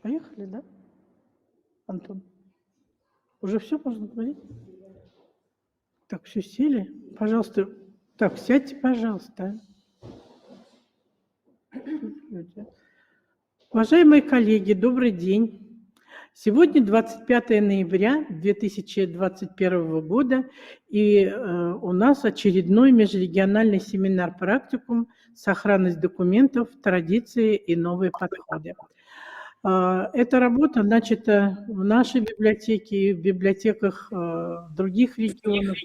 Поехали, да, Антон? Уже все можно говорить? Так, все сели? Пожалуйста. Так, сядьте, пожалуйста. Уважаемые коллеги, добрый день. Сегодня 25 ноября 2021 года, и у нас очередной межрегиональный семинар-практикум «Сохранность документов, традиции и новые подходы». Эта работа начата в нашей библиотеке и в библиотеках других регионов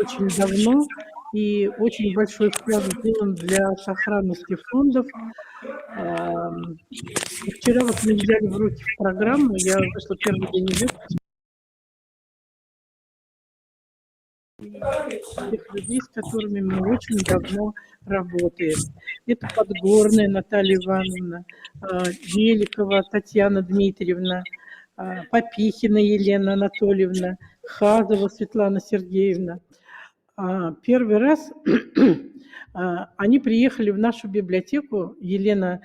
очень давно, и очень большой вклад сделан для сохранности фондов. И вчера вот мы взяли в руки в программу, я вышла первый день выпуска, тех людей, с которыми мы очень давно работаем. Это Подгорная Наталья Ивановна, Великова Татьяна Дмитриевна, Попихина Елена Анатольевна, Хазова Светлана Сергеевна. Первый раз они приехали в нашу библиотеку, Елена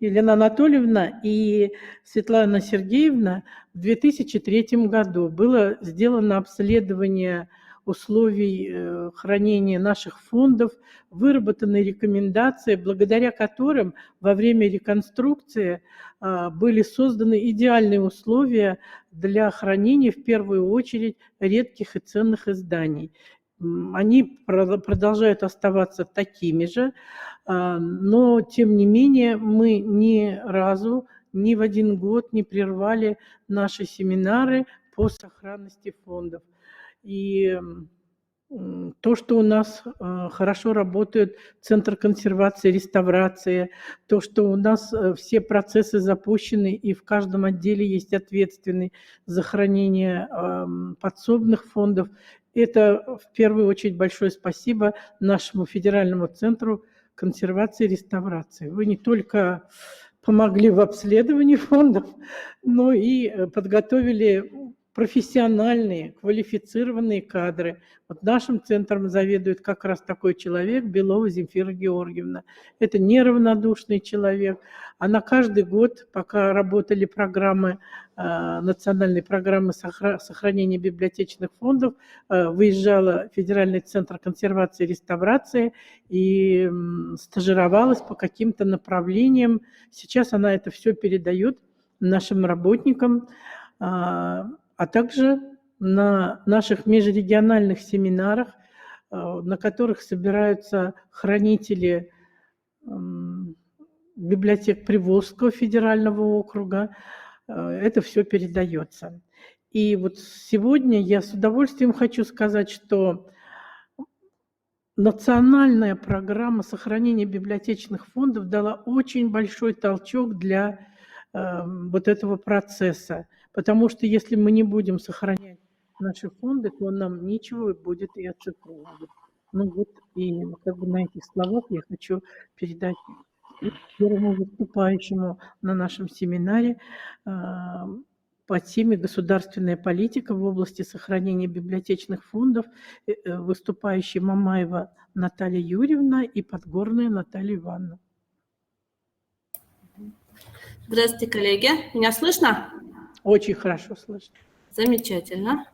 Анатольевна и Светлана Сергеевна в 2003 году. Было сделано обследование условий хранения наших фондов, выработаны рекомендации, благодаря которым во время реконструкции были созданы идеальные условия для хранения, в первую очередь, редких и ценных изданий. Они продолжают оставаться такими же, но, тем не менее, мы ни разу, ни в один год не прервали наши семинары по сохранности фондов. И то, что у нас хорошо работает Центр консервации и реставрации, то, что у нас все процессы запущены, и в каждом отделе есть ответственный за хранение подсобных фондов, это в первую очередь большое спасибо нашему федеральному центру консервации и реставрации. Вы не только помогли в обследовании фондов, но и подготовили профессиональные, квалифицированные кадры. Вот нашим центром заведует как раз такой человек, Белова Земфира Георгиевна. Это неравнодушный человек. Она каждый год, пока работали программы, национальные программы сохранения библиотечных фондов, выезжала в Федеральный центр консервации и реставрации и стажировалась по каким-то направлениям. Сейчас она это все передает нашим работникам, а также на наших межрегиональных семинарах, на которых собираются хранители библиотек Приволжского федерального округа, это все передается. И вот сегодня я с удовольствием хочу сказать, что национальная программа сохранения библиотечных фондов дала очень большой толчок для вот этого процесса. Потому что если мы не будем сохранять наши фонды, то нам нечего будет и оцифровывать. Ну вот, и как бы на этих словах я хочу передать первому выступающему на нашем семинаре по теме «Государственная политика в области сохранения библиотечных фондов», выступающие Мамаева Наталья Юрьевна и Подгорная Наталья Ивановна. Здравствуйте, коллеги. Меня слышно? Очень хорошо слышно. Замечательно.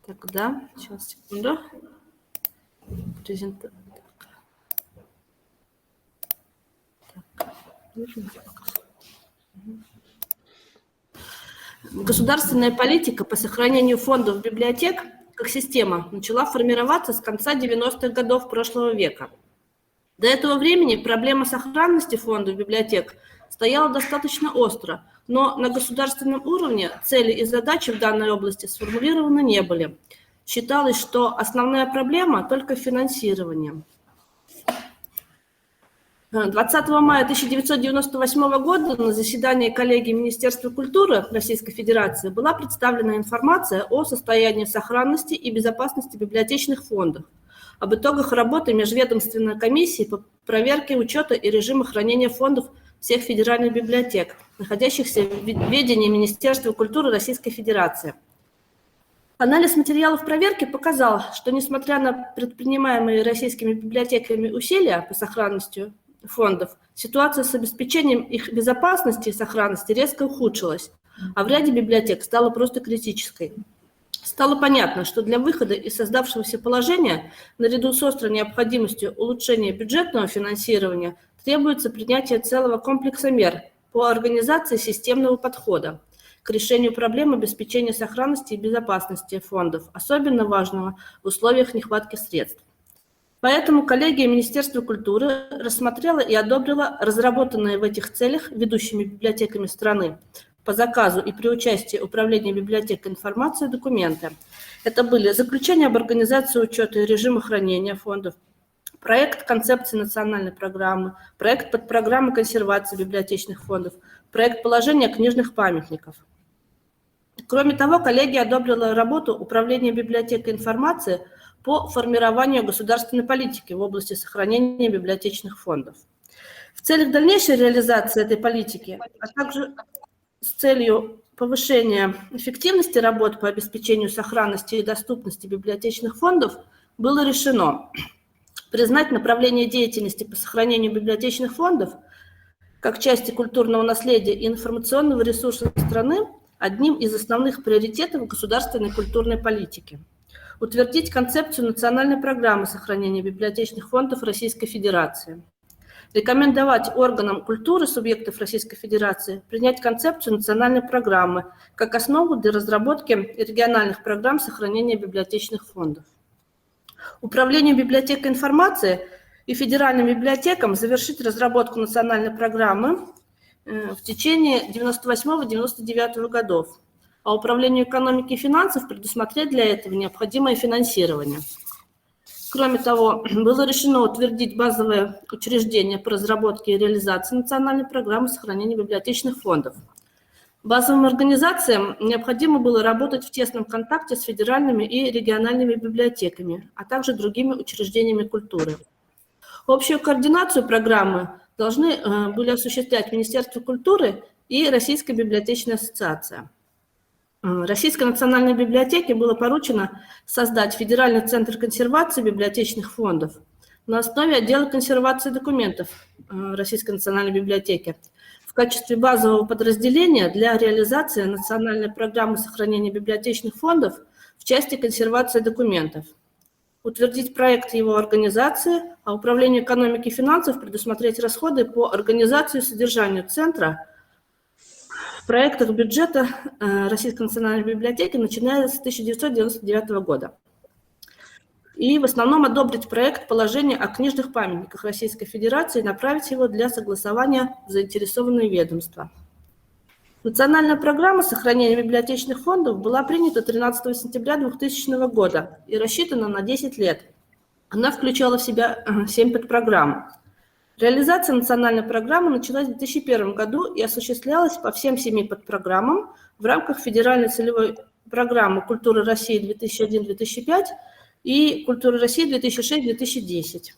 Тогда, сейчас, секунду. Презентация. Государственная политика по сохранению фондов библиотек как система начала формироваться с конца 90-х годов прошлого века. До этого времени проблема сохранности фондов библиотек стояла достаточно остро, но на государственном уровне цели и задачи в данной области сформулированы не были. Считалось, что основная проблема только в финансировании. 20 мая 1998 года на заседании коллегии Министерства культуры Российской Федерации была представлена информация о состоянии сохранности и безопасности библиотечных фондов, об итогах работы Межведомственной комиссии по проверке учета и режима хранения фондов всех федеральных библиотек, находящихся в ведении Министерства культуры Российской Федерации. Анализ материалов проверки показал, что несмотря на предпринимаемые российскими библиотеками усилия по сохранности фондов, ситуация с обеспечением их безопасности и сохранности резко ухудшилась, а в ряде библиотек стала просто критической. Стало понятно, что для выхода из создавшегося положения, наряду с острой необходимостью улучшения бюджетного финансирования, требуется принятие целого комплекса мер по организации системного подхода к решению проблем обеспечения сохранности и безопасности фондов, особенно важного в условиях нехватки средств. Поэтому коллегия Министерства культуры рассмотрела и одобрила разработанные в этих целях ведущими библиотеками страны по заказу и при участии Управления библиотек информации документы. Это были заключение об организации учета и режима хранения фондов, проект концепции национальной программы, проект подпрограммы консервации библиотечных фондов, проект положения книжных памятников. Кроме того, коллегия одобрила работу Управления библиотекой информации по формированию государственной политики в области сохранения библиотечных фондов. В целях дальнейшей реализации этой политики, а также с целью повышения эффективности работ по обеспечению сохранности и доступности библиотечных фондов было решено признать направление деятельности по сохранению библиотечных фондов как части культурного наследия и информационного ресурса страны одним из основных приоритетов государственной культурной политики. Утвердить концепцию национальной программы сохранения библиотечных фондов Российской Федерации. Рекомендовать органам культуры субъектов Российской Федерации принять концепцию национальной программы как основу для разработки региональных программ сохранения библиотечных фондов. Управлению библиотекой информации и федеральным библиотекам завершить разработку национальной программы в течение 1998-1999 годов, а Управлению экономики и финансов предусмотреть для этого необходимое финансирование. Кроме того, было решено утвердить базовое учреждение по разработке и реализации национальной программы сохранения библиотечных фондов. Базовым организациям необходимо было работать в тесном контакте с федеральными и региональными библиотеками, а также другими учреждениями культуры. Общую координацию программы должны были осуществлять Министерство культуры и Российская библиотечная ассоциация. Российской национальной библиотеке было поручено создать Федеральный центр консервации библиотечных фондов на основе отдела консервации документов Российской национальной библиотеки в качестве базового подразделения для реализации национальной программы сохранения библиотечных фондов в части консервации документов. Утвердить проект его организации, а Управлению экономики и финансов предусмотреть расходы по организации и содержанию центра в проектах бюджета Российской национальной библиотеки, начиная с 1999 года. И в основном одобрить проект положения о книжных памятниках Российской Федерации и направить его для согласования в заинтересованные ведомства. Национальная программа сохранения библиотечных фондов была принята 13 сентября 2000 года и рассчитана на 10 лет. Она включала в себя 7 подпрограмм. Реализация национальной программы началась в 2001 году и осуществлялась по всем 7 подпрограммам в рамках федеральной целевой программы «Культура России 2001-2005» и «Культура России 2006-2010».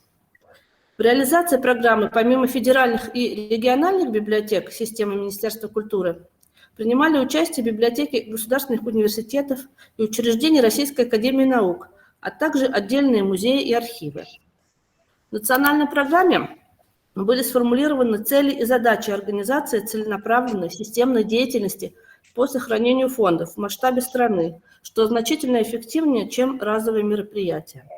В реализации программы помимо федеральных и региональных библиотек системы Министерства культуры принимали участие библиотеки государственных университетов и учреждений Российской академии наук, а также отдельные музеи и архивы. В национальной программе были сформулированы цели и задачи организации целенаправленной системной деятельности по сохранению фондов в масштабе страны, что значительно эффективнее, чем разовые мероприятия.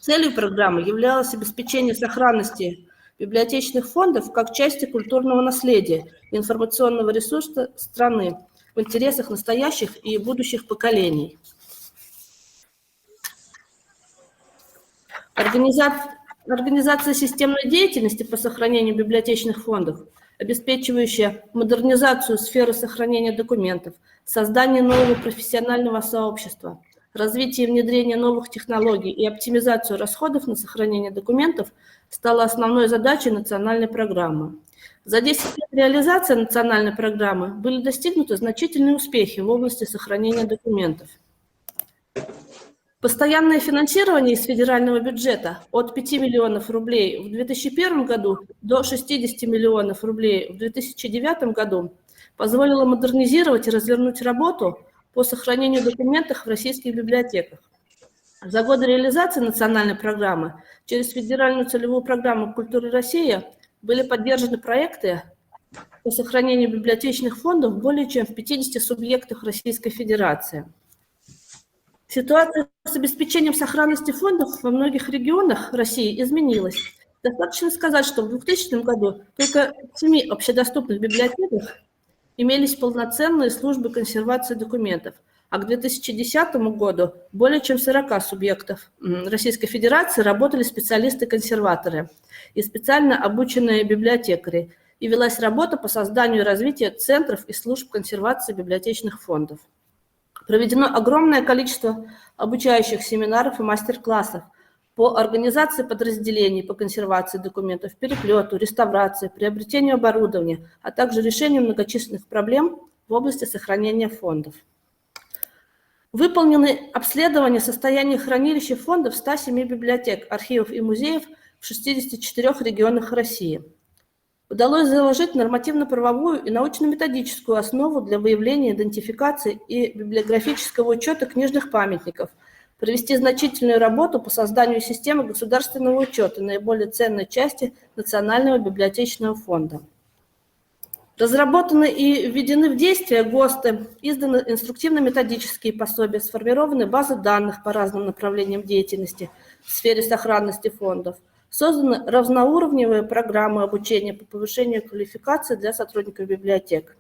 Целью программы являлось обеспечение сохранности библиотечных фондов как части культурного наследия и информационного ресурса страны в интересах настоящих и будущих поколений. Организация системной деятельности по сохранению библиотечных фондов, обеспечивающая модернизацию сферы сохранения документов, создание нового профессионального сообщества, развитие и внедрение новых технологий и оптимизацию расходов на сохранение документов стала основной задачей национальной программы. За 10 лет реализации национальной программы были достигнуты значительные успехи в области сохранения документов. Постоянное финансирование из федерального бюджета от 5 миллионов рублей в 2001 году до 60 миллионов рублей в 2009 году позволило модернизировать и развернуть работу по сохранению документов в российских библиотеках. За годы реализации национальной программы через федеральную целевую программу «Культура России» были поддержаны проекты по сохранению библиотечных фондов более чем в 50 субъектах Российской Федерации. Ситуация с обеспечением сохранности фондов во многих регионах России изменилась. Достаточно сказать, что в 2000 году только в 7 общедоступных библиотеках имелись полноценные службы консервации документов, а к 2010 году более чем 40 субъектов Российской Федерации работали специалисты-консерваторы и специально обученные библиотекари, и велась работа по созданию и развитию центров и служб консервации библиотечных фондов. Проведено огромное количество обучающих семинаров и мастер-классов по организации подразделений по консервации документов, переплету, реставрации, приобретению оборудования, а также решению многочисленных проблем в области сохранения фондов. Выполнены обследования состояния хранилища фондов 107 библиотек, архивов и музеев в 64 регионах России. Удалось заложить нормативно-правовую и научно-методическую основу для выявления, идентификации и библиографического учета книжных памятников, провести значительную работу по созданию системы государственного учета наиболее ценной части Национального библиотечного фонда. Разработаны и введены в действие ГОСТы, изданы инструктивно-методические пособия, сформированы базы данных по разным направлениям деятельности в сфере сохранности фондов, созданы разноуровневые программы обучения по повышению квалификации для сотрудников библиотек.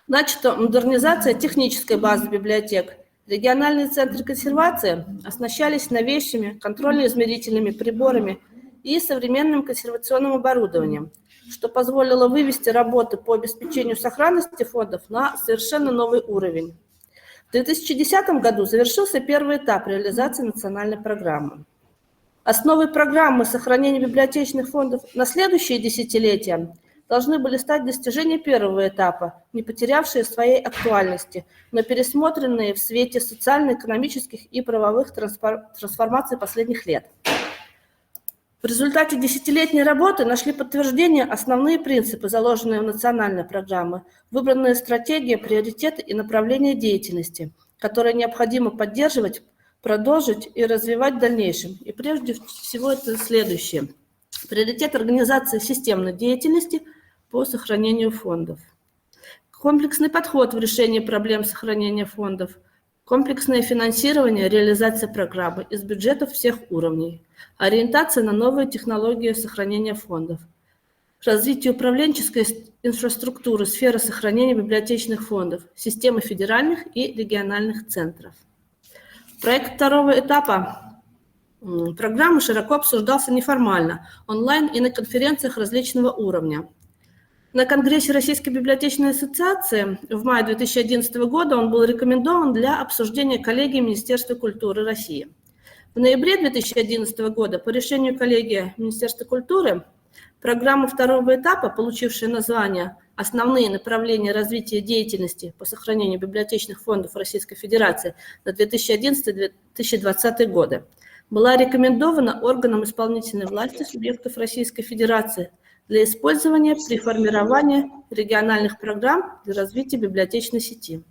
Начата модернизация технической базы библиотек. Региональные центры консервации оснащались новейшими контрольно-измерительными приборами и современным консервационным оборудованием, что позволило вывести работы по обеспечению сохранности фондов на совершенно новый уровень. В 2010 году завершился первый этап реализации национальной программы. Основой программы сохранения библиотечных фондов на следующие десятилетия должны были стать достижения первого этапа, не потерявшие своей актуальности, но пересмотренные в свете социально-экономических и правовых трансформаций последних лет. В результате десятилетней работы нашли подтверждение основные принципы, заложенные в национальной программе, выбранные стратегии, приоритеты и направления деятельности, которые необходимо поддерживать, продолжить и развивать в дальнейшем. И прежде всего это следующее. Приоритет организации системной деятельности по сохранению фондов. Комплексный подход в решении проблем сохранения фондов. Комплексное финансирование, реализация программы из бюджетов всех уровней. Ориентация на новые технологии сохранения фондов. Развитие управленческой инфраструктуры, сферы сохранения библиотечных фондов, системы федеральных и региональных центров. Проект второго этапа программы широко обсуждался неформально, онлайн и на конференциях различного уровня. На Конгрессе Российской библиотечной ассоциации в мае 2011 года он был рекомендован для обсуждения коллегией Министерства культуры России. В ноябре 2011 года по решению коллегии Министерства культуры программа второго этапа, получившая название «Основные направления развития деятельности по сохранению библиотечных фондов Российской Федерации на 2011-2020 годы», была рекомендована органам исполнительной власти субъектов Российской Федерации для использования при формировании региональных программ для развития библиотечной сети.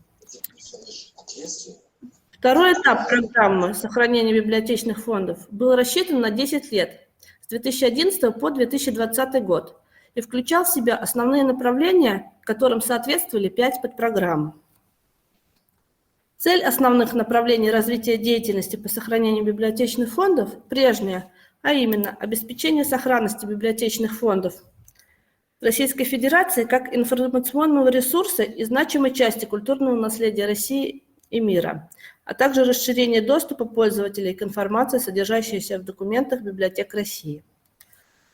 Второй этап программы сохранения библиотечных фондов был рассчитан на 10 лет, с 2011 по 2020 год, и включал в себя основные направления, которым соответствовали 5 подпрограмм. Цель основных направлений развития деятельности по сохранению библиотечных фондов прежняя, а именно обеспечение сохранности библиотечных фондов Российской Федерации как информационного ресурса и значимой части культурного наследия России и мира, а также расширение доступа пользователей к информации, содержащейся в документах библиотек России.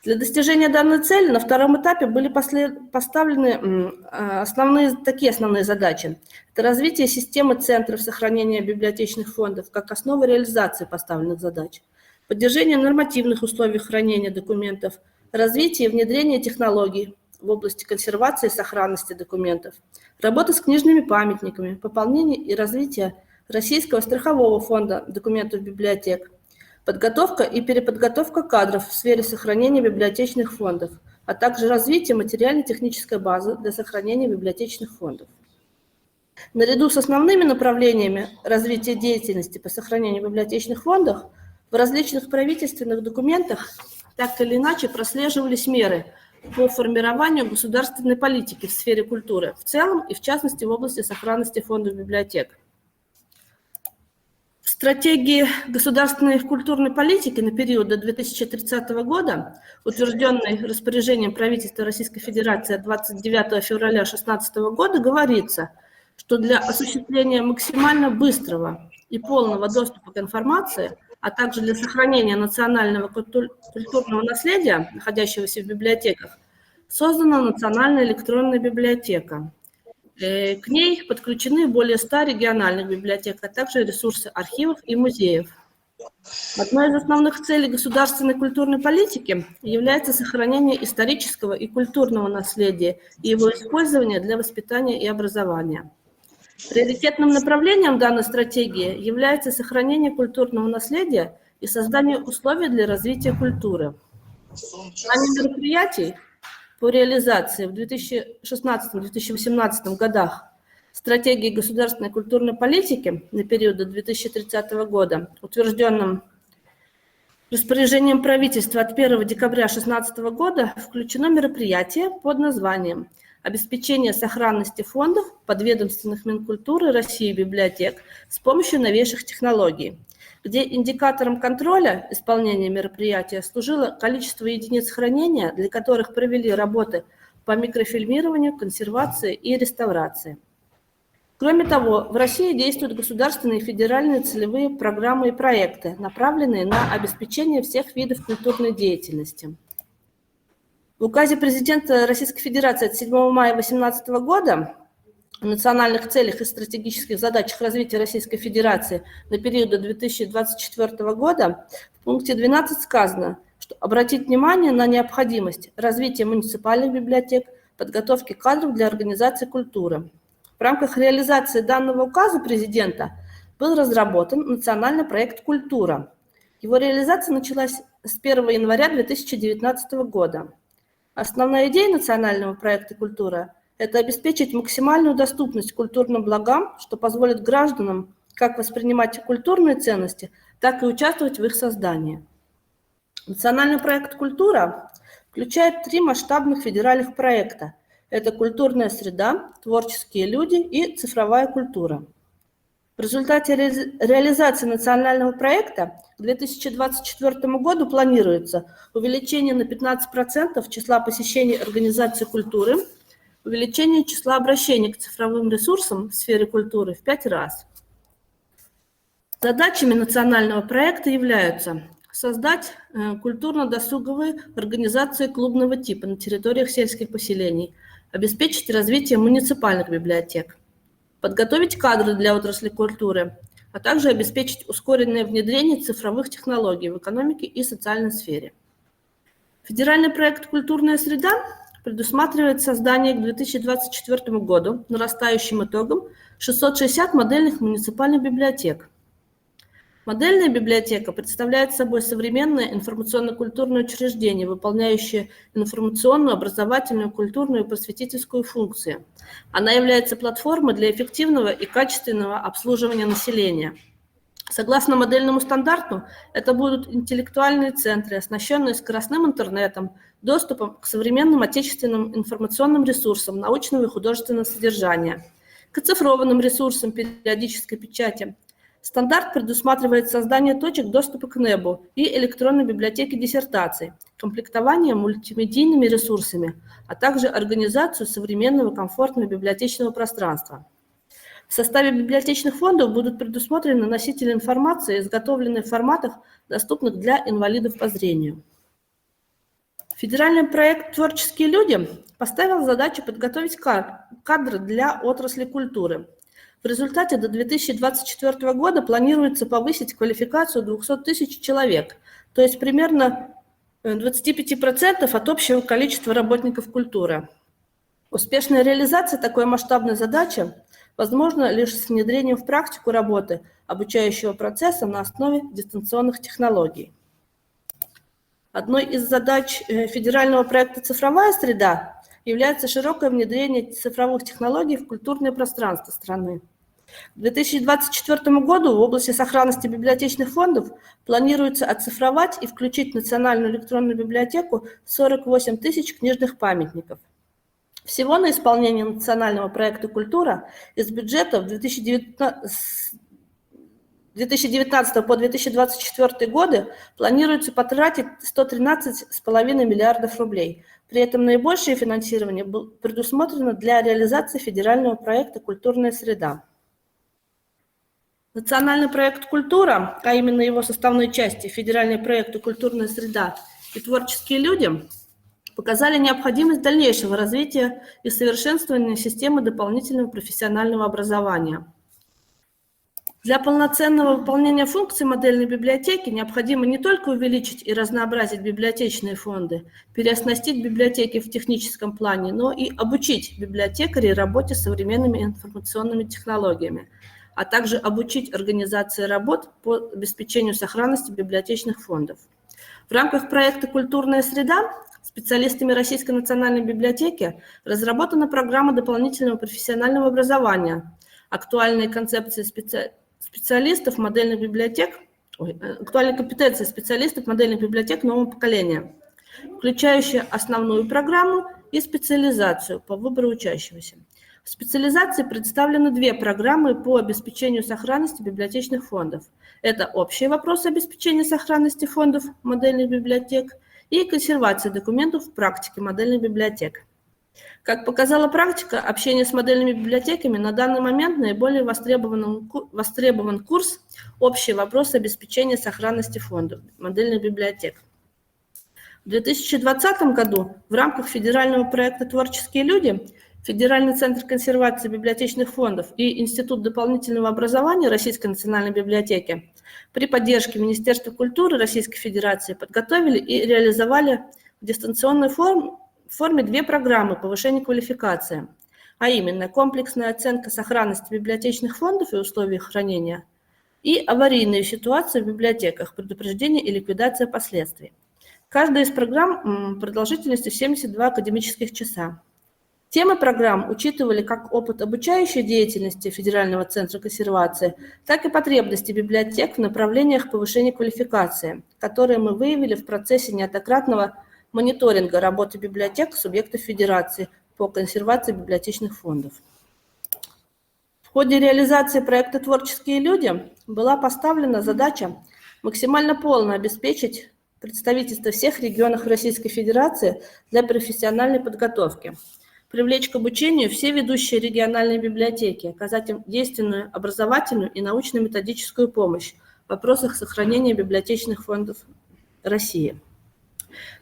Для достижения данной цели на втором этапе были поставлены основные задачи. Это развитие системы центров сохранения библиотечных фондов как основа реализации поставленных задач, поддержание нормативных условий хранения документов, развитие и внедрение технологий в области консервации и сохранности документов, работа с книжными памятниками, пополнение и развитие Российского страхового фонда документов библиотек, подготовка и переподготовка кадров в сфере сохранения библиотечных фондов, а также развитие материально-технической базы для сохранения библиотечных фондов. Наряду с основными направлениями развития деятельности по сохранению библиотечных фондов в различных правительственных документах так или иначе прослеживались меры по формированию государственной политики в сфере культуры в целом и, в частности, в области сохранности фондов библиотек. В стратегии государственной культурной политики на период до 2030 года, утвержденной распоряжением правительства Российской Федерации от 29 февраля 2016 года, говорится, что для осуществления максимально быстрого и полного доступа к информации, а также для сохранения национального культурного наследия, находящегося в библиотеках, создана Национальная электронная библиотека. К ней подключены более 100 региональных библиотек, а также ресурсы архивов и музеев. Одной из основных целей государственной культурной политики является сохранение исторического и культурного наследия и его использование для воспитания и образования. Приоритетным направлением данной стратегии является сохранение культурного наследия и создание условий для развития культуры. В плане мероприятий по реализации в 2016-2018 годах стратегии государственной культурной политики на период до 2030 года, утвержденным распоряжением правительства от 1 декабря 2016 года, включено мероприятие под названием «Обеспечение сохранности фондов подведомственных Минкультуры России библиотек с помощью новейших технологий», где индикатором контроля исполнения мероприятия служило количество единиц хранения, для которых провели работы по микрофильмированию, консервации и реставрации. Кроме того, в России действуют государственные и федеральные целевые программы и проекты, направленные на обеспечение всех видов культурной деятельности. В указе президента Российской Федерации от 7 мая 2018 года о национальных целях и стратегических задачах развития Российской Федерации на период до 2024 года в пункте 12 сказано, что обратить внимание на необходимость развития муниципальных библиотек, подготовки кадров для организации культуры. В рамках реализации данного указа президента был разработан национальный проект «Культура». Его реализация началась с 1 января 2019 года. Основная идея национального проекта «Культура» – это обеспечить максимальную доступность к культурным благам, что позволит гражданам как воспринимать культурные ценности, так и участвовать в их создании. Национальный проект «Культура» включает 3 масштабных федеральных проекта. Это культурная среда, творческие люди и цифровая культура. В результате реализации национального проекта к 2024 году планируется увеличение на 15% числа посещений организаций культуры, увеличение числа обращений к цифровым ресурсам в сфере культуры в 5 раз. Задачами национального проекта являются создать культурно-досуговые организации клубного типа на территориях сельских поселений, обеспечить развитие муниципальных библиотек, подготовить кадры для отрасли культуры, а также обеспечить ускоренное внедрение цифровых технологий в экономике и социальной сфере. Федеральный проект «Культурная среда» предусматривает создание к 2024 году нарастающим итогом 660 модельных муниципальных библиотек. Модельная библиотека представляет собой современное информационно-культурное учреждение, выполняющее информационную, образовательную, культурную и просветительскую функции. Она является платформой для эффективного и качественного обслуживания населения. Согласно модельному стандарту, это будут интеллектуальные центры, оснащенные скоростным интернетом, доступом к современным отечественным информационным ресурсам научного и художественного содержания, к оцифрованным ресурсам периодической печати. Стандарт предусматривает создание точек доступа к НЭБу и электронной библиотеки диссертаций, комплектование мультимедийными ресурсами, а также организацию современного комфортного библиотечного пространства. В составе библиотечных фондов будут предусмотрены носители информации, изготовленные в форматах, доступных для инвалидов по зрению. Федеральный проект «Творческие люди» поставил задачу подготовить кадры для отрасли культуры. В результате до 2024 года планируется повысить квалификацию 200 тысяч человек, то есть примерно 25% от общего количества работников культуры. Успешная реализация такой масштабной задачи возможна лишь с внедрением в практику работы обучающего процесса на основе дистанционных технологий. Одной из задач федерального проекта «Цифровая среда» является широкое внедрение цифровых технологий в культурное пространство страны. К 2024 году в области сохранности библиотечных фондов планируется оцифровать и включить в Национальную электронную библиотеку 48 тысяч книжных памятников. Всего на исполнение национального проекта «Культура» из бюджета в 2019 по 2024 годы планируется потратить 113,5 миллиардов рублей. При этом наибольшее финансирование предусмотрено для реализации федерального проекта «Культурная среда». Национальный проект «Культура», а именно его составной части федеральные проекты «Культурная среда» и «Творческие люди» показали необходимость дальнейшего развития и совершенствования системы дополнительного профессионального образования. Для полноценного выполнения функций модельной библиотеки необходимо не только увеличить и разнообразить библиотечные фонды, переоснастить библиотеки в техническом плане, но и обучить библиотекарей работе с современными информационными технологиями, а также обучить организации работ по обеспечению сохранности библиотечных фондов. В рамках проекта «Культурная среда» специалистами Российской национальной библиотеки разработана программа дополнительного профессионального образования, актуальные концепции специалистов модельных библиотек, актуальные компетенции специалистов модельных библиотек нового поколения, включающая основную программу и специализацию по выбору учащегося. В специализации представлены две программы по обеспечению сохранности библиотечных фондов. Это общие вопросы обеспечения сохранности фондов модельных библиотек и консервация документов в практике модельных библиотек. Как показала практика, общение с модельными библиотеками на данный момент наиболее востребован курс «Общие вопросы обеспечения сохранности фондов модельных библиотек». В 2020 году в рамках федерального проекта «Творческие люди» Федеральный центр консервации библиотечных фондов и Институт дополнительного образования Российской национальной библиотеки при поддержке Министерства культуры Российской Федерации подготовили и реализовали в дистанционной форме две программы повышения квалификации, а именно комплексная оценка сохранности библиотечных фондов и условий их хранения и аварийные ситуации в библиотеках, предупреждение и ликвидация последствий. Каждая из программ продолжительностью 72 академических часа. Темы программ учитывали как опыт обучающей деятельности Федерального центра консервации, так и потребности библиотек в направлениях повышения квалификации, которые мы выявили в процессе неоднократного мониторинга работы библиотек субъектов Федерации по консервации библиотечных фондов. В ходе реализации проекта «Творческие люди» была поставлена задача максимально полно обеспечить представительство всех регионов Российской Федерации для профессиональной подготовки, привлечь к обучению все ведущие региональные библиотеки, оказать им действенную образовательную и научно-методическую помощь в вопросах сохранения библиотечных фондов России.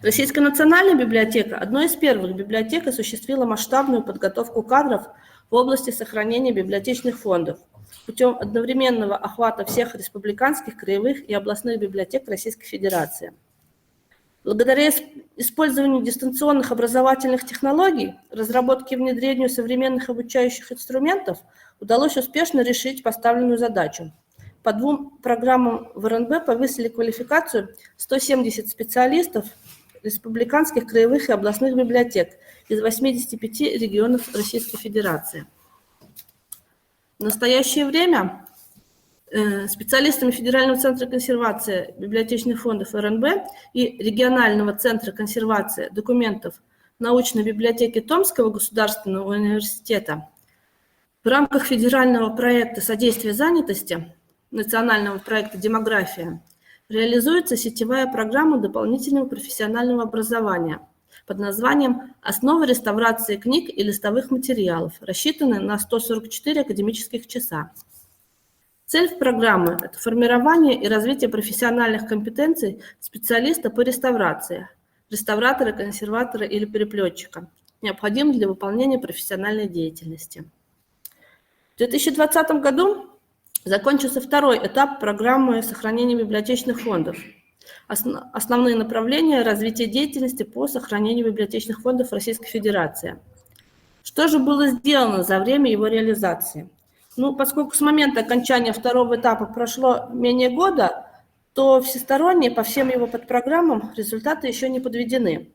Российская национальная библиотека, одной из первых библиотек, осуществила масштабную подготовку кадров в области сохранения библиотечных фондов путем одновременного охвата всех республиканских, краевых и областных библиотек Российской Федерации. Благодаря использованию дистанционных образовательных технологий, разработке и внедрению современных обучающих инструментов удалось успешно решить поставленную задачу. По двум программам в РНБ повысили квалификацию 170 специалистов республиканских, краевых и областных библиотек из 85 регионов Российской Федерации. В настоящее время специалистами Федерального центра консервации библиотечных фондов РНБ и Регионального центра консервации документов научной библиотеки Томского государственного университета в рамках федерального проекта содействия занятости, национального проекта «Демография», реализуется сетевая программа дополнительного профессионального образования под названием «Основы реставрации книг и листовых материалов», рассчитанная на 144 академических часа. Цель программы – это формирование и развитие профессиональных компетенций специалиста по реставрации, реставратора, консерватора или переплетчика, необходимых для выполнения профессиональной деятельности. В 2020 году закончился второй этап программы сохранения библиотечных фондов. Основные направления развития деятельности по сохранению библиотечных фондов Российской Федерации. Что же было сделано за время его реализации? Поскольку с момента окончания второго этапа прошло менее года, то всесторонне по всем его подпрограммам результаты еще не подведены.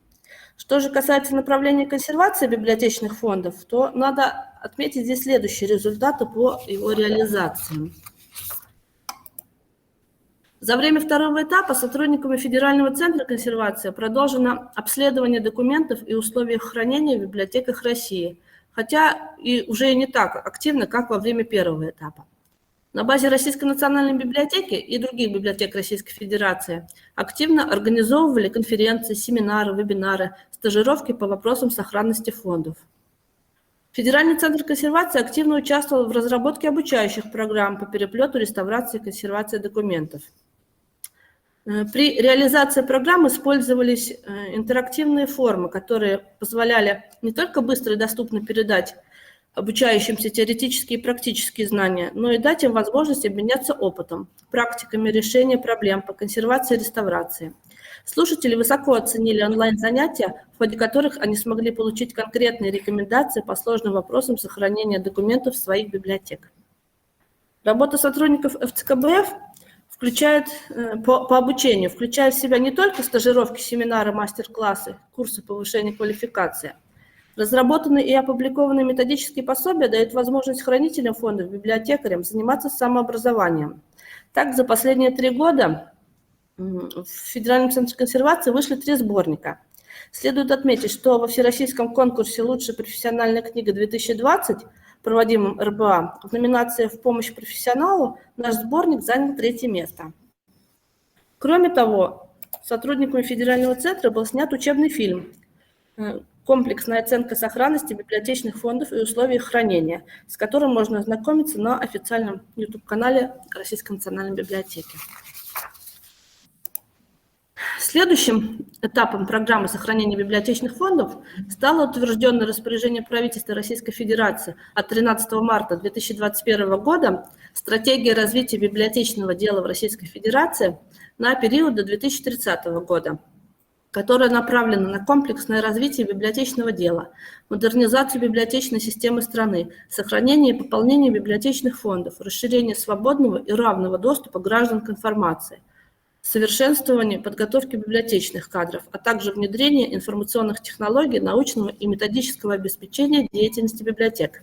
Что же касается направления консервации библиотечных фондов, то надо отметить здесь следующие результаты по его реализации. За время второго этапа сотрудниками Федерального центра консервации продолжено обследование документов и условий их хранения в библиотеках России, хотя и уже не так активно, как во время первого этапа. На базе Российской национальной библиотеки и других библиотек Российской Федерации активно организовывали конференции, семинары, вебинары, стажировки по вопросам сохранности фондов. Федеральный центр консервации активно участвовал в разработке обучающих программ по переплету, реставрации и консервации документов. При реализации программ использовались интерактивные формы, которые позволяли не только быстро и доступно передать обучающимся теоретические и практические знания, но и дать им возможность обменяться опытом, практиками решения проблем по консервации и реставрации. Слушатели высоко оценили онлайн-занятия, в ходе которых они смогли получить конкретные рекомендации по сложным вопросам сохранения документов своих библиотек. Работа сотрудников ФЦКБФ по обучению включает в себя не только стажировки, семинары, мастер-классы, курсы повышения квалификации. Разработанные и опубликованные методические пособия дают возможность хранителям фондов, библиотекарям заниматься самообразованием. Так, за последние 3 года в Федеральном центре консервации вышли 3 сборника. Следует отметить, что во всероссийском конкурсе «Лучшая профессиональная книга-2020», проводимом РБА, в номинации «В помощь профессионалу» наш сборник занял 3-е место. Кроме того, сотрудниками Федерального центра был снят учебный фильм «Комплексная оценка сохранности библиотечных фондов и условий их хранения», с которым можно ознакомиться на официальном YouTube-канале Российской национальной библиотеки. Следующим этапом программы сохранения библиотечных фондов стало утвержденное распоряжение правительства Российской Федерации от 13 марта 2021 года «Стратегия развития библиотечного дела в Российской Федерации на период до 2030 года», которая направлена на комплексное развитие библиотечного дела, модернизацию библиотечной системы страны, сохранение и пополнение библиотечных фондов, расширение свободного и равного доступа граждан к информации, совершенствование подготовки библиотечных кадров, а также внедрение информационных технологий, научного и методического обеспечения деятельности библиотек.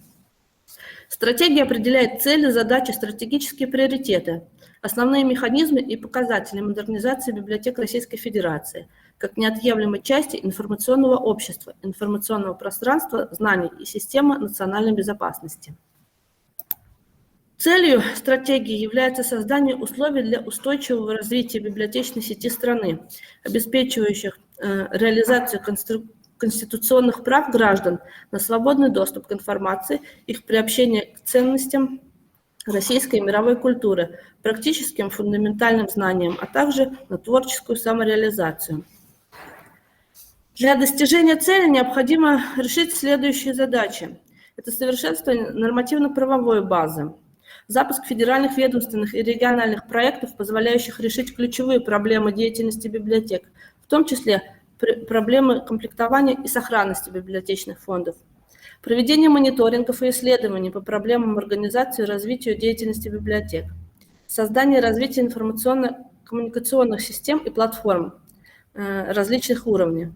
Стратегия определяет цели, задачи, стратегические приоритеты, основные механизмы и показатели модернизации библиотек Российской Федерации как неотъемлемой части информационного общества, информационного пространства, знаний и системы национальной безопасности. Целью стратегии является создание условий для устойчивого развития библиотечной сети страны, обеспечивающих реализацию конституционных прав граждан на свободный доступ к информации, их приобщение к ценностям российской и мировой культуры, практическим фундаментальным знаниям, а также на творческую самореализацию. Для достижения цели необходимо решить следующие задачи. Это совершенствование нормативно-правовой базы, запуск федеральных ведомственных и региональных проектов, позволяющих решить ключевые проблемы деятельности библиотек, в том числе проблемы комплектования и сохранности библиотечных фондов, проведение мониторингов и исследований по проблемам организации и развития деятельности библиотек, создание и развитие информационно-коммуникационных систем и платформ различных уровней,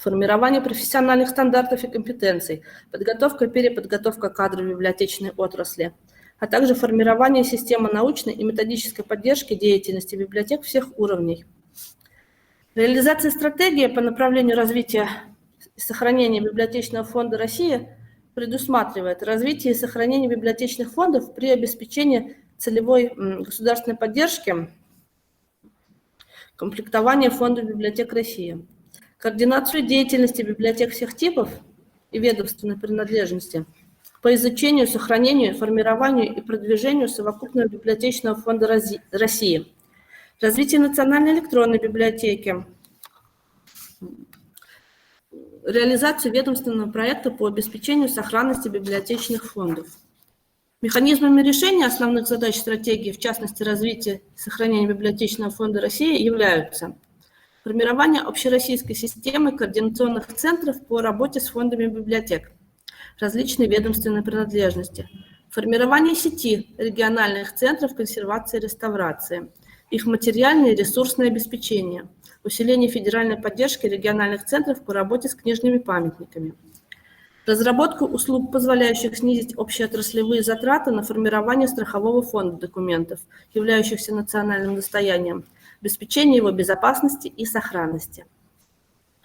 формирование профессиональных стандартов и компетенций, подготовка и переподготовка кадров библиотечной отрасли, а также формирование системы научной и методической поддержки деятельности библиотек всех уровней. Реализация стратегии по направлению развития и сохранения библиотечного фонда России предусматривает развитие и сохранение библиотечных фондов при обеспечении целевой государственной поддержки комплектования фондов библиотек России, координацию деятельности библиотек всех типов и ведомственной принадлежности по изучению, сохранению, формированию и продвижению совокупного библиотечного фонда России, развитие национальной электронной библиотеки, реализацию ведомственного проекта по обеспечению сохранности библиотечных фондов. Механизмами решения основных задач стратегии, в частности развития и сохранения библиотечного фонда России, являются формирование общероссийской системы координационных центров по работе с фондами библиотек различной ведомственной принадлежности, формирование сети региональных центров консервации и реставрации, их материальное и ресурсное обеспечение, усиление федеральной поддержки региональных центров по работе с книжными памятниками, разработку услуг, позволяющих снизить общеотраслевые затраты на формирование страхового фонда документов, являющихся национальным достоянием, обеспечение его безопасности и сохранности.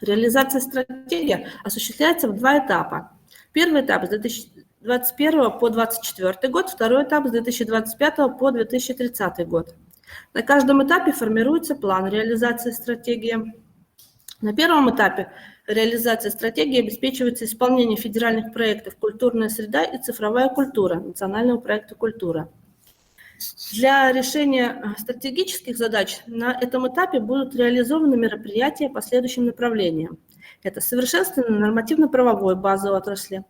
Реализация стратегии осуществляется в два этапа. Первый этап с 2021 по 2024 год, второй этап с 2025 по 2030 год. На каждом этапе формируется план реализации стратегии. На первом этапе реализации стратегии обеспечивается исполнение федеральных проектов «Культурная среда» и «Цифровая культура» национального проекта «Культура». Для решения стратегических задач на этом этапе будут реализованы мероприятия по следующим направлениям. Это совершенствование нормативно-правовой базы отрасли,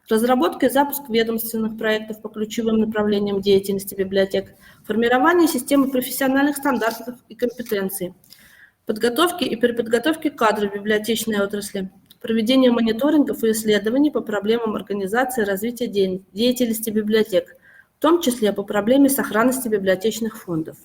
разработка и запуск ведомственных проектов по ключевым направлениям деятельности библиотек, формирование системы профессиональных стандартов и компетенций, подготовки и переподготовки кадров библиотечной отрасли, проведение мониторингов и исследований по проблемам организации и развития деятельности библиотек, в том числе по проблеме сохранности библиотечных фондов.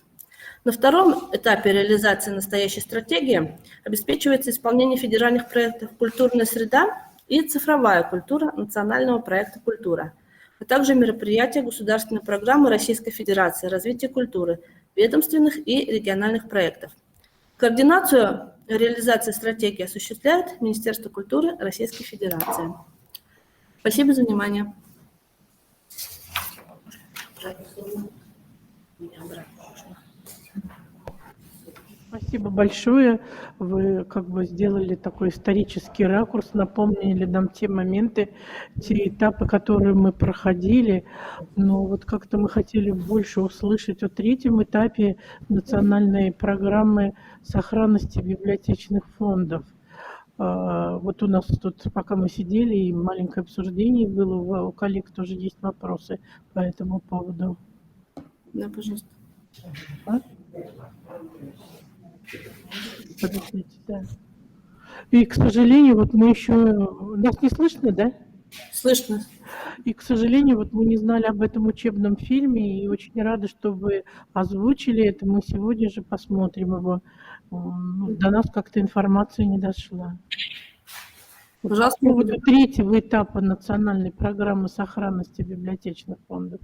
На втором этапе реализации настоящей стратегии обеспечивается исполнение федеральных проектов «Культурная среда» и «Цифровая культура» национального проекта «Культура», а также мероприятия государственной программы Российской Федерации развития культуры, ведомственных и региональных проектов. Координацию реализации стратегии осуществляет Министерство культуры Российской Федерации. Спасибо за внимание. Спасибо большое. Вы как бы сделали такой исторический ракурс, напомнили нам те моменты, те этапы, которые мы проходили. Но вот как-то мы хотели больше услышать о третьем этапе национальной программы сохранности библиотечных фондов. Вот у нас тут, пока мы сидели, и маленькое обсуждение было, у коллег тоже есть вопросы по этому поводу. Да, пожалуйста. Подождите, да. И, к сожалению, вот мы еще... Нас не слышно, да? Слышно. И, к сожалению, вот мы не знали об этом учебном фильме, и очень рады, что вы озвучили это. Мы сегодня же посмотрим его. До нас как-то информация не дошла. Пожалуйста. По поводу третьего этапа национальной программы сохранности библиотечных фондов.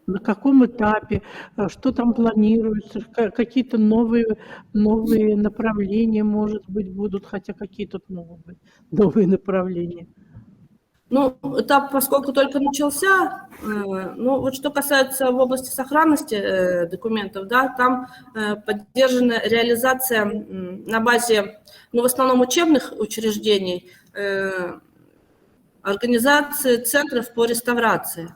На каком этапе, что там планируется, какие-то новые направления, может быть, будут, хотя какие тут могут быть новые направления? Ну, этап, поскольку только начался, ну, вот что касается в области сохранности документов, да, там поддержана реализация на базе, ну, в основном учебных учреждений, организации центров по реставрации.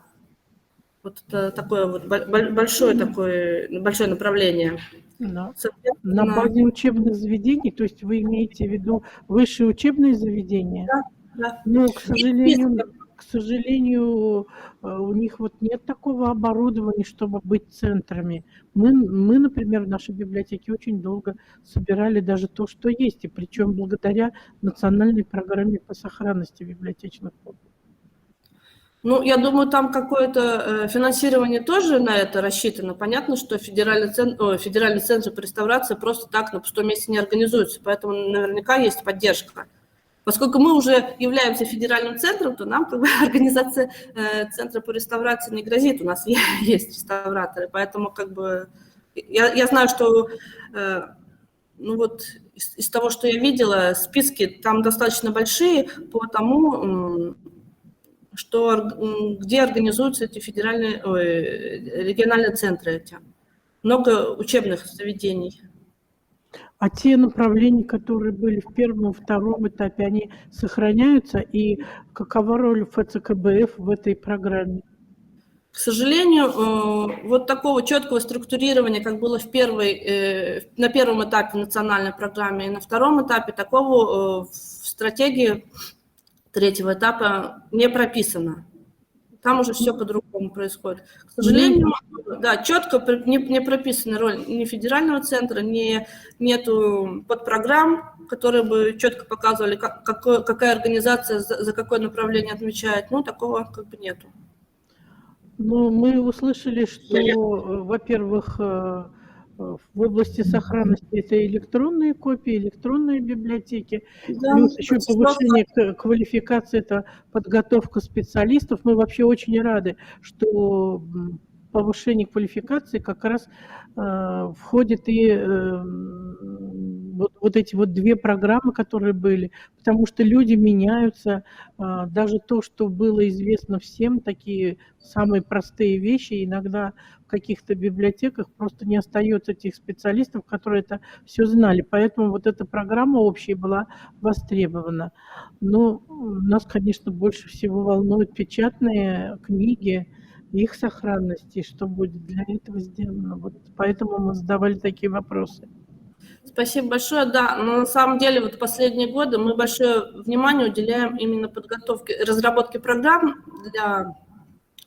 Вот это такое вот большое направление. Да. На базе учебных заведений, то есть вы имеете в виду высшие учебные заведения? Да, да. Но, к сожалению, у них вот нет такого оборудования, чтобы быть центрами. Мы, например, в нашей библиотеке очень долго собирали даже то, что есть, и причем благодаря национальной программе по сохранности библиотечных фондов. Ну, я думаю, там какое-то финансирование тоже на это рассчитано. Понятно, что федеральный центр по реставрации просто так на пустом месте не организуется, поэтому наверняка есть поддержка. Поскольку мы уже являемся федеральным центром, то нам как бы организация центра по реставрации не грозит. У нас есть реставраторы, поэтому как бы я знаю, что ну вот из того, что я видела, списки там достаточно большие по тому, где организуются эти региональные центры. Много учебных заведений. А те направления, которые были в первом и втором этапе, они сохраняются? И какова роль ФЦКБФ в этой программе? К сожалению, вот такого четкого структурирования, как было на первом этапе национальной программы и на втором этапе, такого в стратегии третьего этапа не прописано. Там уже все по-другому происходит. К сожалению, да, четко не прописана роль ни федерального центра, нету подпрограмм, которые бы четко показывали, какая организация за какое направление отвечает. Ну, такого как бы нету. Ну, мы услышали, что, во-первых, в области сохранности это электронные копии, электронные библиотеки, Да, плюс еще процессировка. повышение квалификации, это подготовка специалистов. Мы вообще очень рады, что повышение квалификации как раз входит и вот эти вот две программы, которые были, потому что люди меняются, даже то, что было известно всем, такие самые простые вещи, иногда в каких-то библиотеках просто не остается тех специалистов, которые это все знали. Поэтому вот эта программа общая была востребована. Но нас, конечно, больше всего волнуют печатные книги, их сохранность и что будет для этого сделано. Вот поэтому мы задавали такие вопросы. Спасибо большое. Да, но на самом деле вот последние годы мы большое внимание уделяем именно подготовке, разработке программ для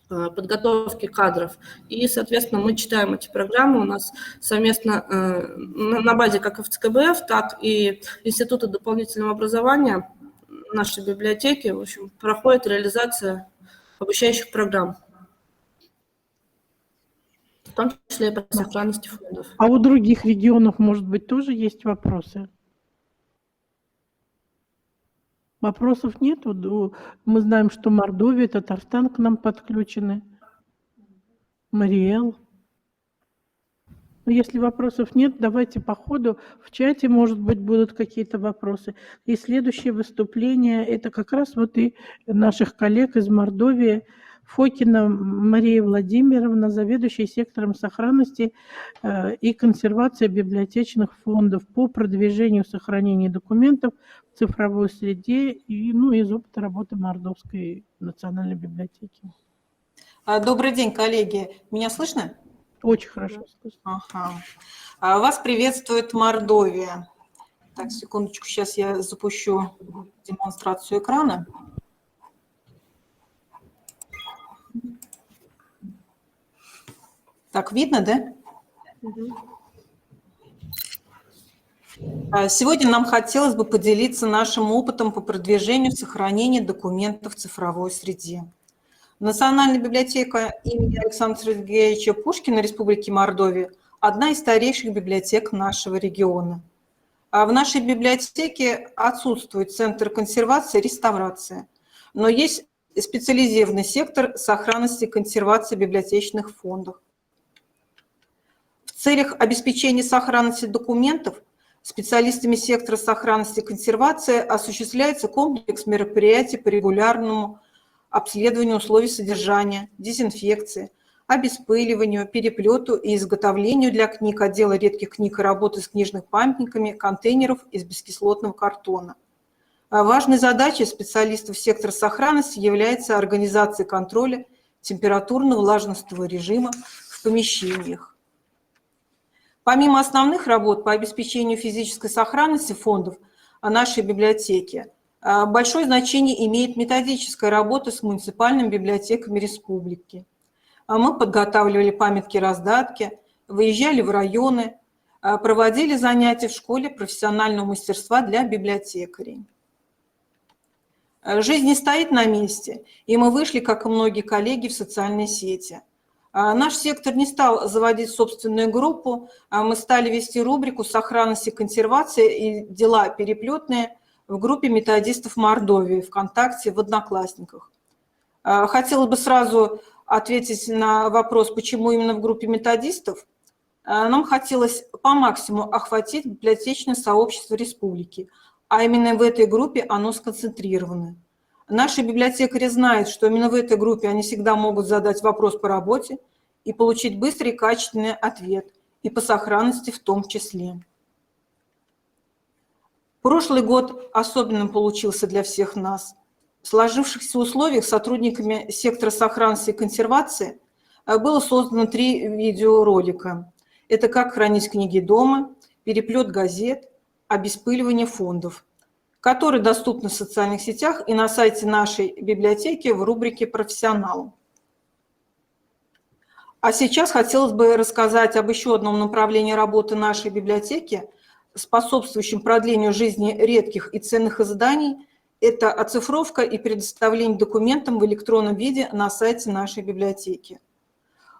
подготовки кадров. И, соответственно, мы читаем эти программы. У нас совместно на базе как ФЦКБФ, так и Института дополнительного образования нашей библиотеки, в общем, проходит реализация обучающих программ, в том числе и по сохранности фондов. А у других регионов, может быть, тоже есть вопросы? Вопросов нет? Мы знаем, что Мордовия, Татарстан к нам подключены, Мариэл. Но если вопросов нет, давайте по ходу в чате, может быть, будут какие-то вопросы. И следующее выступление, это как раз вот и наших коллег из Мордовии, Фокина Мария Владимировна, заведующая сектором сохранности и консервации библиотечных фондов по продвижению сохранения документов в цифровой среде и, ну, из опыта работы Мордовской национальной библиотеки. Добрый день, коллеги. Меня слышно? Очень хорошо слышно. Ага. Вас приветствует Мордовия. Так, секундочку, сейчас я запущу демонстрацию экрана. Так, видно, да? Сегодня нам хотелось бы поделиться нашим опытом по продвижению сохранения документов в цифровой среде. Национальная библиотека имени Александра Сергеевича Пушкина Республики Мордовия – одна из старейших библиотек нашего региона. А в нашей библиотеке отсутствует центр консервации и реставрации, но есть специализированный сектор сохранности и консервации библиотечных фондов. В целях обеспечения сохранности документов специалистами сектора сохранности и консервации осуществляется комплекс мероприятий по регулярному обследованию условий содержания, дезинфекции, обеспыливанию, переплету и изготовлению для книг отдела редких книг и работы с книжными памятниками контейнеров из бескислотного картона. Важной задачей специалистов сектора сохранности является организация контроля температурно-влажностного режима в помещениях. Помимо основных работ по обеспечению физической сохранности фондов нашей библиотеки, большое значение имеет методическая работа с муниципальными библиотеками республики. Мы подготавливали памятки раздатки, выезжали в районы, проводили занятия в школе профессионального мастерства для библиотекарей. Жизнь не стоит на месте, и мы вышли, как и многие коллеги, в социальные сети. Наш сектор не стал заводить собственную группу, мы стали вести рубрику «Сохранность и консервация» и «Дела переплетные» в группе методистов Мордовии, ВКонтакте, в Одноклассниках. Хотелось бы сразу ответить на вопрос, почему именно в группе методистов. Нам хотелось по максимуму охватить библиотечное сообщество республики, а именно в этой группе оно сконцентрировано. Наши библиотекари знают, что именно в этой группе они всегда могут задать вопрос по работе и получить быстрый и качественный ответ, и по сохранности в том числе. Прошлый год особенным получился для всех нас. В сложившихся условиях сотрудниками сектора сохранности и консервации было создано 3 видеоролика. Это «Как хранить книги дома», «Переплет газет», «Обеспыливание фондов», которые доступны в социальных сетях и на сайте нашей библиотеки в рубрике «Профессионал». А сейчас хотелось бы рассказать об еще одном направлении работы нашей библиотеки, способствующем продлению жизни редких и ценных изданий Это оцифровка и предоставление документов в электронном виде на сайте нашей библиотеки.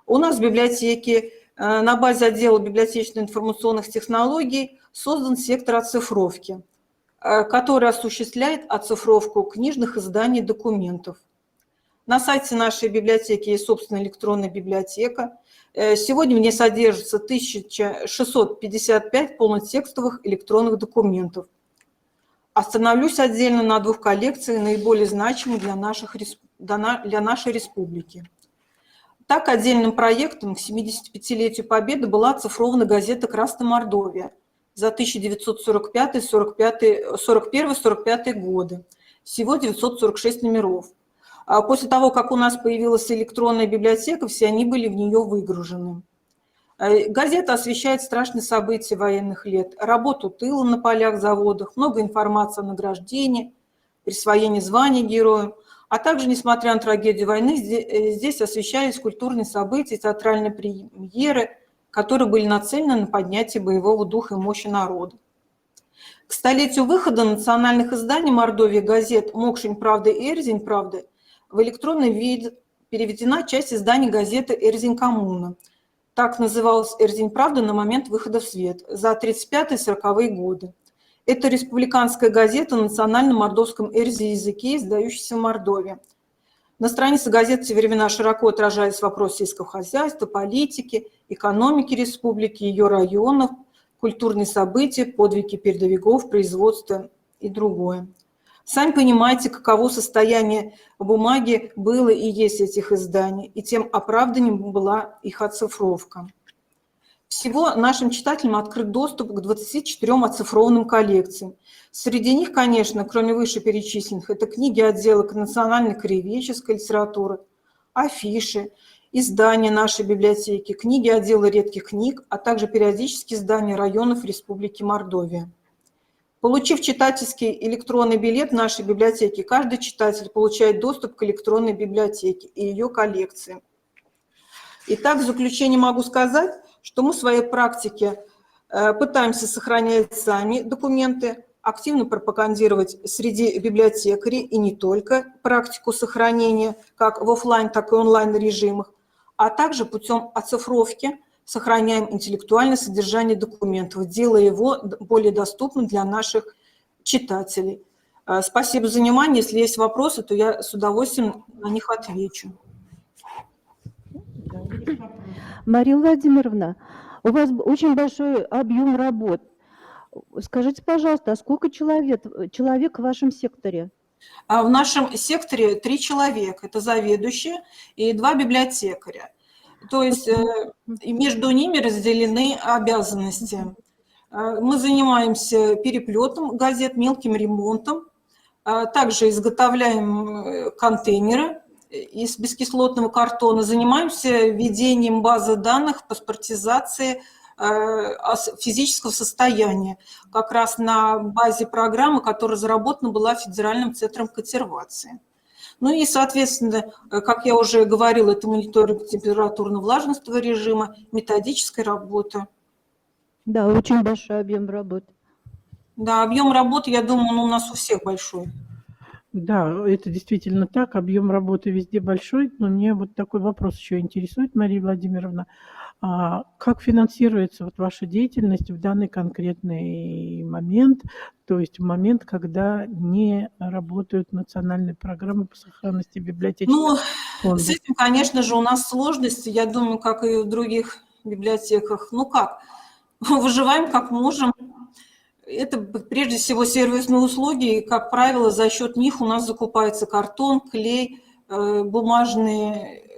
У нас в библиотеке на базе отдела библиотечно-информационных технологий создан сектор оцифровки, который осуществляет оцифровку книжных изданий и документов. На сайте нашей библиотеки есть собственная электронная библиотека. Сегодня в ней содержится 1655 полнотекстовых электронных документов. Остановлюсь отдельно на двух коллекциях, наиболее значимых для нашей республики. Так, отдельным проектом к 75-летию Победы была оцифрована газета «Красная Мордовия» за 1941-45 годы. Всего 946 номеров. После того, как у нас появилась электронная библиотека, все они были в нее выгружены. Газета освещает страшные события военных лет, работу тыла на полях, заводах, много информации о награждении, присвоении званий героям, а также, несмотря на трагедию войны, здесь освещались культурные события, театральные премьеры, которые были нацелены на поднятие боевого духа и мощи народа. К столетию выхода национальных изданий Мордовии газет «Мокшень правды» и «Эрзень правды» в электронный вид переведена часть изданий газеты «Эрзень коммуна». Так называлась «Эрзень правда» на момент выхода в свет за 35-40-е годы. Это республиканская газета на национальном мордовском эрзи-языке, издающаяся в Мордовии. На странице газеты в те времена широко отражались вопросы сельского хозяйства, политики, экономики республики, ее районов, культурные события, подвиги передовиков, производства и другое. Сами понимаете, каково состояние бумаги было и есть этих изданий, и тем оправданием была их оцифровка. Всего нашим читателям открыт доступ к 24 оцифрованным коллекциям. Среди них, конечно, кроме вышеперечисленных, это книги отдела национальной краеведческой литературы, афиши, издания нашей библиотеки, книги отдела редких книг, а также периодические издания районов Республики Мордовия. Получив читательский электронный билет в нашей библиотеке, каждый читатель получает доступ к электронной библиотеке и ее коллекции. Итак, в заключение могу сказать, что мы в своей практике пытаемся сохранять сами документы, активно пропагандировать среди библиотекарей и не только практику сохранения как в офлайн, так и онлайн режимах, а также путем оцифровки сохраняем интеллектуальное содержание документов, делая его более доступным для наших читателей. Спасибо за внимание. Если есть вопросы, то я с удовольствием на них отвечу. Мария Владимировна, у вас очень большой объем работ. Скажите, пожалуйста, а сколько человек в вашем секторе? В нашем секторе 3 человека. Это заведующие и 2 библиотекаря. То есть между ними разделены обязанности. Мы занимаемся переплетом газет, мелким ремонтом. Также изготовляем контейнеры из бескислотного картона. Занимаемся ведением базы данных, паспортизацией физического состояния. Как раз на базе программы, которая разработана была Федеральным центром консервации. Ну и, соответственно, как я уже говорила, это мониторинг температурно-влажностного режима, методическая работа. Да, очень большой объем работы. Да, объем работы, я думаю, у нас у всех большой. Да, это действительно так, объем работы везде большой, но мне вот такой вопрос еще интересует, Мария Владимировна. Как финансируется вот ваша деятельность в данный конкретный момент, то есть в момент, когда не работают национальные программы по сохранности библиотечных фондов? С этим, конечно же, у нас сложности, я думаю, как и в других библиотеках. Выживаем как можем. Это прежде всего сервисные услуги, и, как правило, за счет них у нас закупается картон, клей,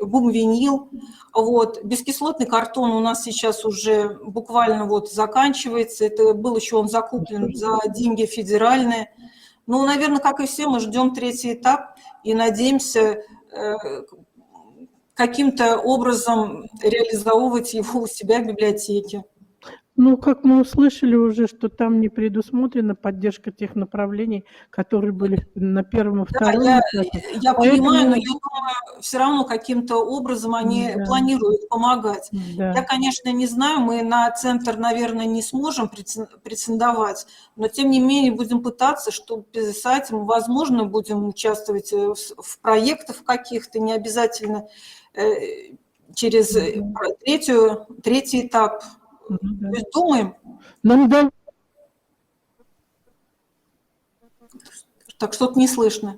бум-винил. Бескислотный картон у нас сейчас уже буквально заканчивается. Это был еще он закуплен за деньги федеральные. Наверное, как и все, мы ждем 3-й этап и надеемся каким-то образом реализовывать его у себя в библиотеке. Ну, как мы услышали уже, что там не предусмотрена поддержка тех направлений, которые были на первом и Да, втором этапе. я Поэтому, понимаю, но я думаю, все равно каким-то образом они да, планируют помогать. да. Я, конечно, не знаю, мы на центр, наверное, не сможем претендовать, но тем не менее будем пытаться, чтобы писать, возможно, будем участвовать в проектах каких-то, не обязательно через третий этап. Ну да. То есть думаем. Нам дал Так, что-то не слышно.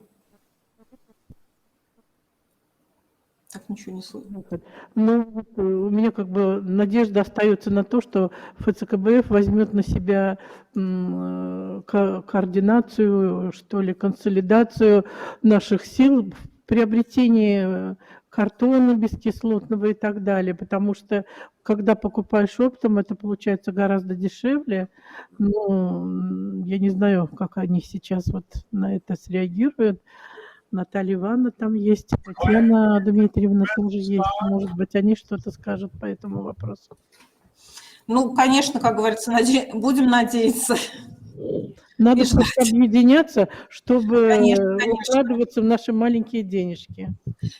Так, ничего не слышно. выход. Ну, вот, у меня как бы надежда остается на то, что ФЦКБФ возьмет на себя координацию, что ли, консолидацию наших сил в приобретении картона бескислотного и так далее, потому что когда покупаешь оптом, это получается гораздо дешевле. Но я не знаю, как они сейчас вот на это среагируют. Наталья Ивановна там есть, Татьяна Дмитриевна тоже есть. Может быть, они что-то скажут по этому вопросу. Ну, конечно, как говорится, будем надеяться. Надо И просто ждать. объединяться, чтобы Конечно, конечно. укладываться в наши маленькие денежки.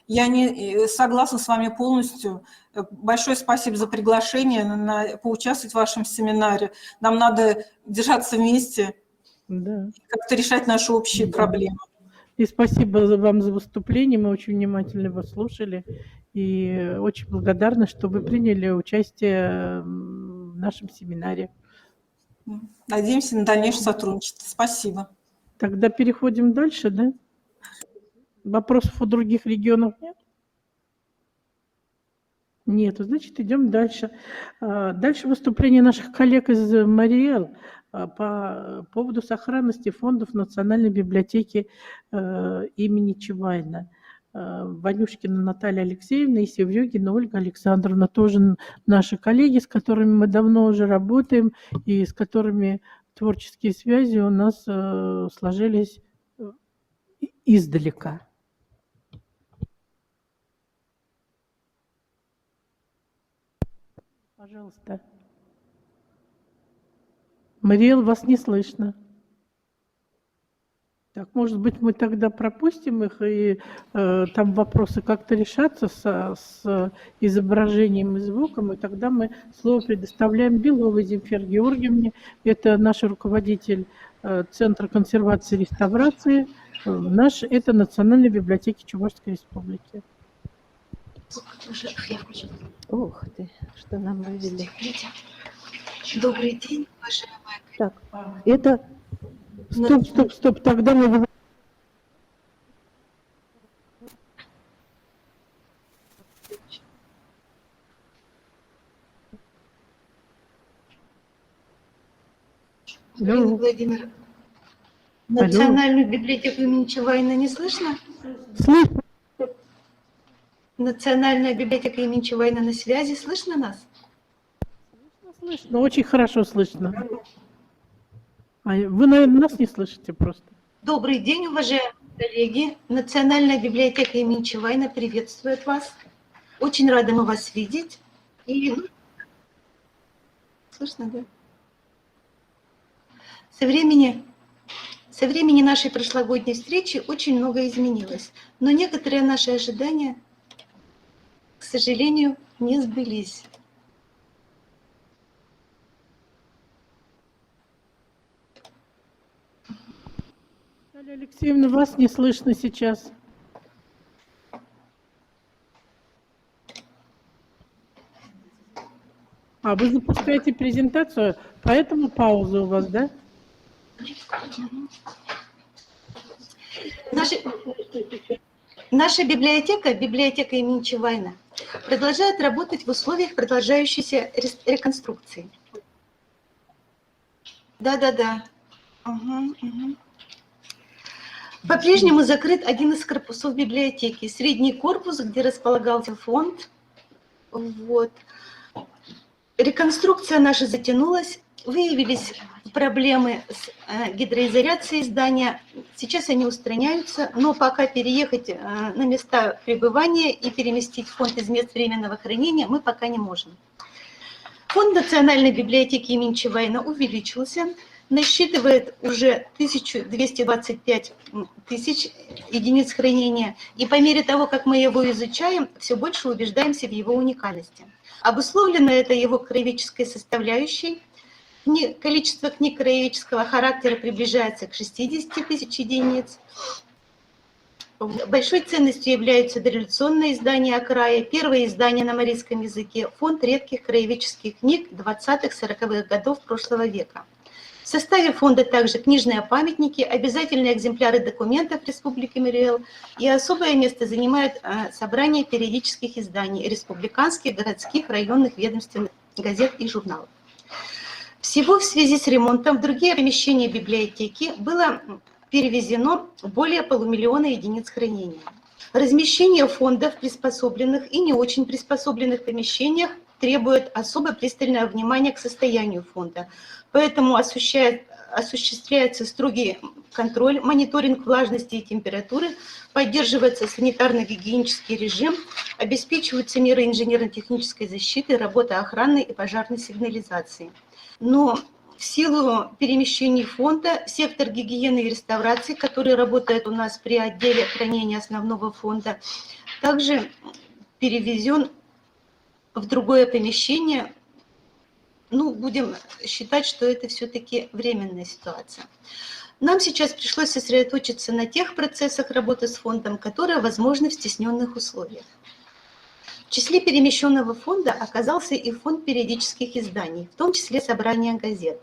Я не согласна с вами полностью. Большое спасибо за приглашение поучаствовать в вашем семинаре. Нам надо держаться вместе, Да. как-то решать наши общие проблемы. И спасибо вам за выступление. Мы очень внимательно его слушали. И очень благодарны, что вы приняли участие в нашем семинаре. Надеемся на дальнейшее сотрудничество. Спасибо. Тогда переходим дальше, да? Вопросов у других регионов нет? Нет, значит, идем дальше. Дальше выступление наших коллег из Мариэл по поводу сохранности фондов Национальной библиотеки имени Чевайна. Ванюшкина Наталья Алексеевна и Севрюгина Ольга Александровна, тоже наши коллеги, с которыми мы давно уже работаем и с которыми творческие связи у нас сложились издалека. Пожалуйста. Мариэл, вас не слышно. Так, может быть, мы тогда пропустим их, и там вопросы как-то решатся с изображением и звуком, и тогда мы слово предоставляем Беловой Земфире Георгиевне. Это наш руководитель Центра консервации и реставрации. Это Национальной библиотеки Чувашской Республики. Ух ты, что нам вывели. Добрый день, уважаемые. Так, это... Стоп. Тогда мы... Галина Владимировна, Национальную библиотеку имени Чевайна не слышно? Слышно. Национальная библиотека имени Чевайна на связи. Слышно нас? Слышно, очень хорошо слышно. А вы, наверное, нас не слышите просто. Добрый день, уважаемые коллеги. Национальная библиотека имени Чевайна приветствует вас. Очень рады мы вас видеть. И... Слышно, да? Со времени нашей прошлогодней встречи очень многое изменилось, но некоторые наши ожидания, к сожалению, не сбылись. Наталья Алексеевна, вас не слышно сейчас. А вы запускаете презентацию, поэтому пауза у вас, да? Наша библиотека имени Чевайна, продолжает работать в условиях продолжающейся реконструкции. Да. Угу. По-прежнему закрыт один из корпусов библиотеки, средний корпус, где располагался фонд. Вот. Реконструкция наша затянулась, выявились проблемы с гидроизоляцией здания. Сейчас они устраняются, но пока переехать на места пребывания и переместить фонд из мест временного хранения мы пока не можем. Фонд Национальной библиотеки имени Чавайна увеличился, насчитывает уже 1225 тысяч единиц хранения, и по мере того, как мы его изучаем, все больше убеждаемся в его уникальности. Обусловлено это его краеведческой составляющей. Количество книг краеведческого характера приближается к 60 тысяч единиц. Большой ценностью являются дореволюционные издания о крае, первые издания на марийском языке, фонд редких краеведческих книг 20-40-х годов прошлого века. В составе фонда также книжные памятники, обязательные экземпляры документов Республики Мари-Эл, и особое место занимает собрание периодических изданий республиканских, городских, районных, ведомственных газет и журналов. Всего в связи с ремонтом в другие помещения библиотеки было перевезено более 500 000 единиц хранения. Размещение фонда в приспособленных и не очень приспособленных помещениях требует особо пристального внимания к состоянию фонда. Поэтому осуществляется строгий контроль, мониторинг влажности и температуры, поддерживается санитарно-гигиенический режим, обеспечиваются меры инженерно-технической защиты, работа охранной и пожарной сигнализации. Но в силу перемещений фонда сектор гигиены и реставрации, который работает у нас при отделе хранения основного фонда, также перевезен в другое помещение. Ну, будем считать, что это все-таки временная ситуация. Нам сейчас пришлось сосредоточиться на тех процессах работы с фондом, которые возможны в стесненных условиях. В числе перемещенного фонда оказался и фонд периодических изданий, в том числе собрание газет.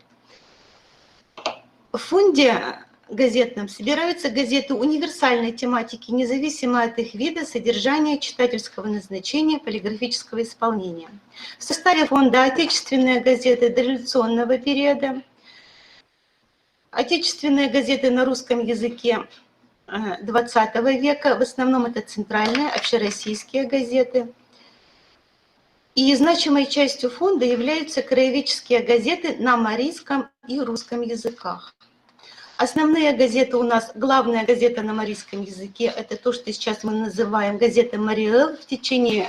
В фонде газетном собираются газеты универсальной тематики, независимо от их вида, содержания, читательского назначения, полиграфического исполнения. В составе фонда отечественные газеты дореволюционного периода, отечественные газеты на русском языке XX века, в основном это центральные, общероссийские газеты. И значимой частью фонда являются краеведческие газеты на марийском и русском языках. Основные газеты у нас, главная газета на марийском языке, это то, что сейчас мы называем газета Мари-Эл. В течение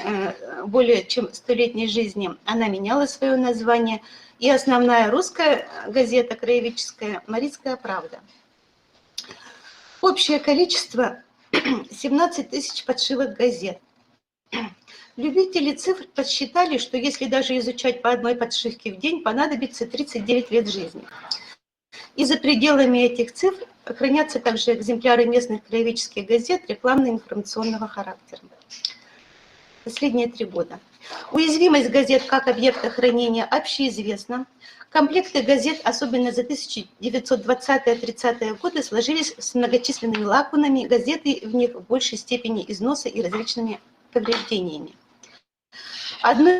более чем 100-летней жизни она меняла свое название. И основная русская газета краеведческая «Марийская правда». Общее количество 17 тысяч подшивок газет. Любители цифр подсчитали, что если даже изучать по одной подшивке в день, понадобится 39 лет жизни. И за пределами этих цифр хранятся также экземпляры местных краеведческих газет рекламно-информационного характера. Последние 3 года. Уязвимость газет как объекта хранения общеизвестна. Комплекты газет, особенно за 1920-30-е годы, сложились с многочисленными лакунами, газеты в них в большей степени износа и различными повреждениями. Одно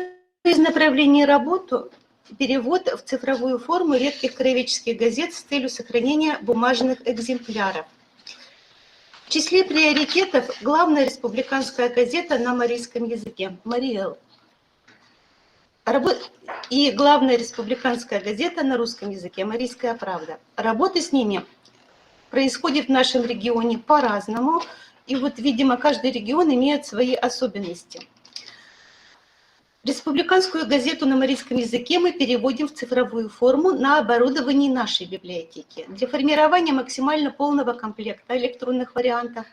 из направлений работы – перевод в цифровую форму редких краеведческих газет с целью сохранения бумажных экземпляров. В числе приоритетов главная республиканская газета на марийском языке «Мари-Эл» и главная республиканская газета на русском языке «Марийская правда». Работа с ними происходит в нашем регионе по-разному, и вот, видимо, каждый регион имеет свои особенности. Республиканскую газету на марийском языке мы переводим в цифровую форму на оборудовании нашей библиотеки. Для формирования максимально полного комплекта электронных вариантов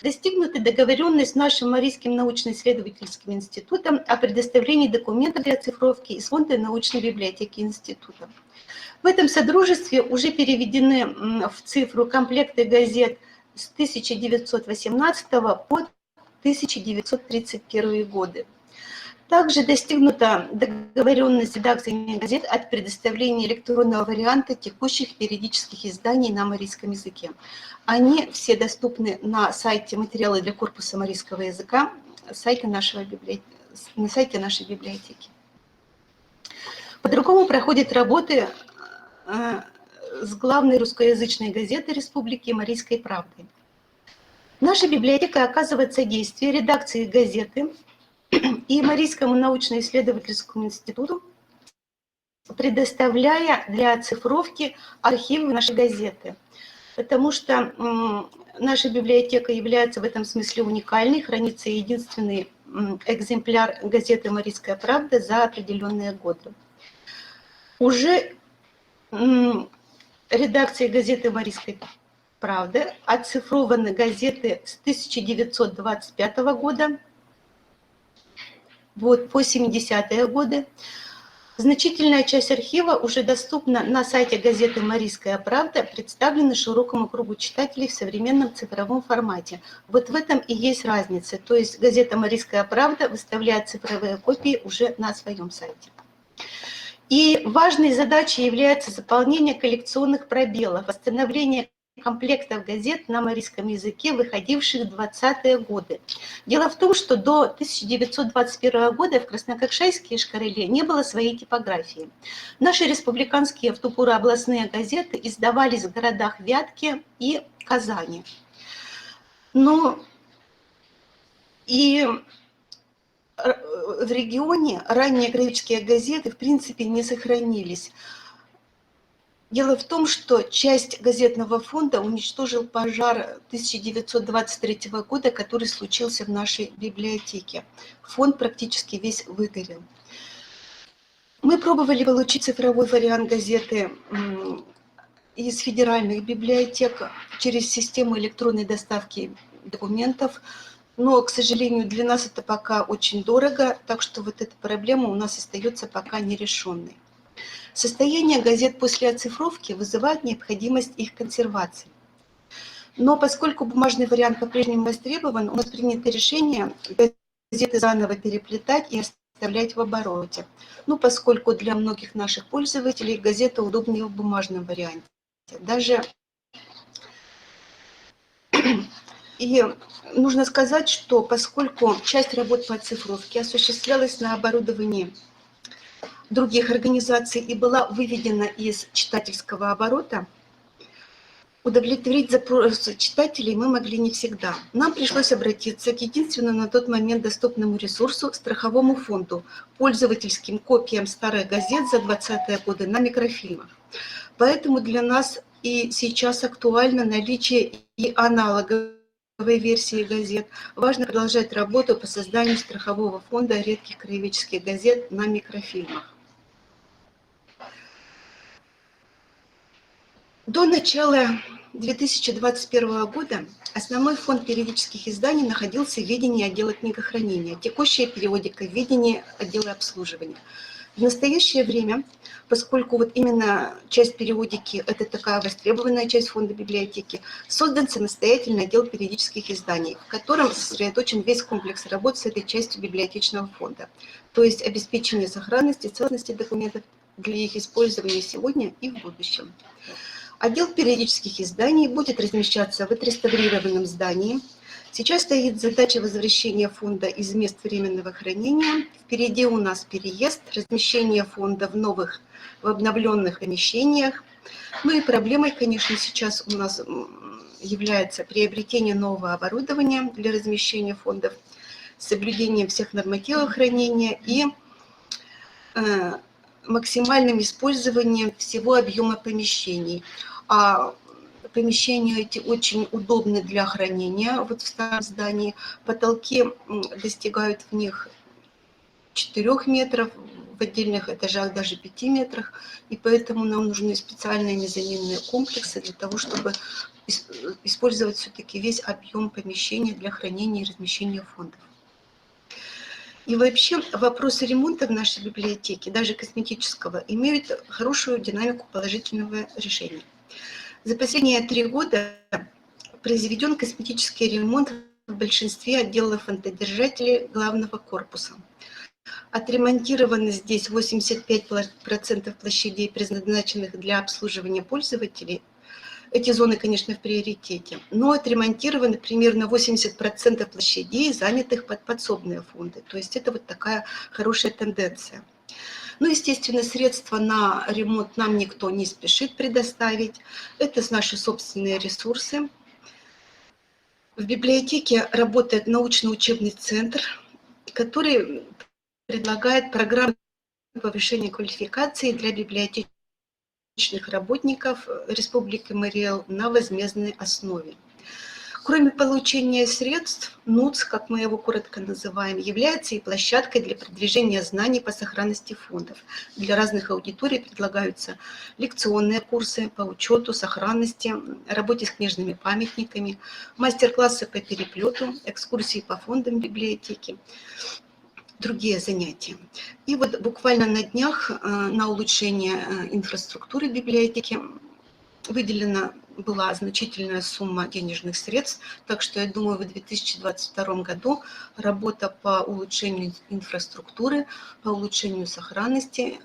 достигнута договоренность с нашим Марийским научно-исследовательским институтом о предоставлении документов для оцифровки из фонда научной библиотеки института. В этом содружестве уже переведены в цифру комплекты газет с 1918 по 1931 годы. Также достигнута договоренность с редакциями газет от предоставления электронного варианта текущих периодических изданий на марийском языке. Они все доступны на сайте «Материалы для корпуса марийского языка», на сайте нашей библиотеки. По-другому проходят работы с главной русскоязычной газетой Республики «Марийской правды». Наша библиотека оказывает содействие редакции газеты и Марийскому научно-исследовательскому институту, предоставляя для оцифровки архивы нашей газеты. Потому что наша библиотека является в этом смысле уникальной, хранится единственный экземпляр газеты «Марийская правда» за определенные годы. Уже редакцией газеты «Марийская правда» оцифрованы газеты с 1925 года вот, по 70-е годы. Значительная часть архива уже доступна на сайте газеты «Марийская правда», представлена широкому кругу читателей в современном цифровом формате. Вот в этом и есть разница. То есть газета «Марийская правда» выставляет цифровые копии уже на своем сайте. И важной задачей является заполнение коллекционных пробелов, восстановление комплектов газет на марийском языке, выходивших в 20-е годы. Дело в том, что до 1921 года в Краснококшайске и Ишкареле не было своей типографии. Наши республиканские в ту пору областные газеты издавались в городах Вятке и Казани. Но и в регионе ранние краеведческие газеты в принципе не сохранились. Дело в том, что часть газетного фонда уничтожил пожар 1923 года, который случился в нашей библиотеке. Фонд практически весь выгорел. Мы пробовали получить цифровой вариант газеты из федеральных библиотек через систему электронной доставки документов, но, к сожалению, для нас это пока очень дорого, так что вот эта проблема у нас остается пока нерешенной. Состояние газет после оцифровки вызывает необходимость их консервации. Но поскольку бумажный вариант по-прежнему востребован, у нас принято решение газеты заново переплетать и оставлять в обороте. Ну, поскольку для многих наших пользователей газета удобнее в бумажном варианте. Даже и нужно сказать, что поскольку часть работ по оцифровке осуществлялась на оборудовании других организаций и была выведена из читательского оборота, удовлетворить запросы читателей мы могли не всегда. Нам пришлось обратиться к единственному на тот момент доступному ресурсу, страховому фонду, пользовательским копиям старых газет за 20-е годы на микрофильмах. Поэтому для нас и сейчас актуально наличие и аналоговой версии газет. Важно продолжать работу по созданию страхового фонда редких краеведческих газет на микрофильмах. До начала 2021 года основной фонд периодических изданий находился в ведении отдела книгохранения, текущая периодика в ведении отдела обслуживания. В настоящее время, поскольку вот именно часть периодики – это такая востребованная часть фонда библиотеки, создан самостоятельный отдел периодических изданий, в котором сосредоточен весь комплекс работ с этой частью библиотечного фонда, то есть обеспечение сохранности, целостности документов для их использования сегодня и в будущем. Отдел периодических изданий будет размещаться в отреставрированном здании. Сейчас стоит задача возвращения фонда из мест временного хранения. Впереди у нас переезд, размещение фонда в обновленных помещениях. Ну и проблемой, конечно, сейчас у нас является приобретение нового оборудования для размещения фондов, соблюдение всех нормативов хранения и максимальным использованием всего объема помещений. А помещения эти очень удобны для хранения вот в старом здании. Потолки достигают в них 4 метров, в отдельных этажах даже 5 метрах. И поэтому нам нужны специальные мезонинные комплексы для того, чтобы использовать все-таки весь объем помещения для хранения и размещения фондов. И вообще вопросы ремонта в нашей библиотеке, даже косметического, имеют хорошую динамику положительного решения. За последние 3 года произведен косметический ремонт в большинстве отделов фондодержателей главного корпуса. Отремонтировано здесь 85% площадей, предназначенных для обслуживания пользователей. Эти зоны, конечно, в приоритете, но отремонтировано примерно 80% площадей, занятых под подсобные фонды. То есть это вот такая хорошая тенденция. Ну, естественно, средства на ремонт нам никто не спешит предоставить. Это наши собственные ресурсы. В библиотеке работает научно-учебный центр, который предлагает программы повышения квалификации для библиотечных работников Республики Марий Эл на возмездной основе. Кроме получения средств, НУЦ, как мы его коротко называем, является и площадкой для продвижения знаний по сохранности фондов. Для разных аудиторий предлагаются лекционные курсы по учету, сохранности, работе с книжными памятниками, мастер-классы по переплету, экскурсии по фондам библиотеки, другие занятия. И вот буквально на днях на улучшение инфраструктуры библиотеки выделена была значительная сумма денежных средств, так что я думаю, в 2022 году работа по улучшению инфраструктуры, по улучшению сохранности,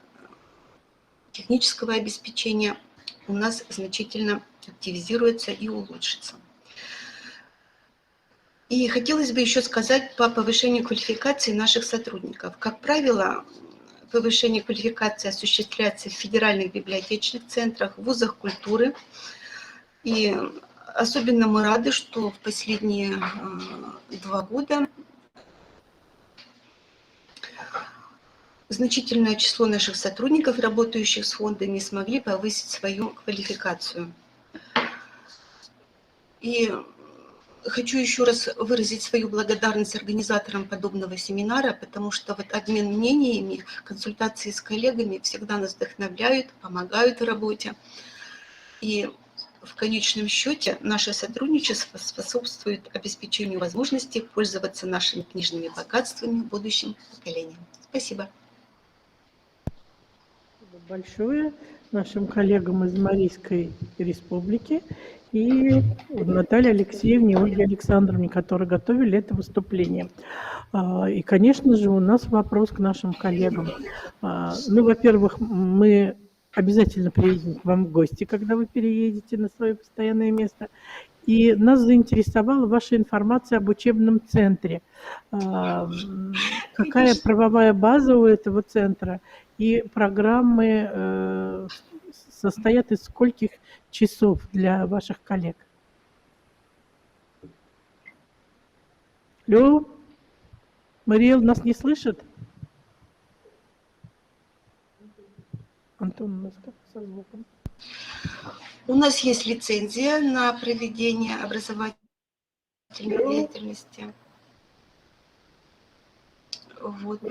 технического обеспечения у нас значительно активизируется и улучшится. И хотелось бы еще сказать по повышению квалификации наших сотрудников. Как правило, повышение квалификации осуществляется в федеральных библиотечных центрах, в вузах культуры. И особенно мы рады, что в последние 2 года значительное число наших сотрудников, работающих с фондами, смогли повысить свою квалификацию. И хочу еще раз выразить свою благодарность организаторам подобного семинара, потому что вот обмен мнениями, консультации с коллегами всегда нас вдохновляют, помогают в работе. И в конечном счете наше сотрудничество способствует обеспечению возможности пользоваться нашими книжными богатствами будущим поколениям. Спасибо. Спасибо большое нашим коллегам из Марийской Республики и Наталье Алексеевне, Ольге Александровне, которые готовили это выступление. И, конечно же, у нас вопрос к нашим коллегам. Ну, во-первых, мы обязательно приедем к вам в гости, когда вы переедете на свое постоянное место. И нас заинтересовала ваша информация об учебном центре. Какая правовая база у этого центра и программы состоят из скольких часов для ваших коллег? Алло, Мариэл нас не слышит? Антон, у нас как со звуком? У нас есть лицензия на проведение образовательной деятельности. Вот.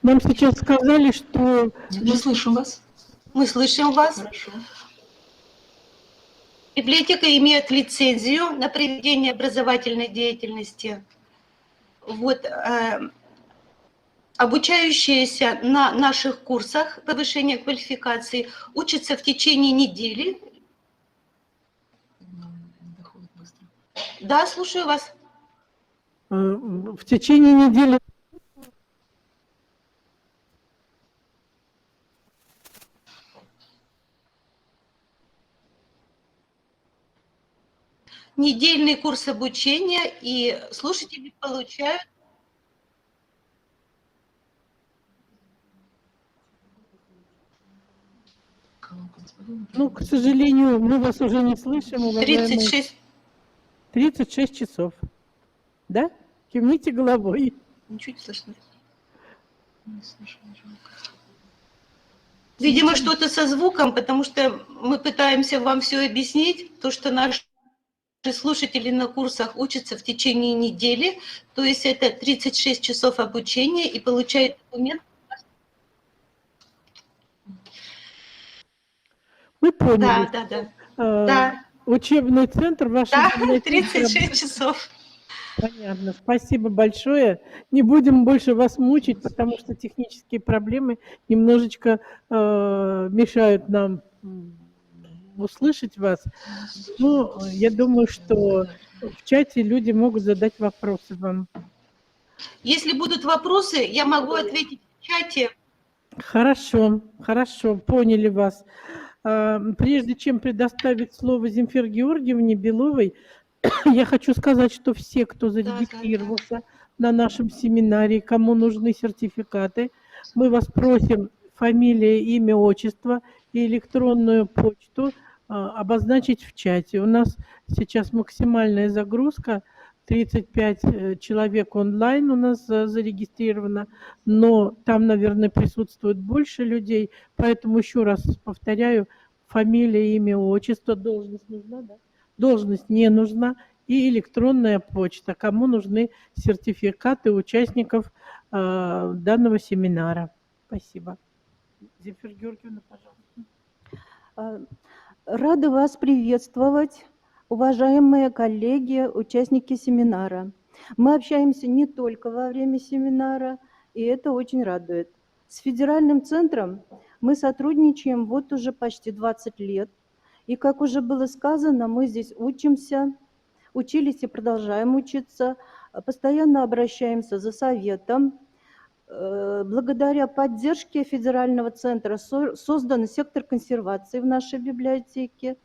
Нам сейчас сказали, что... Мы слышим вас. Мы слышим вас. Хорошо. Библиотека имеет лицензию на проведение образовательной деятельности. Вот, обучающиеся на наших курсах повышения квалификации учатся в течение недели. Да, слушаю вас. В течение недели... Недельный курс обучения, и слушатели получают... Ну, к сожалению, мы вас уже не слышим, уважаемые. 36 часов. Да? Кивните головой. Ничего не слышно. Видимо, что-то со звуком, потому что мы пытаемся вам все объяснить, то, что наши слушатели на курсах учатся в течение недели, то есть это 36 часов обучения и получают документ. Мы поняли. Да. Да. Учебный центр ваш. Да, 36 часов. Понятно. Спасибо большое. Не будем больше вас мучить, потому что технические проблемы немножечко мешают нам услышать вас. Ну, я думаю, что в чате люди могут задать вопросы вам. Если будут вопросы, я могу ответить в чате. Хорошо, поняли вас. Прежде чем предоставить слово Земфире Георгиевне Беловой, я хочу сказать, что все, кто зарегистрировался на нашем семинаре, кому нужны сертификаты, мы вас просим фамилия, имя, отчество и электронную почту обозначить в чате. У нас сейчас максимальная загрузка, 35 человек онлайн у нас зарегистрировано, но там, наверное, присутствует больше людей, поэтому еще раз повторяю, фамилия, имя, отчество, должность нужна, да? должность не нужна, и электронная почта, кому нужны сертификаты участников данного семинара. Спасибо. Земфира Георгиевна, пожалуйста. Рада вас приветствовать, уважаемые коллеги, участники семинара. Мы общаемся не только во время семинара, и это очень радует. С федеральным центром мы сотрудничаем вот уже почти 20 лет. И, как уже было сказано, мы здесь учились и продолжаем учиться, постоянно обращаемся за советом. Благодаря поддержке федерального центра создан сектор консервации в нашей библиотеке.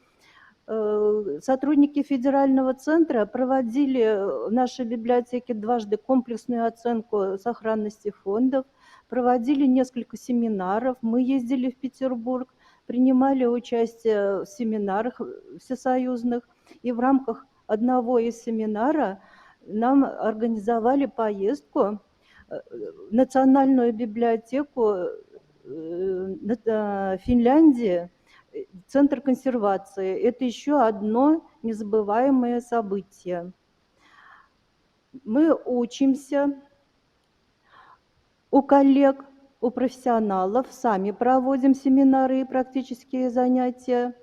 Сотрудники федерального центра проводили в нашей библиотеке дважды комплексную оценку сохранности фондов, проводили несколько семинаров. Мы ездили в Петербург, принимали участие в семинарах всесоюзных, и в рамках одного из семинаров нам организовали поездку в Национальную библиотеку Финляндии, Центр консервации. Это еще одно незабываемое событие. Мы учимся у коллег, у профессионалов, сами проводим семинары и практические занятия.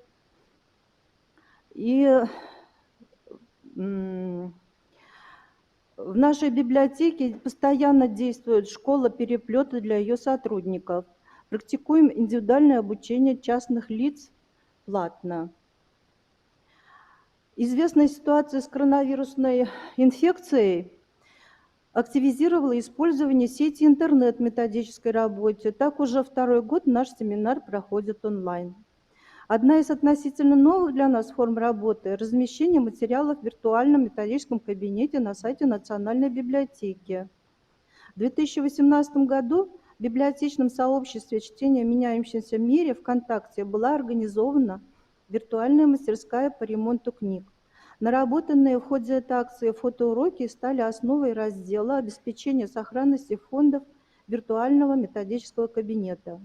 И в нашей библиотеке постоянно действует школа переплета для ее сотрудников. Практикуем индивидуальное обучение частных лиц платно. Известная ситуация с коронавирусной инфекцией активизировала использование сети интернет в методической работе. Так уже второй год наш семинар проходит онлайн. Одна из относительно новых для нас форм работы – размещение материалов в виртуальном методическом кабинете на сайте Национальной библиотеки. В 2018 году в библиотечном сообществе чтения в меняющемся мире ВКонтакте была организована виртуальная мастерская по ремонту книг. Наработанные в ходе этой акции фотоуроки стали основой раздела обеспечения сохранности фондов виртуального методического кабинета.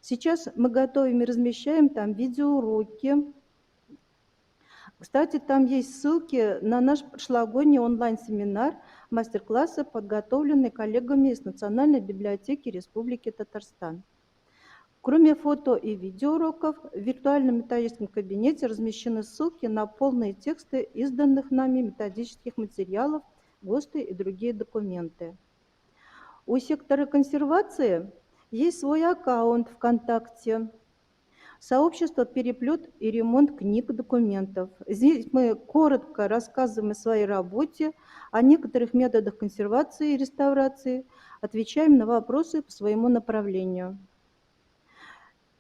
Сейчас мы готовим и размещаем там видеоуроки. Кстати, там есть ссылки на наш прошлогодний онлайн-семинар, мастер-классы, подготовленные коллегами из Национальной библиотеки Республики Татарстан. Кроме фото и видеоуроков, в виртуальном методическом кабинете размещены ссылки на полные тексты изданных нами методических материалов, ГОСТы и другие документы. У сектора консервации есть свой аккаунт ВКонтакте. Сообщество «Переплет и ремонт книг и документов». Здесь мы коротко рассказываем о своей работе, о некоторых методах консервации и реставрации, отвечаем на вопросы по своему направлению.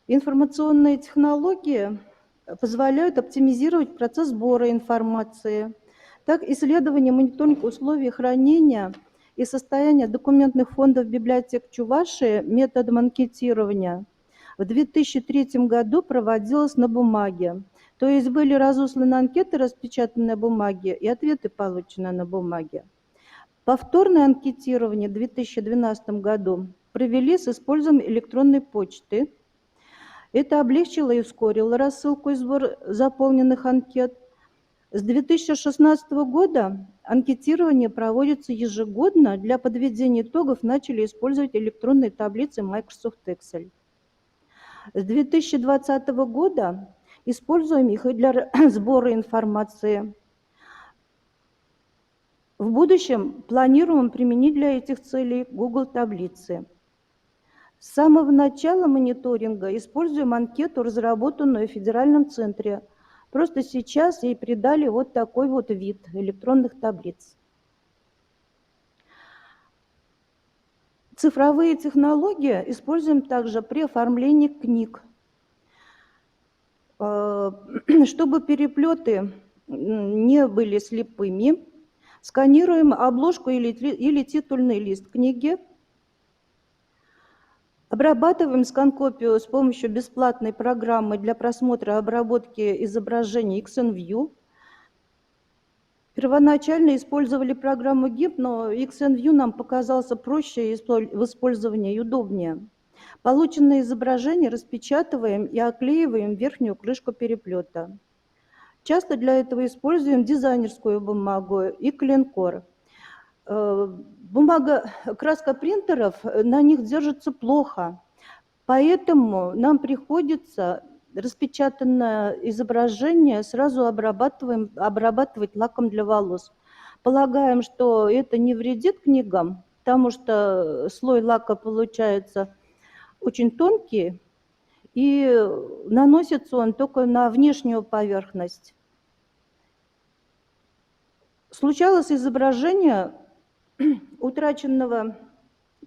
Информационные технологии позволяют оптимизировать процесс сбора информации. Так, исследование мониторинг условий хранения и состояния документных фондов библиотек Чувашии методом анкетирования в 2003 году проводилось на бумаге. То есть были разосланы анкеты, распечатанные на бумаге, и ответы получены на бумаге. Повторное анкетирование в 2012 году провели с использованием электронной почты. Это облегчило и ускорило рассылку и сбор заполненных анкет. С 2016 года анкетирование проводится ежегодно. Для подведения итогов начали использовать электронные таблицы Microsoft Excel. С 2020 года используем их и для сбора информации. В будущем планируем применить для этих целей Google таблицы. С самого начала мониторинга используем анкету, разработанную в Федеральном центре. Просто сейчас ей придали вот такой вот вид электронных таблиц. Цифровые технологии используем также при оформлении книг. Чтобы переплеты не были слепыми, сканируем обложку или титульный лист книги, обрабатываем скан-копию с помощью бесплатной программы для просмотра и обработки изображений XNView. Первоначально использовали программу GIMP, но XNView нам показался проще в использовании и удобнее. Полученные изображения распечатываем и оклеиваем верхнюю крышку переплета. Часто для этого используем дизайнерскую бумагу и клинкор. Бумага, краска принтеров, на них держится плохо, поэтому нам приходится распечатанное изображение сразу обрабатывать лаком для волос. Полагаем, что это не вредит книгам, потому что слой лака получается очень тонкий, и наносится он только на внешнюю поверхность. Случалось изображение утраченного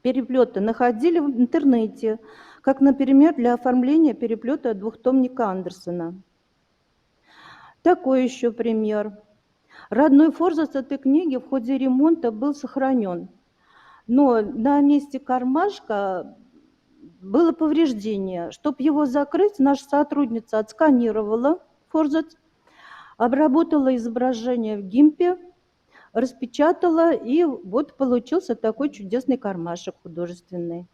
переплета находили в интернете, как, например, для оформления переплета двухтомника Андерсона. Такой еще пример. Родной форзац этой книги в ходе ремонта был сохранен, но на месте кармашка было повреждение. Чтобы его закрыть, наша сотрудница отсканировала форзац, обработала изображение в гимпе, распечатала, и вот получился такой чудесный кармашек художественный.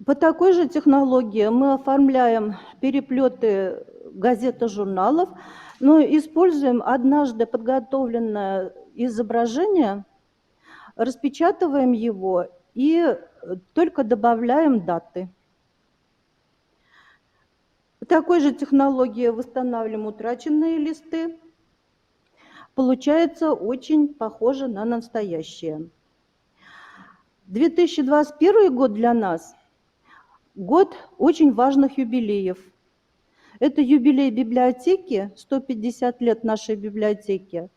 По такой же технологии мы оформляем переплеты газет и журналов, но используем однажды подготовленное изображение, распечатываем его и только добавляем даты. По такой же технологии восстанавливаем утраченные листы. Получается очень похоже на настоящее. 2021 год для нас – год очень важных юбилеев. Это юбилей библиотеки, 150 лет нашей библиотеки,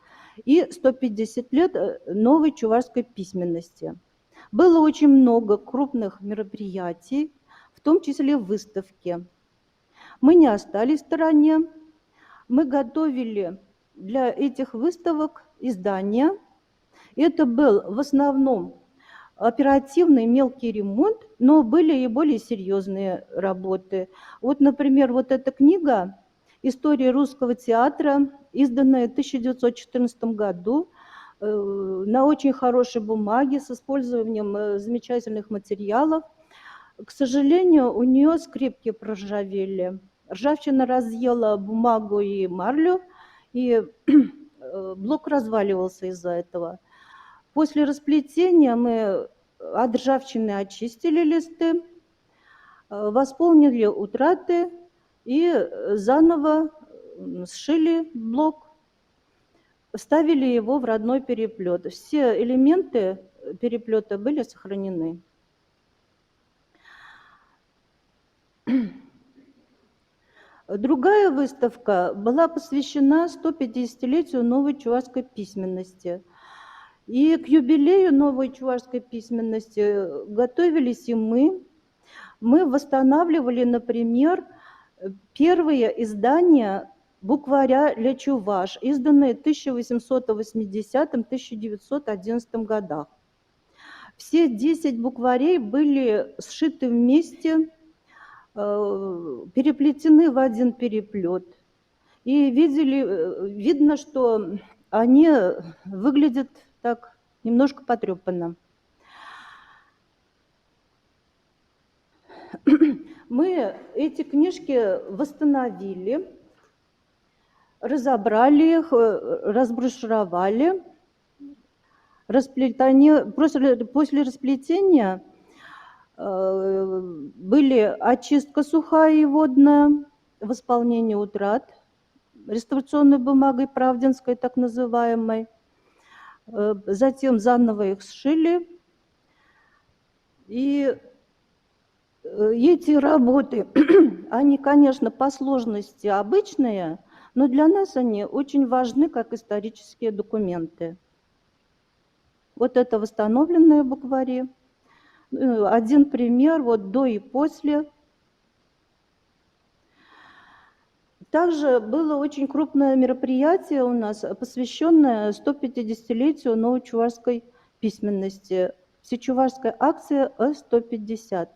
и 150 лет новой чувашской письменности. Было очень много крупных мероприятий, в том числе выставки. Мы не остались в стороне. Мы готовили для этих выставок издания. Это был в основном оперативный мелкий ремонт, но были и более серьезные работы. Вот, например, вот эта книга «История русского театра», изданная в 1914 году, на очень хорошей бумаге с использованием замечательных материалов. К сожалению, у нее скрепки проржавели. Ржавчина разъела бумагу и марлю, и блок разваливался из-за этого. После расплетения мы от ржавчины очистили листы, восполнили утраты и заново сшили блок, вставили его в родной переплет. Все элементы переплета были сохранены. Другая выставка была посвящена 150-летию новой чувашской письменности. И к юбилею новой чувашской письменности готовились и мы. Мы восстанавливали, например, первое издание букваря для чуваш, изданное в 1880-1911 годах. Все 10 букварей были сшиты вместе, переплетены в один переплет. И видно, что они выглядят так немножко потрепанно. Мы эти книжки восстановили, разобрали их, разброшировали. После расплетения были очистка сухая и водная, восполнение утрат реставрационной бумагой правдинской, так называемой. Затем заново их сшили. И эти работы, они, конечно, по сложности обычные, но для нас они очень важны как исторические документы. Вот это восстановленные буквари. Один пример, вот до и после. Также было очень крупное мероприятие у нас, посвященное 150-летию новой чувашской письменности. Всечувашская акция С-150.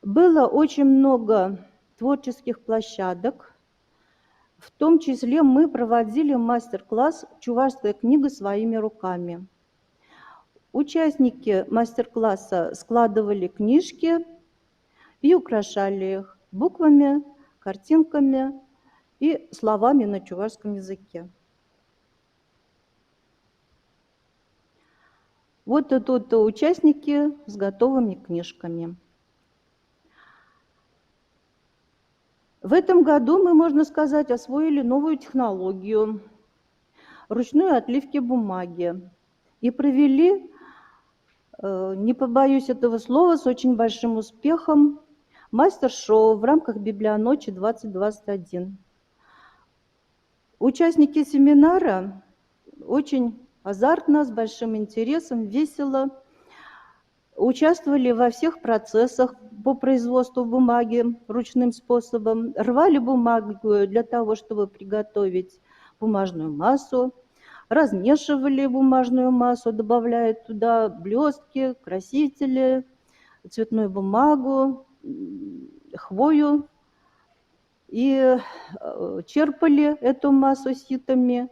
Было очень много творческих площадок. В том числе мы проводили мастер-класс «Чувашская книга своими руками». Участники мастер-класса складывали книжки и украшали их буквами, картинками и словами на чувашском языке. Вот и тут участники с готовыми книжками. В этом году мы, можно сказать, освоили новую технологию ручной отливки бумаги и провели, не побоюсь этого слова, с очень большим успехом мастер-шоу в рамках Библионочи 2021. Участники семинара очень азартно, с большим интересом, весело участвовали во всех процессах по производству бумаги ручным способом, рвали бумагу для того, чтобы приготовить бумажную массу, размешивали бумажную массу, добавляя туда блестки, красители, цветную бумагу, хвою, и черпали эту массу ситами,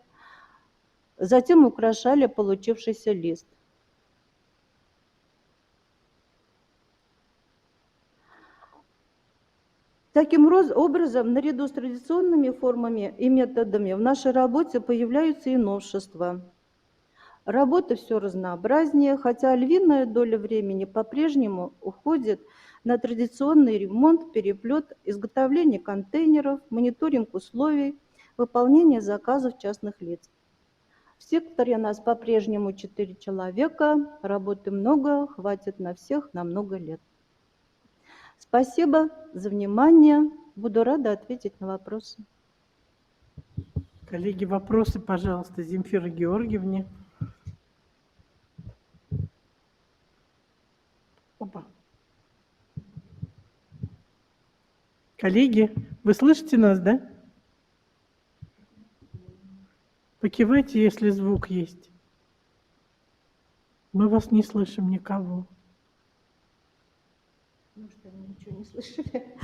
затем украшали получившийся лист. Таким образом, наряду с традиционными формами и методами в нашей работе появляются и новшества. Работа все разнообразнее, хотя львиная доля времени по-прежнему уходит на традиционный ремонт, переплет, изготовление контейнеров, мониторинг условий, выполнение заказов частных лиц. В секторе нас по-прежнему 4 человека, работы много, хватит на всех на много лет. Спасибо за внимание. Буду рада ответить на вопросы. Коллеги, вопросы, пожалуйста, Земфире Георгиевне. Опа. Коллеги, вы слышите нас, да? Покивайте, если звук есть. Мы вас не слышим никого. Может, они ничего не слышали?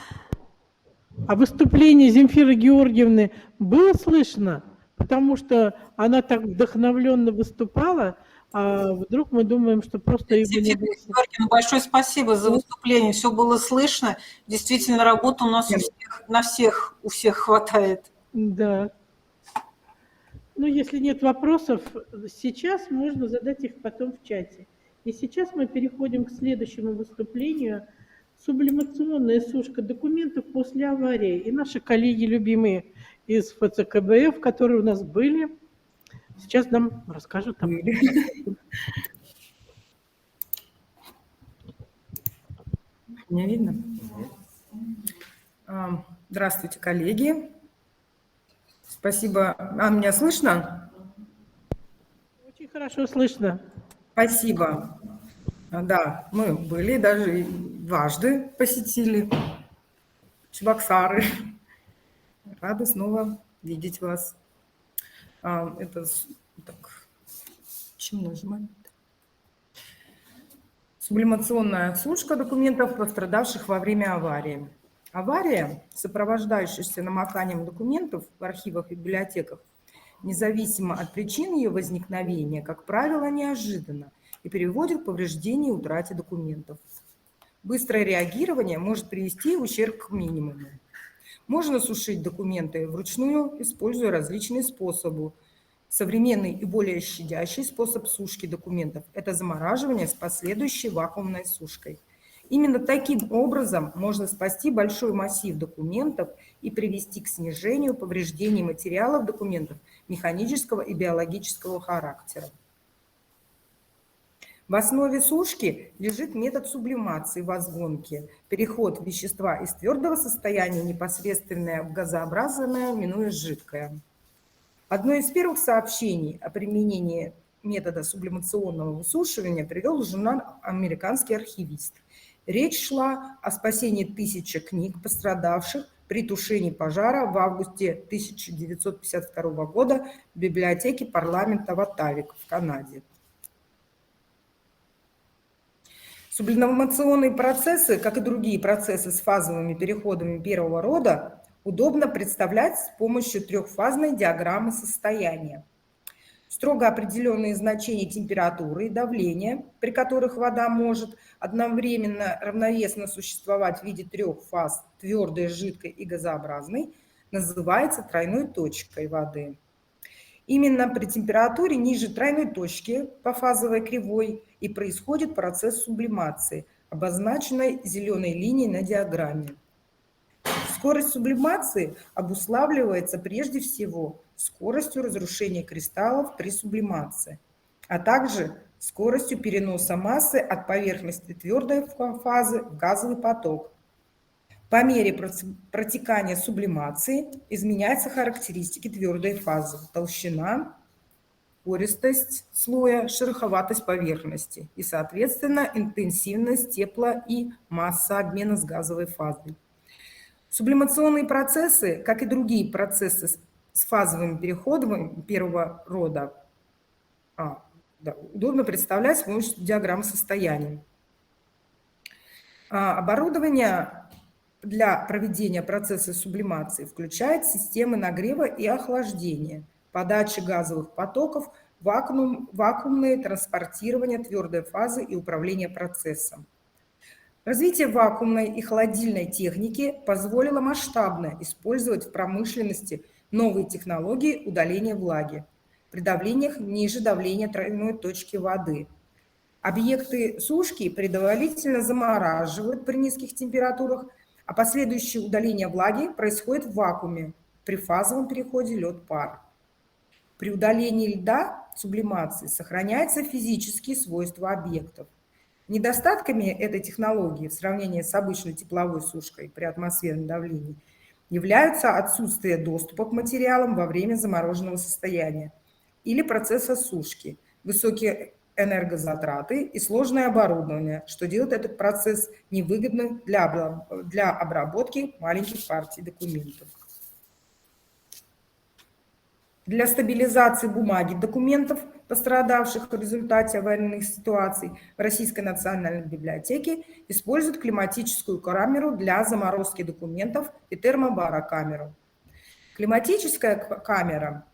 А выступление Земфиры Георгиевны было слышно? Потому что она так вдохновленно выступала, а вдруг мы думаем, что просто его не было. Георгиевна, большое спасибо за выступление. Все было слышно. Действительно, работы у нас у всех хватает. Да. Ну, если нет вопросов, сейчас можно задать их потом в чате. И сейчас мы переходим к следующему выступлению. Сублимационная сушка документов после аварии. И наши коллеги любимые из ФЦКБФ, которые у нас были, сейчас нам расскажут об этом. Меня видно? Здравствуйте, коллеги. Спасибо. Меня слышно? Очень хорошо слышно. Спасибо. Да, мы были, даже дважды посетили Чебоксары. Рада снова видеть вас. Это так, чем нажимать? Сублимационная сушка документов, пострадавших во время аварии. Авария, сопровождающаяся намоканием документов в архивах и библиотеках, независимо от причин ее возникновения, как правило, неожиданна и приводит к повреждению и утрате документов. Быстрое реагирование может привести ущерб к минимуму. Можно сушить документы вручную, используя различные способы. Современный и более щадящий способ сушки документов – это замораживание с последующей вакуумной сушкой. Именно таким образом можно спасти большой массив документов и привести к снижению повреждений материалов документов механического и биологического характера. В основе сушки лежит метод сублимации возгонки, переход вещества из твердого состояния непосредственно в газообразное, минуя жидкое. Одно из первых сообщений о применении метода сублимационного высушивания привел журнал «Американский архивист». Речь шла о спасении 1000 книг, пострадавших при тушении пожара в августе 1952 года в библиотеке парламента в Оттаве, в Канаде. Сублимационные процессы, как и другие процессы с фазовыми переходами первого рода, удобно представлять с помощью трехфазной диаграммы состояния. Строго определенные значения температуры и давления, при которых вода может одновременно равновесно существовать в виде трех фаз – твердой, жидкой и газообразной, называется тройной точкой воды. Именно при температуре ниже тройной точки по фазовой кривой и происходит процесс сублимации, обозначенной зеленой линией на диаграмме. Скорость сублимации обуславливается прежде всего скоростью разрушения кристаллов при сублимации, а также скоростью переноса массы от поверхности твердой фазы в газовый поток. По мере протекания сублимации изменяются характеристики твердой фазы: толщина, пористость слоя, шероховатость поверхности и, соответственно, интенсивность тепла и масса обмена с газовой фазой. Сублимационные процессы, как и другие процессы с фазовыми переходами первого рода, удобно представлять с помощью диаграммы состояния. Оборудование для проведения процесса сублимации включает системы нагрева и охлаждения, подачи газовых потоков, вакуумное транспортирование твердой фазы и управление процессом. Развитие вакуумной и холодильной техники позволило масштабно использовать в промышленности новые технологии удаления влаги при давлениях ниже давления тройной точки воды. Объекты сушки предварительно замораживают при низких температурах, а последующее удаление влаги происходит в вакууме при фазовом переходе лед-пар. При удалении льда сублимации сохраняются физические свойства объектов. Недостатками этой технологии в сравнении с обычной тепловой сушкой при атмосферном давлении являются отсутствие доступа к материалам во время замороженного состояния или процесса сушки, высокие энергозатраты и сложное оборудование, что делает этот процесс невыгодным для обработки маленьких партий документов. Для стабилизации бумаги документов, пострадавших в результате аварийных ситуаций, в Российской национальной библиотеке используют климатическую камеру для заморозки документов и термобарокамеру. Климатическая камера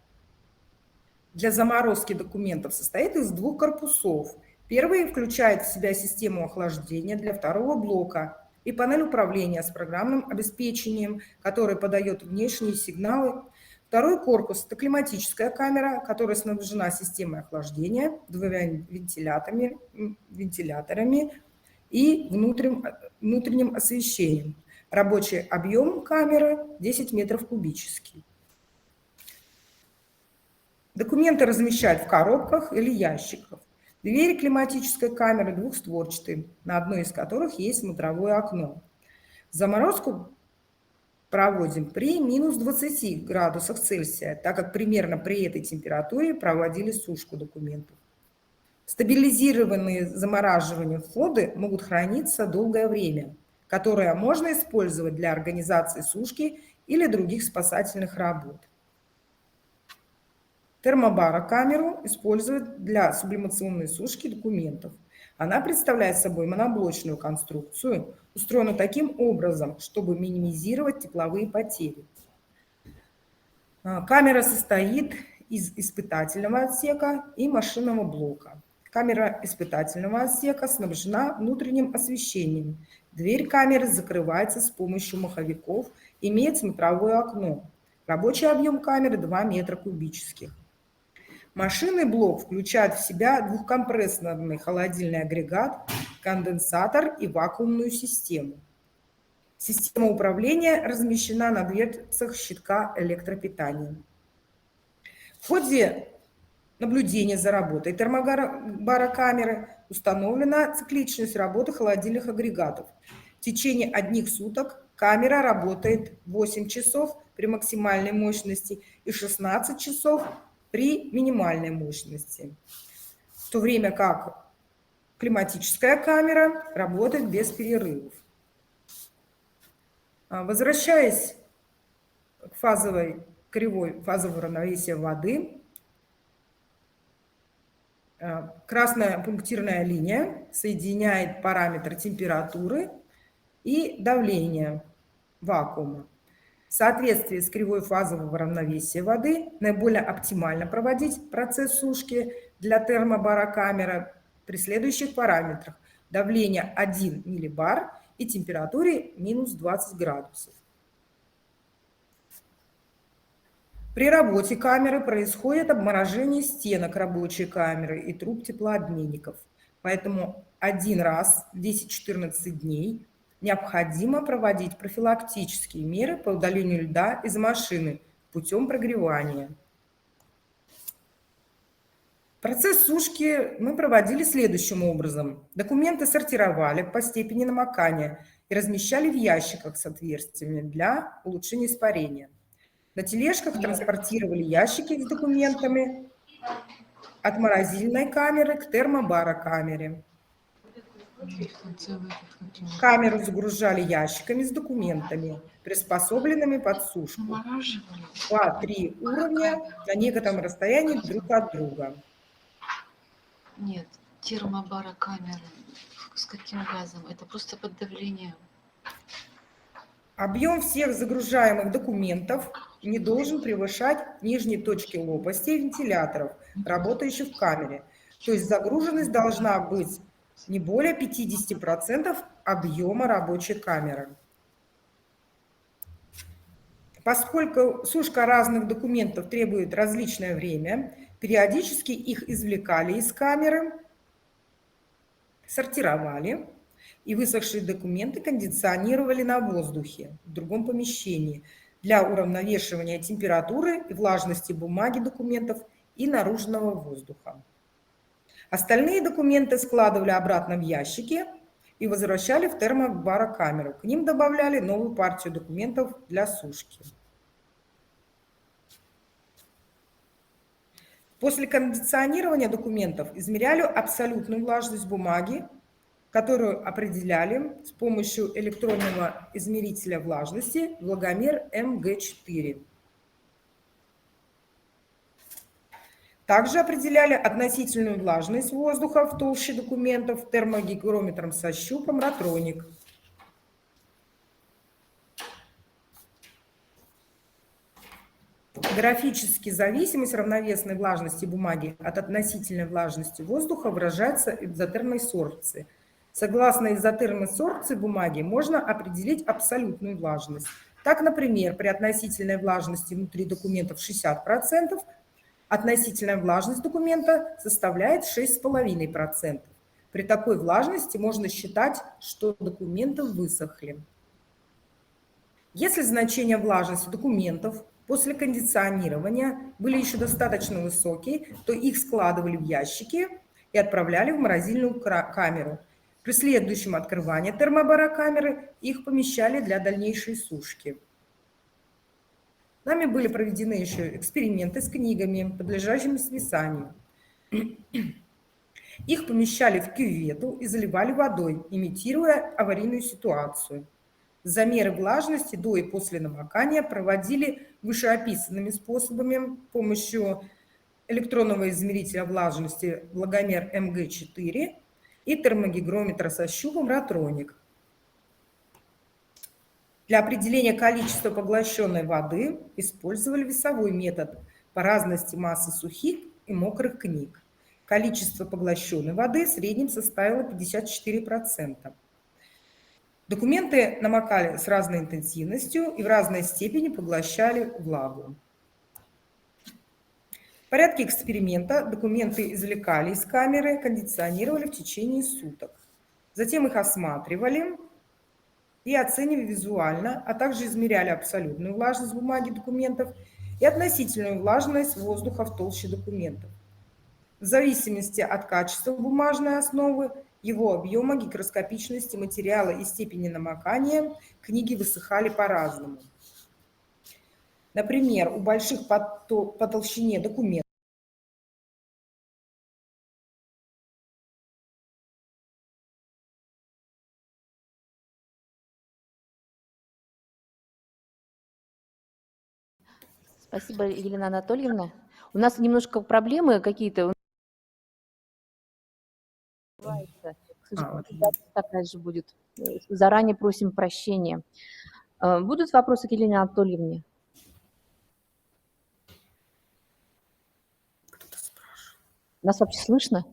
для заморозки документов состоит из двух корпусов. Первый включает в себя систему охлаждения для второго блока и панель управления с программным обеспечением, которое подает внешние сигналы. Второй корпус – это климатическая камера, которая снабжена системой охлаждения, двумя вентиляторами и внутренним освещением. Рабочий объем камеры – 10 метров кубических. Документы размещают в коробках или ящиках. Двери климатической камеры двухстворчатые, на одной из которых есть смотровое окно. Заморозку проводим при минус 20 градусах Цельсия, так как примерно при этой температуре проводили сушку документов. Стабилизированные замораживанием фонды могут храниться долгое время, которое можно использовать для организации сушки или других спасательных работ. Термобарокамеру используют для сублимационной сушки документов. Она представляет собой моноблочную конструкцию, устроенную таким образом, чтобы минимизировать тепловые потери. Камера состоит из испытательного отсека и машинного блока. Камера испытательного отсека снабжена внутренним освещением. Дверь камеры закрывается с помощью маховиков, имеет смотровое окно. Рабочий объем камеры 2 метра кубических. Машинный блок включает в себя двухкомпрессорный холодильный агрегат, конденсатор и вакуумную систему. Система управления размещена на дверцах щитка электропитания. В ходе наблюдения за работой термобарокамеры установлена цикличность работы холодильных агрегатов. В течение одних суток камера работает 8 часов при максимальной мощности и 16 часов при минимальной мощности, в то время как климатическая камера работает без перерывов. Возвращаясь к фазовой кривой фазового равновесия воды, красная пунктирная линия соединяет параметры температуры и давления вакуума. В соответствии с кривой фазового равновесия воды наиболее оптимально проводить процесс сушки для термобарокамеры при следующих параметрах: давление 1 миллибар и температуре минус 20 градусов. При работе камеры происходит обморожение стенок рабочей камеры и труб теплообменников, поэтому один раз в 10-14 дней необходимо проводить профилактические меры по удалению льда из машины путем прогревания. Процесс сушки мы проводили следующим образом. Документы сортировали по степени намокания и размещали в ящиках с отверстиями для улучшения испарения. На тележках транспортировали ящики с документами от морозильной камеры к термобарокамере. В камеру загружали ящиками с документами, приспособленными под сушку. 2-3 уровня на некотором расстоянии друг от друга. Нет, термобарокамера. С каким газом? Это просто под давлением. Объем всех загружаемых документов не должен превышать нижней точки лопастей вентиляторов, работающих в камере. То есть загруженность должна быть не более 50% объема рабочей камеры. Поскольку сушка разных документов требует различное время, периодически их извлекали из камеры, сортировали, и высохшие документы кондиционировали на воздухе в другом помещении для уравновешивания температуры и влажности бумаги документов и наружного воздуха. Остальные документы складывали обратно в ящики и возвращали в термобарокамеру. К ним добавляли новую партию документов для сушки. После кондиционирования документов измеряли абсолютную влажность бумаги, которую определяли с помощью электронного измерителя влажности влагомер МГ4. Также определяли относительную влажность воздуха в толще документов термогигрометром со щупом Ратроник. Графически зависимость равновесной влажности бумаги от относительной влажности воздуха выражается экзотермной сорбцией. Согласно изотермной сорбции бумаги можно определить абсолютную влажность. Так, например, при относительной влажности внутри документов 60%, относительная влажность документа составляет 6,5%. При такой влажности можно считать, что документы высохли. Если значения влажности документов после кондиционирования были еще достаточно высокие, то их складывали в ящики и отправляли в морозильную камеру. При следующем открывании термобарокамеры их помещали для дальнейшей сушки. Нами были проведены еще эксперименты с книгами, подлежащими списанию. Их помещали в кювету и заливали водой, имитируя аварийную ситуацию. Замеры влажности до и после намокания проводили вышеописанными способами с помощью электронного измерителя влажности влагомер МГ4 и термогигрометра со щупом Ратроник. Для определения количества поглощенной воды использовали весовой метод по разности массы сухих и мокрых книг. Количество поглощенной воды в среднем составило 54%. Документы намокали с разной интенсивностью и в разной степени поглощали влагу. В порядке эксперимента документы извлекали из камеры, кондиционировали в течение суток. Затем их осматривали и оценивали визуально, а также измеряли абсолютную влажность бумаги документов и относительную влажность воздуха в толще документов. В зависимости от качества бумажной основы, его объема, гигроскопичности материала и степени намокания книги высыхали по-разному. Например, у больших по толщине документов Спасибо, Елена Анатольевна. У нас немножко проблемы какие-то. К сожалению, такая же будет. Заранее просим прощения. Будут вопросы к Елене Анатольевне? Нас вообще слышно?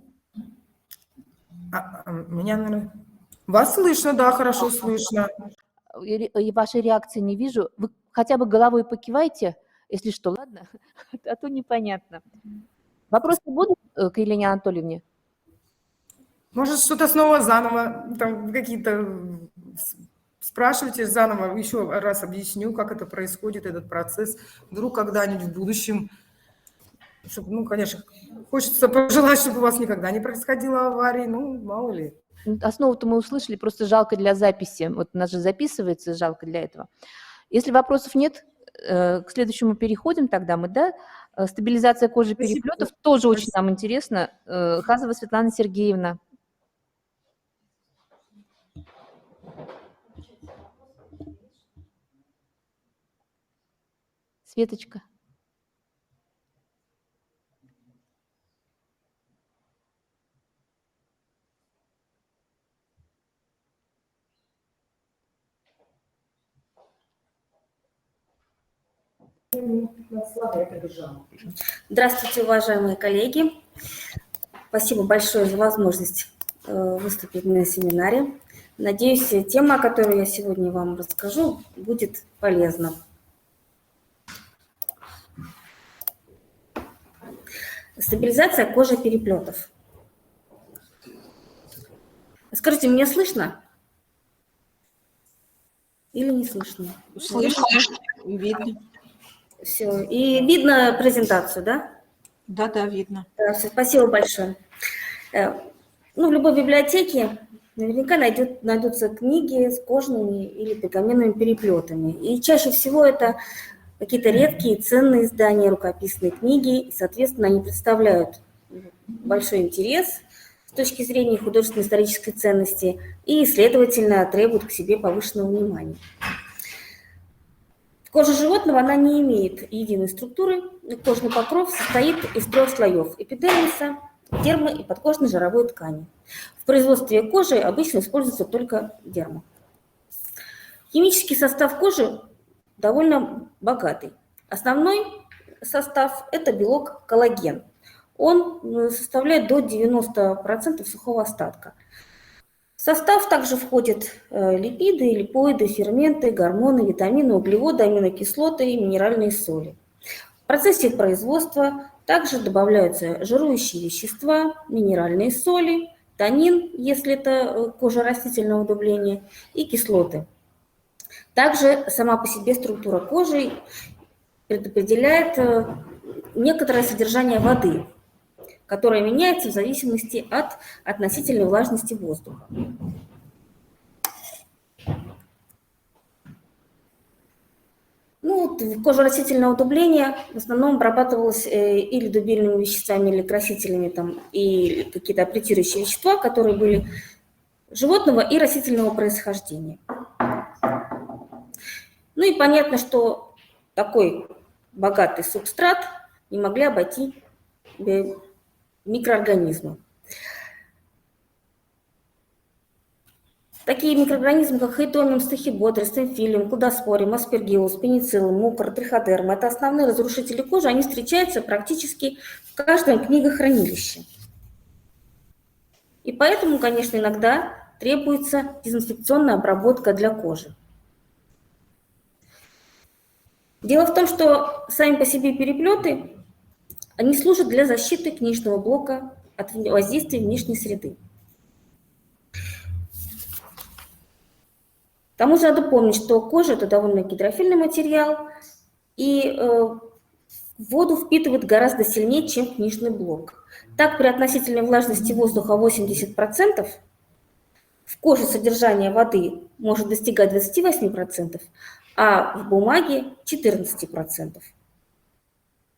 Меня, наверное... Вас слышно, да, хорошо слышно. И вашей реакции не вижу. Вы хотя бы головой покивайте, если что, ладно? А то непонятно. Вопросы будут к Елене Анатольевне? Может, что-то снова заново, там какие-то... Спрашивайте заново, еще раз объясню, как это происходит, этот процесс. Вдруг когда-нибудь в будущем, чтобы, ну, конечно, хочется пожелать, чтобы у вас никогда не происходило аварий, ну, мало ли. Основу-то мы услышали, просто жалко для записи. Вот у нас же записывается, жалко для этого. Если вопросов нет, к следующему переходим тогда мы, да? Стабилизация кожи переплетов, тоже очень нам интересно. Хазова Светлана Сергеевна. Светочка. Здравствуйте, уважаемые коллеги. Спасибо большое за возможность выступить на семинаре. Надеюсь, тема, о которой я сегодня вам расскажу, будет полезна. Стабилизация кожи переплетов. Скажите, меня слышно? Или не слышно? Слышно, видно. Все. И видно презентацию, да? Да, видно. Да, все, спасибо большое. Ну, в любой библиотеке наверняка найдутся книги с кожными или пергаментными переплетами. И чаще всего это какие-то редкие, ценные издания, рукописные книги. И, соответственно, они представляют большой интерес с точки зрения художественной исторической ценности и, следовательно, требуют к себе повышенного внимания. Кожа животного, она не имеет единой структуры. Кожный покров состоит из 3 слоев – эпидермиса, дермы и подкожной жировой ткани. В производстве кожи обычно используется только дерма. Химический состав кожи довольно богатый. Основной состав – это белок коллаген. Он составляет до 90% сухого остатка. В состав также входят липиды, липоиды, ферменты, гормоны, витамины, углеводы, аминокислоты и минеральные соли. В процессе производства также добавляются жирующие вещества, минеральные соли, танин, если это кожа растительного удобрения, и кислоты. Также сама по себе структура кожи предопределяет некоторое содержание воды, которая меняется в зависимости от относительной влажности воздуха. Ну, кожа растительного удобрения в основном обрабатывалась или дубильными веществами, или красителями, там, и какие-то аппретирующие вещества, которые были животного и растительного происхождения. Ну и понятно, что такой богатый субстрат не могли обойти микроорганизмы. Такие микроорганизмы, как хейтомиум, стахиботрис, стенфилиум, кудоспориум, аспергиллус, пенициллум, мукор, триходерм – это основные разрушители кожи, они встречаются практически в каждом книгохранилище. И поэтому, конечно, иногда требуется дезинфекционная обработка для кожи. Дело в том, что сами по себе переплеты, они служат для защиты книжного блока от воздействия внешней среды. К тому же надо помнить, что кожа – это довольно гидрофильный материал, и воду впитывает гораздо сильнее, чем книжный блок. Так, при относительной влажности воздуха 80%, в коже содержание воды может достигать 28%, а в бумаге 14%.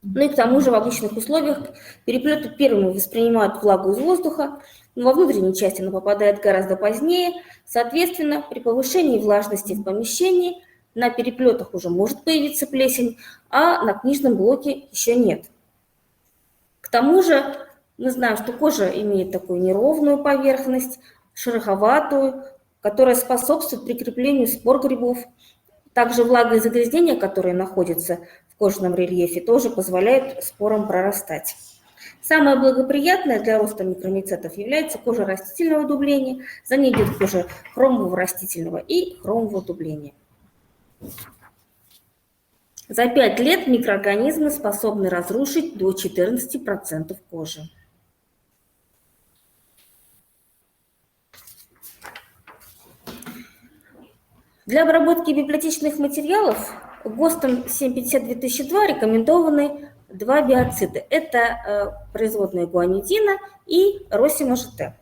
Ну и к тому же в обычных условиях переплеты первыми воспринимают влагу из воздуха, но во внутренней части она попадает гораздо позднее. Соответственно, при повышении влажности в помещении на переплетах уже может появиться плесень, а на книжном блоке еще нет. К тому же мы знаем, что кожа имеет такую неровную поверхность, шероховатую, которая способствует прикреплению спор грибов Также влага и загрязнения, которые находятся в кожном рельефе, тоже позволяют спорам прорастать. Самое благоприятное для роста микромицетов является кожа растительного дубления, за ней идет кожа хромового растительного и хромового дубления. За 5 лет микроорганизмы способны разрушить до 14% кожи. Для обработки библиотечных материалов ГОСТом 750-2002 рекомендованы 2 биоцида. Это производная гуанидина и росимажете.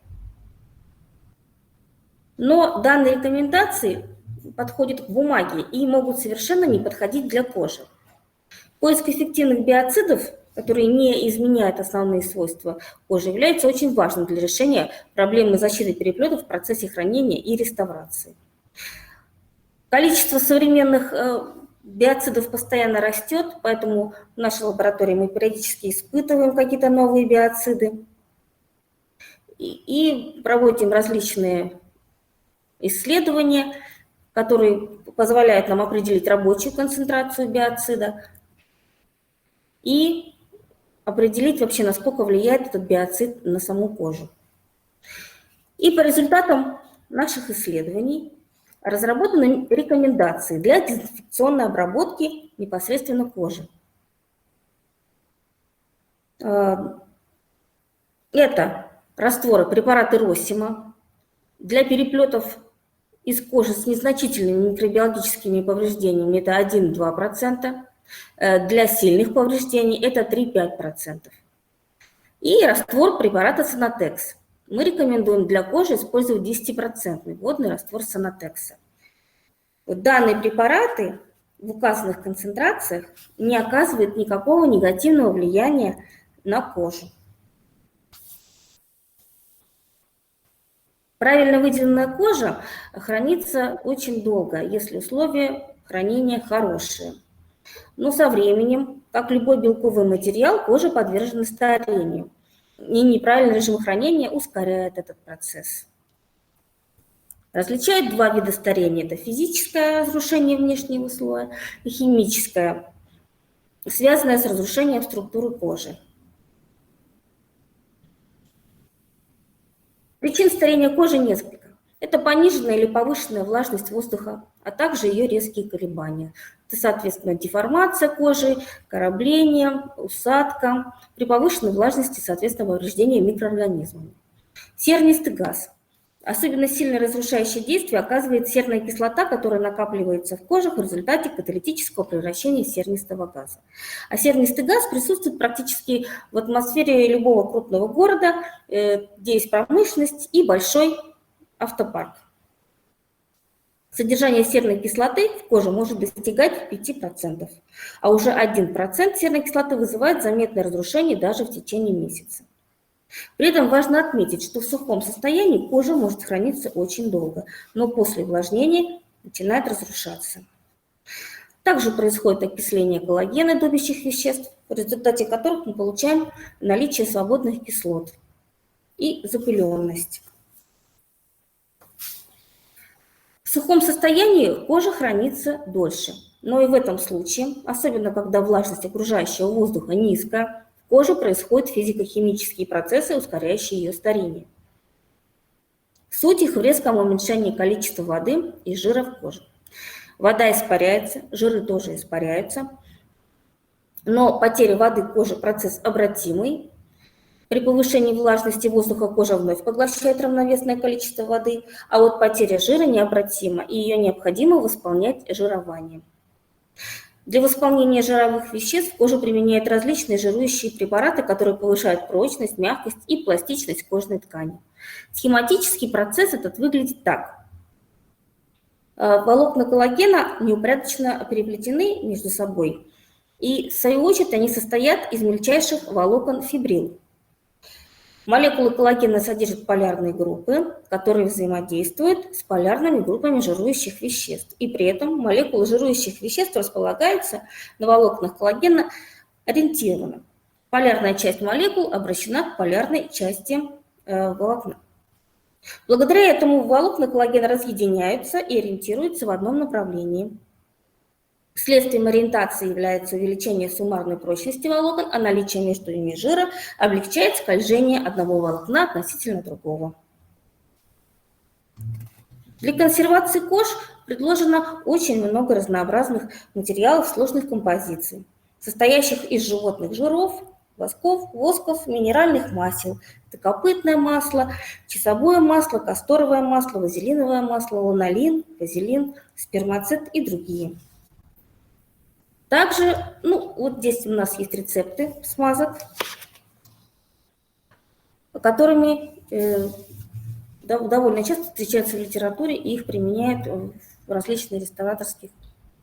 Но данные рекомендации подходят к бумаге и могут совершенно не подходить для кожи. Поиск эффективных биоцидов, которые не изменяют основные свойства кожи, является очень важным для решения проблемы защиты переплетов в процессе хранения и реставрации. Количество современных биоцидов постоянно растет, поэтому в нашей лаборатории мы периодически испытываем какие-то новые биоциды и проводим различные исследования, которые позволяют нам определить рабочую концентрацию биоцида и определить вообще, насколько влияет этот биоцид на саму кожу. И по результатам наших исследований разработаны рекомендации для дезинфекционной обработки непосредственно кожи. Это растворы, препараты Россима для переплетов из кожи с незначительными микробиологическими повреждениями это 1-2%, для сильных повреждений это 3-5%. И раствор препарата Сонатекс. Мы рекомендуем для кожи использовать 10% водный раствор Сонатекса. Данные препараты в указанных концентрациях не оказывают никакого негативного влияния на кожу. Правильно выделенная кожа хранится очень долго, если условия хранения хорошие. Но со временем, как любой белковый материал, кожа подвержена старению. И неправильный режим хранения ускоряет этот процесс. Различают 2 вида старения. Это физическое разрушение внешнего слоя и химическое, связанное с разрушением структуры кожи. Причин старения кожи несколько. Это пониженная или повышенная влажность воздуха, а также ее резкие колебания. Это, соответственно, деформация кожи, корабление, усадка. При повышенной влажности, соответственно, повреждение микроорганизмами. Сернистый газ. Особенно сильное разрушающее действие оказывает серная кислота, которая накапливается в коже в результате каталитического превращения сернистого газа. А сернистый газ присутствует практически в атмосфере любого крупного города, где есть промышленность и большой автопарк. Содержание серной кислоты в коже может достигать 5%, а уже 1% серной кислоты вызывает заметное разрушение даже в течение месяца. При этом важно отметить, что в сухом состоянии кожа может храниться очень долго, но после увлажнения начинает разрушаться. Также происходит окисление коллагена, добящих веществ, в результате которых мы получаем наличие свободных кислот и запыленность. В сухом состоянии кожа хранится дольше, но и в этом случае, особенно когда влажность окружающего воздуха низкая, в коже происходят физико-химические процессы, ускоряющие ее старение. Суть их в резком уменьшении количества воды и жира в коже. Вода испаряется, жиры тоже испаряются, но потеря воды в коже – процесс обратимый. При повышении влажности воздуха кожа вновь поглощает равновесное количество воды, а вот потеря жира необратима, и ее необходимо восполнять жированием. Для восполнения жировых веществ кожа применяет различные жирующие препараты, которые повышают прочность, мягкость и пластичность кожной ткани. Схематический процесс этот выглядит так. Волокна коллагена неупорядоченно переплетены между собой, и в свою очередь они состоят из мельчайших волокон фибрил. Молекулы коллагена содержат полярные группы, которые взаимодействуют с полярными группами жирующих веществ. И при этом молекулы жирующих веществ располагаются на волокнах коллагена ориентированно. Полярная часть молекул обращена к полярной части волокна. Благодаря этому волокна коллагена разъединяются и ориентируются в одном направлении. Следствием ориентации является увеличение суммарной прочности волокон, а наличие между ними жира облегчает скольжение одного волокна относительно другого. Для консервации кож предложено очень много разнообразных материалов сложных композиций, состоящих из животных жиров, восков, минеральных масел. Это копытное масло, часовое масло, касторовое масло, вазелиновое масло, ланолин, вазелин, спермацет и другие. Также, вот здесь у нас есть рецепты смазок, которыми довольно часто встречаются в литературе и их применяют в различных реставраторских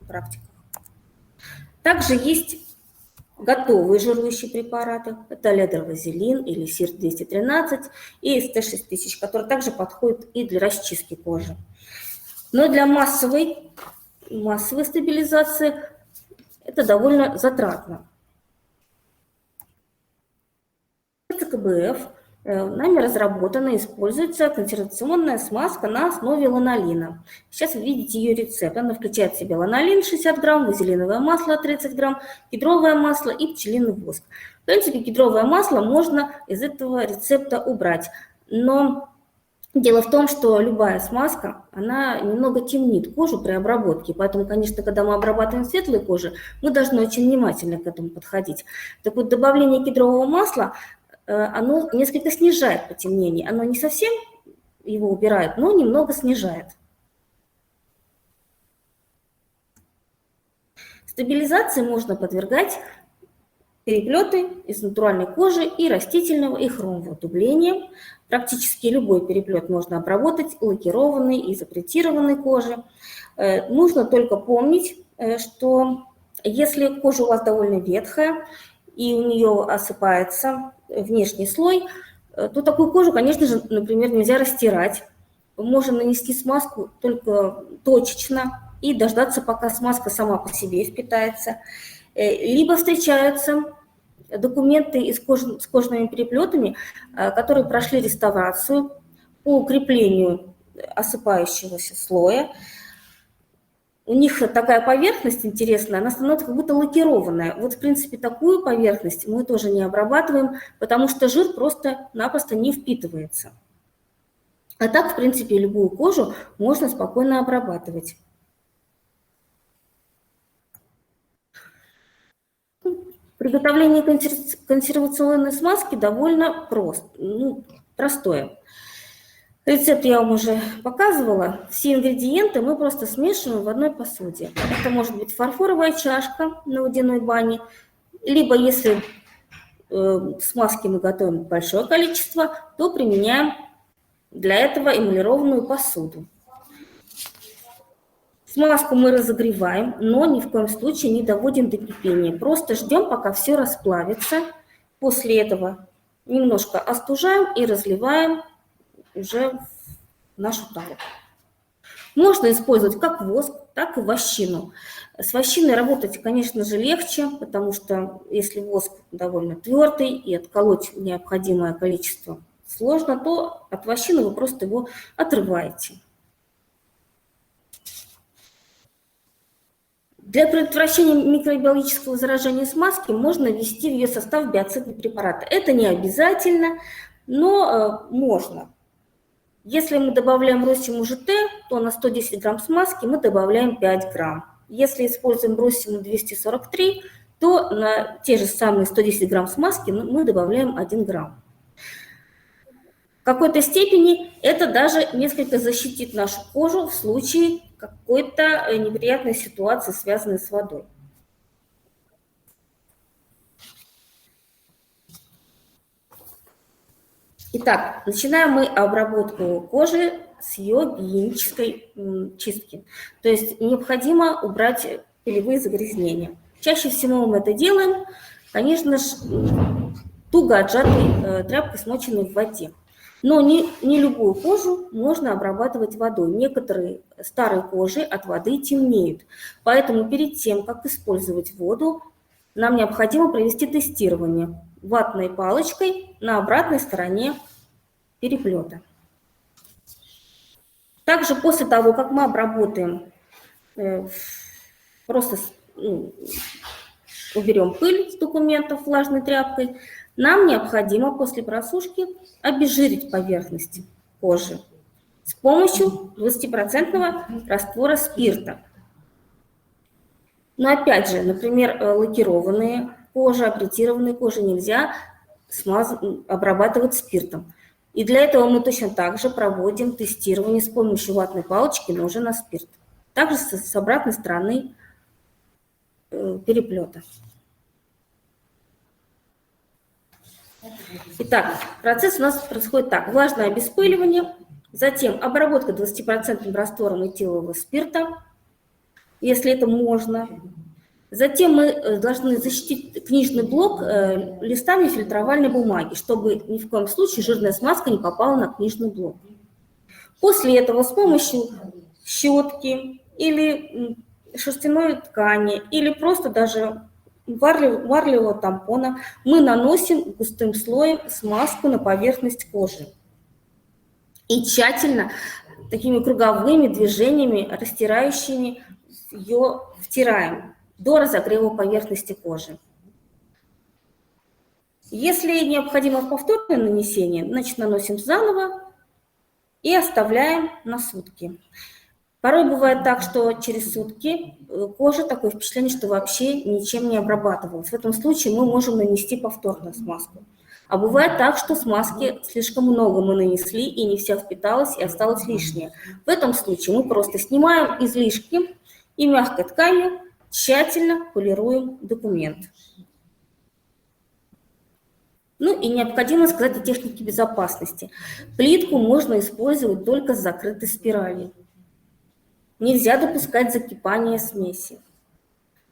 практиках. Также есть готовые жирующие препараты. Это ледровазелин или СИР-213 и СТ-6000, которые также подходят и для расчистки кожи. Но для массовой стабилизации это довольно затратно. КБФ нами разработана и используется консервационная смазка на основе ланолина. Сейчас вы видите ее рецепт. Она включает в себя ланолин 60 грамм, вазелиновое масло 30 грамм, кедровое масло и пчелиный воск. В принципе, кедровое масло можно из этого рецепта убрать. Но дело в том, что любая смазка, она немного темнит кожу при обработке. Поэтому, конечно, когда мы обрабатываем светлые кожи, мы должны очень внимательно к этому подходить. Так вот, добавление кедрового масла оно несколько снижает потемнение. Оно не совсем его убирает, но немного снижает. Стабилизации можно подвергать переплеты из натуральной кожи и растительного, и хромового дубления. Практически любой переплет можно обработать лакированной и запретированной кожей. Нужно только помнить, что если кожа у вас довольно ветхая и у нее осыпается внешний слой, то такую кожу, конечно же, например, нельзя растирать. Можно нанести смазку только точечно и дождаться, пока смазка сама по себе впитается. Либо встречаются документы с кожными переплетами, которые прошли реставрацию по укреплению осыпающегося слоя. У них такая поверхность интересная, она становится как будто лакированная. Вот, в принципе, такую поверхность мы тоже не обрабатываем, потому что жир просто-напросто не впитывается. А так, в принципе, любую кожу можно спокойно обрабатывать. Приготовление консервационной смазки довольно простое. Рецепт я вам уже показывала. Все ингредиенты мы просто смешиваем в одной посуде. Это может быть фарфоровая чашка на водяной бане, либо если смазки мы готовим большое количество, то применяем для этого эмалированную посуду. Смазку мы разогреваем, но ни в коем случае не доводим до кипения. Просто ждем, пока все расплавится. После этого немножко остужаем и разливаем уже в нашу тару. Можно использовать как воск, так и вощину. С вощиной работать, конечно же, легче, потому что если воск довольно твердый и отколоть необходимое количество сложно, то от вощины вы просто его отрываете. Для предотвращения микробиологического заражения смазки можно ввести в ее состав биоцидные препараты. Это не обязательно, но можно. Если мы добавляем Россиму ЖТ, то на 110 грамм смазки мы добавляем 5 грамм. Если используем Россиму 243, то на те же самые 110 грамм смазки мы добавляем 1 грамм. В какой-то степени это даже несколько защитит нашу кожу в случае какой-то неприятной ситуации, связанной с водой. Итак, начинаем мы обработку кожи с ее гигиенической чистки. То есть необходимо убрать пылевые загрязнения. Чаще всего мы это делаем, конечно же, туго отжатой тряпкой, смоченной в воде. Но не любую кожу можно обрабатывать водой. Некоторые старые кожи от воды темнеют. Поэтому перед тем, как использовать воду, нам необходимо провести тестирование ватной палочкой на обратной стороне переплета. Также после того, как мы обработаем просто уберем пыль с документов влажной тряпкой, нам необходимо после просушки обезжирить поверхность кожи с помощью 20% раствора спирта. Но опять же, например, лакированные кожи, апплетированные кожи нельзя обрабатывать спиртом. И для этого мы точно так же проводим тестирование с помощью ватной палочки, но уже на спирт. Также с обратной стороны переплета. Итак, процесс у нас происходит так. Влажное обеспыливание, затем обработка 20% раствором этилового спирта, если это можно. Затем мы должны защитить книжный блок листами фильтровальной бумаги, чтобы ни в коем случае жирная смазка не попала на книжный блок. После этого с помощью щетки или шерстяной ткани, или просто даже марлевого тампона мы наносим густым слоем смазку на поверхность кожи. И тщательно, такими круговыми движениями, растирающими, ее втираем до разогрева поверхности кожи. Если необходимо повторное нанесение, значит наносим заново и оставляем на сутки. Порой бывает так, что через сутки кожа такое впечатление, что вообще ничем не обрабатывалась. В этом случае мы можем нанести повторную смазку. А бывает так, что смазки слишком много мы нанесли, и не вся впиталась, и осталось лишнее. В этом случае мы просто снимаем излишки и мягкой тканью тщательно полируем документ. Ну и необходимо сказать о технике безопасности. Плитку можно использовать только с закрытой спиралью. Нельзя допускать закипания смеси.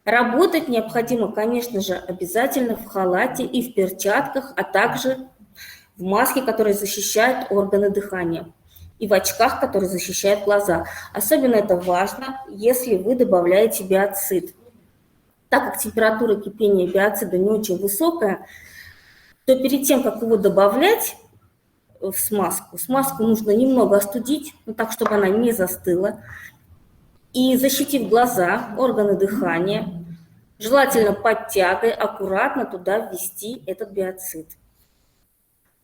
Работать необходимо, конечно же, обязательно в халате и в перчатках, а также в маске, которая защищает органы дыхания, и в очках, которые защищают глаза. Особенно это важно, если вы добавляете биоцид. Так как температура кипения биоцида не очень высокая, то перед тем, как его добавлять в смазку нужно немного остудить, но так, чтобы она не застыла, и защитив глаза, органы дыхания, желательно под тягой аккуратно туда ввести этот биоцид.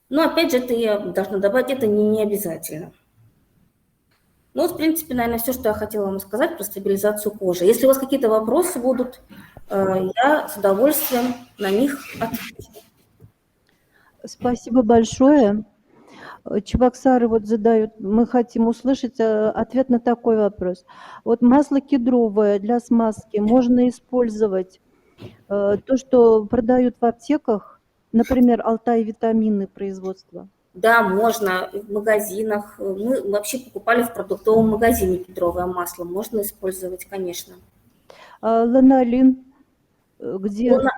Но опять же, это я должна добавить, это не обязательно. Ну, вот, в принципе, наверное, все, что я хотела вам сказать про стабилизацию кожи. Если у вас какие-то вопросы будут, я с удовольствием на них отвечу. Спасибо большое. Чебоксары вот задают, мы хотим услышать ответ на такой вопрос. Вот масло кедровое для смазки можно использовать то, что продают в аптеках, например, Алтай витамины производства? Да, можно в магазинах. Мы вообще покупали в продуктовом магазине кедровое масло. Можно использовать, конечно. Ланолин, где можно...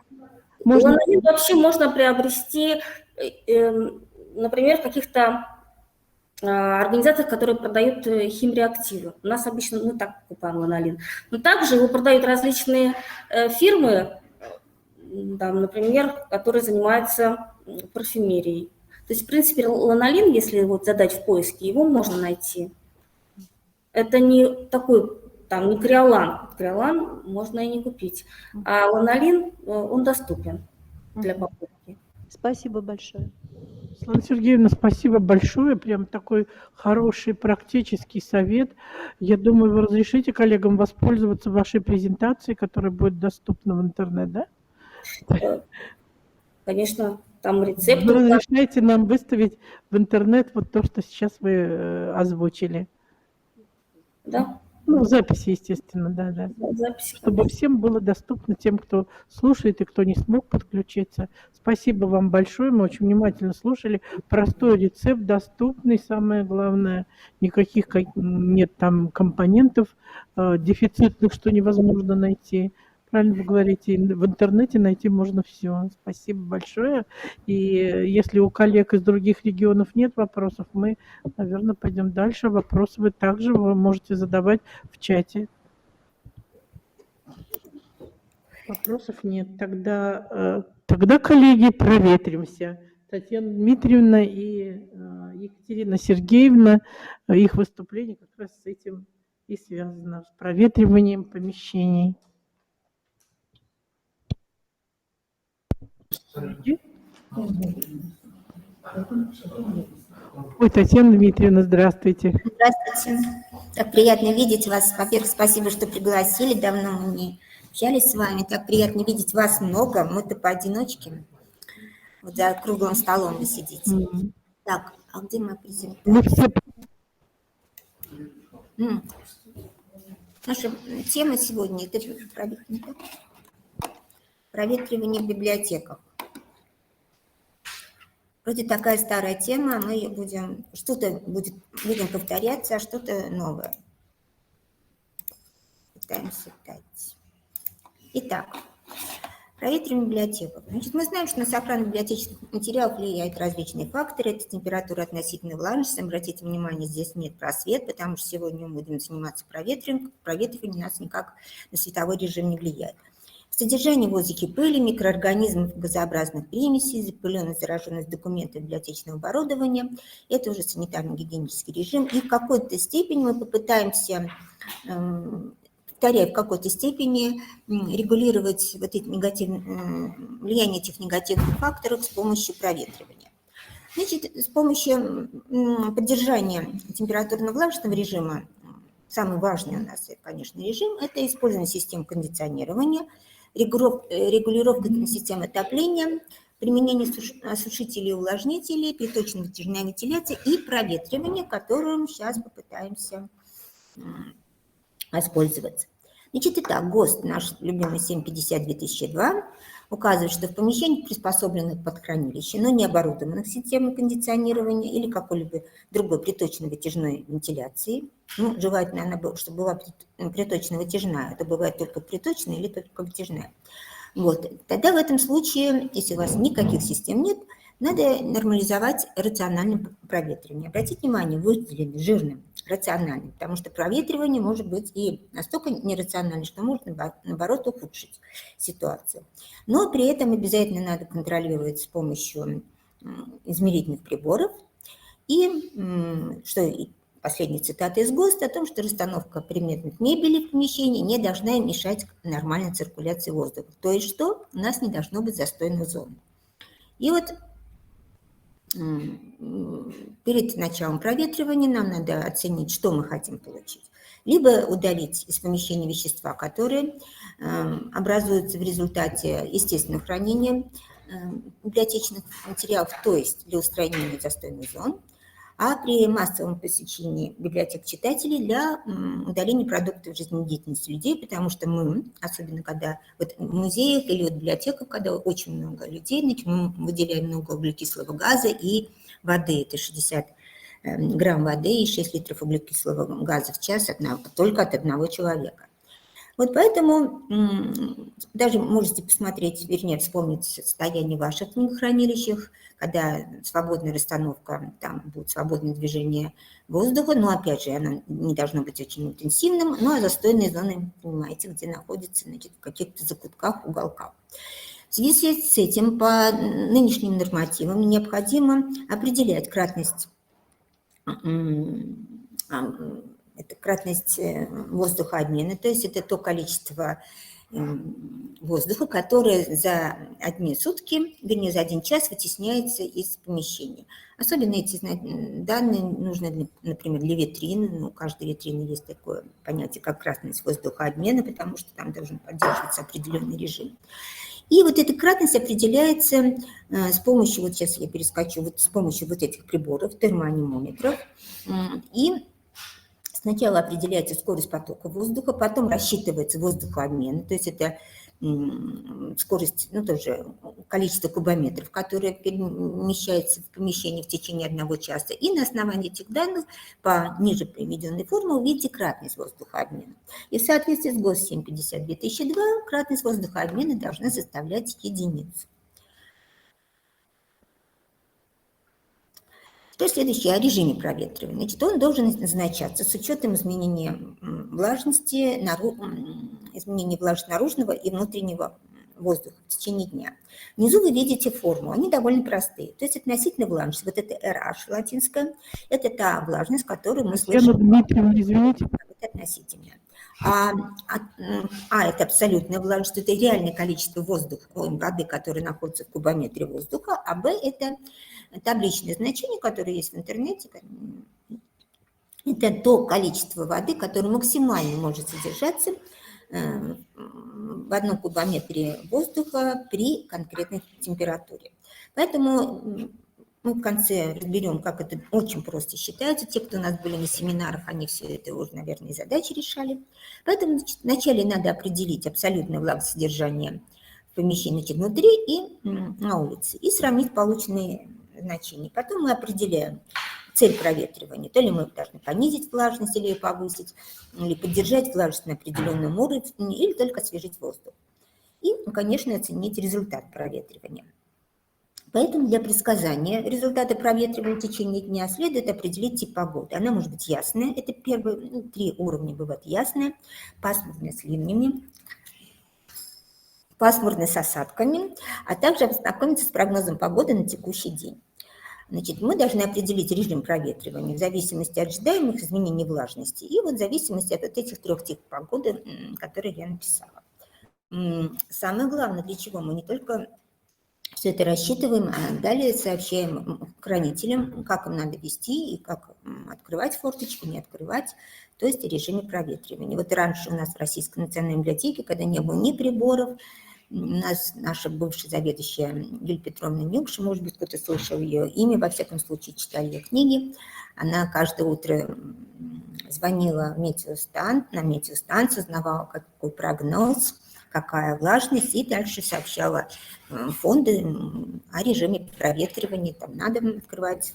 Ланолин вообще можно приобрести, например, в каких-то организациях, которые продают химреактивы. У нас обычно мы так покупаем ланолин. Но также его продают различные фирмы, там, например, которые занимаются парфюмерией. То есть, в принципе, ланолин, если вот задать в поиске, его можно найти. Это не такой, там, не криолан. Криолан можно и не купить. А ланолин, он доступен для покупки. Спасибо большое. Светлана Сергеевна, спасибо большое. Прям такой хороший практический совет. Я думаю, вы разрешите коллегам воспользоваться вашей презентацией, которая будет доступна в интернет, да? Конечно, там рецепты. Вы разрешаете нам выставить в интернет вот то, что сейчас вы озвучили? Да. Ну, записи, естественно, да. Записи, чтобы всем было доступно, тем, кто слушает и кто не смог подключиться. Спасибо вам большое, мы очень внимательно слушали. Простой рецепт, доступный, самое главное. Никаких нет там компонентов дефицитных, что невозможно найти. Правильно вы говорите, в интернете найти можно все. Спасибо большое. И если у коллег из других регионов нет вопросов, мы, наверное, пойдем дальше. Вопросы вы также можете задавать в чате. Вопросов нет. Тогда, коллеги, проветримся. Татьяна Дмитриевна и Екатерина Сергеевна, их выступление как раз с этим и связано, с проветриванием помещений. Ой, Татьяна Дмитриевна, здравствуйте. Здравствуйте. Так приятно видеть вас. Во-первых, спасибо, что пригласили. Давно мы не общались с вами. Так приятно видеть вас много. Мы-то поодиночке. Вот за круглым столом вы сидите. Так, а где моя презентация? Мы все... Наша тема сегодня – это проветривание в библиотеках. Вроде такая старая тема, мы ее будем, будем повторяться, а что-то новое. Пытаемся дать. Итак, проветривание библиотек. Значит, мы знаем, что на сохранность библиотечных материалов влияют различные факторы. Это температура, относительная влажность. Обратите внимание, здесь нет просвет, потому что сегодня мы будем заниматься проветриванием. Проветривание у нас никак на световой режим не влияет. Содержание в воздухе пыли, микроорганизмов, газообразных примесей, запыленность, зараженность документов библиотечного оборудования. Это уже санитарно-гигиенический режим. И в какой-то степени мы попытаемся, повторяю, в какой-то степени регулировать вот эти влияние этих негативных факторов с помощью проветривания. Значит, с помощью поддержания температурно-влажного режима, самый важный у нас, конечно, режим – это использование систем кондиционирования, регулировка системы отопления, применение осушителей и увлажнителей, приточно-вытяжная вентиляция и проветривание, которым сейчас попытаемся воспользоваться. Значит, итак, ГОСТ, наш любимый 750-2002, указывает, что в помещениях, приспособленных под хранилище, но не оборудованных системой кондиционирования или какой-либо другой приточно-вытяжной вентиляции, ну, желательно, чтобы была приточно-вытяжная, это бывает только приточная или только вытяжная. Вот. Тогда в этом случае, если у вас никаких систем нет, надо нормализовать рациональное проветривание. Обратите внимание, выделено жирным, рациональным, потому что проветривание может быть и настолько нерациональным, что может, наоборот, ухудшить ситуацию. Но при этом обязательно надо контролировать с помощью измерительных приборов. И что последняя цитата из ГОСТа о том, что расстановка предметов мебели в помещении не должна мешать нормальной циркуляции воздуха. То есть что? У нас не должно быть застойных зон. И вот перед началом проветривания нам надо оценить, что мы хотим получить. Либо удалить из помещения вещества, которые образуются в результате естественного хранения библиотечных материалов, то есть для устранения застойных зон, а при массовом посещении библиотек читателей для удаления продуктов жизнедеятельности людей, потому что мы, особенно когда вот в музеях или в библиотеках, когда очень много людей, значит, мы выделяем много углекислого газа и воды, это 60 грамм воды и 6 литров углекислого газа в час только от одного человека. Вот поэтому даже можете посмотреть, вернее, вспомнить состояние в ваших книгохранилищах, когда свободная расстановка, там будет свободное движение воздуха, но, опять же, оно не должно быть очень интенсивным, ну, а застойные зоны, понимаете, где находятся, значит, в каких-то закутках, уголках. В связи с этим по нынешним нормативам необходимо определять кратность, это кратность воздухообмена, то есть это то количество воздуха, которое за одни сутки, вернее, за один час вытесняется из помещения. Особенно эти данные нужны, например, для витрины. Ну, у каждой витрины есть такое понятие, как кратность воздухообмена, потому что там должен поддерживаться определенный режим. И вот эта кратность определяется с помощью, вот сейчас я перескочу, вот с помощью вот этих приборов, термоанимометров, и сначала определяется скорость потока воздуха, потом рассчитывается воздухообмен, то есть это скорость, ну тоже количество кубометров, которое перемещается в помещении в течение 1 часа. И на основании этих данных по ниже приведенной формуле увидите кратность воздухообмена. И в соответствии с ГОСТ 750-2002 кратность воздухообмена должна составлять единицу. Что следующее о режиме проветривания? Значит, он должен назначаться с учетом изменения влажности наружного и внутреннего воздуха в течение дня. Внизу вы видите форму, они довольно простые. То есть относительно влажности, вот это RH латинское, это та влажность, которую мы Татьяна слышим. Дмитриевна, извините. Это относительная. Это абсолютная влажность, это реальное количество воды, которая находится в кубометре воздуха, а B – это табличное значение, которое есть в интернете. Это то количество воды, которое максимально может содержаться в одном кубометре воздуха при конкретной температуре. Поэтому мы в конце разберем, как это очень просто считается. Те, кто у нас были на семинарах, они все это уже, наверное, задачи решали. Поэтому вначале надо определить абсолютное влагосодержание в помещении внутри и на улице и сравнить полученные значения. Потом мы определяем цель проветривания. То ли мы должны понизить влажность или ее повысить, или поддержать влажность на определенном уровне, или только освежить воздух. И, конечно, оценить результат проветривания. Поэтому для предсказания результата проветривания в течение дня следует определить тип погоды. Она может быть ясная, это первые 3 уровня бывает ясная, пасмурная с ливнями, пасмурная с осадками, а также ознакомиться с прогнозом погоды на текущий день. Значит, мы должны определить режим проветривания в зависимости от ожидаемых изменений влажности и вот в зависимости от этих 3 типов погоды, которые я написала. Самое главное, для чего мы не только все это рассчитываем, а далее сообщаем хранителям, как им надо вести и как открывать форточки, не открывать, то есть о режиме проветривания. Вот раньше у нас в Российской национальной библиотеке, когда не было ни приборов, у нас наша бывшая заведующая Юлия Петровна Милкша, может быть, кто-то слышал ее имя, во всяком случае, читали ее книги. Она каждое утро звонила в на метеостанцию, узнавала, какой прогноз, какая влажность, и дальше сообщала фонды о режиме проветривания. Там надо открывать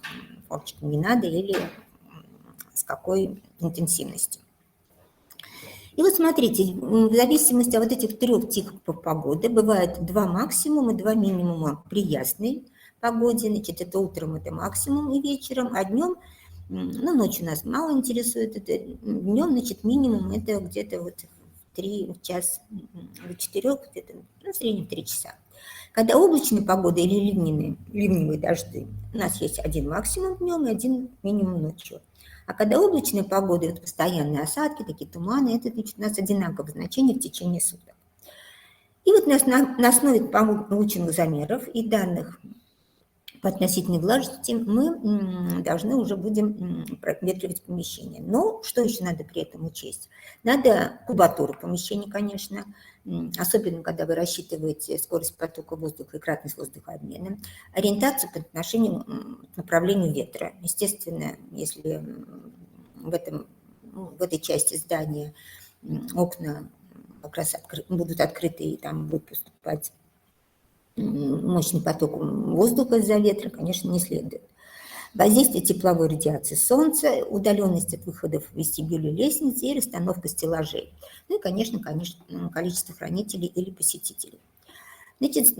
форточки, не надо, или с какой интенсивностью. И вот смотрите, в зависимости от вот этих 3 типов погоды бывает 2 максимума, 2 минимума при ясной погоде. Значит, это утром это максимум и вечером, а днем, ну, ночью нас мало интересует, это днем, значит, минимум это где-то вот 3 час до 4, где-то, ну, в среднем 3 часа. Когда облачная погода или ливневые дожди, у нас есть 1 максимум днем и 1 минимум ночью. А когда облачная погода, вот постоянные осадки, такие туманы, это, значит, у нас одинаковое значение в течение суток. И вот на основе полученных замеров и данных по относительной влажности мы должны уже будем проветривать помещение. Но что еще надо при этом учесть? Надо кубатуру помещения, конечно, особенно когда вы рассчитываете скорость потока воздуха и кратность воздухообмена, ориентацию по отношению к направлению ветра. Естественно, если в этой части здания окна как раз будут открыты и там будет поступать мощный поток воздуха из-за ветра, конечно, не следует. Воздействие тепловой радиации солнца, удаленность от выходов в вестибюле лестницы и расстановка стеллажей. Ну и, конечно, количество хранителей или посетителей. Значит,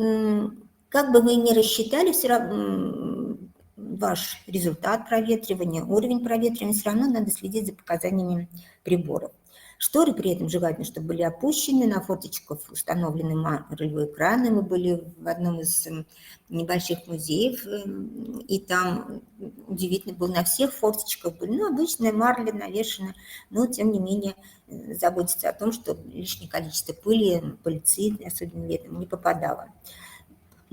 как бы вы ни рассчитали, все равно ваш результат проветривания, уровень проветривания, все равно надо следить за показаниями приборов. Шторы при этом желательно, чтобы были опущены, на форточках установлены ролевые экраны. Мы были в одном из небольших музеев, и там удивительно было, на всех форточках были, ну, обычная марля навешена, но, тем не менее, заботиться о том, что лишнее количество пыли, пыльцы, особенно летом, не попадало.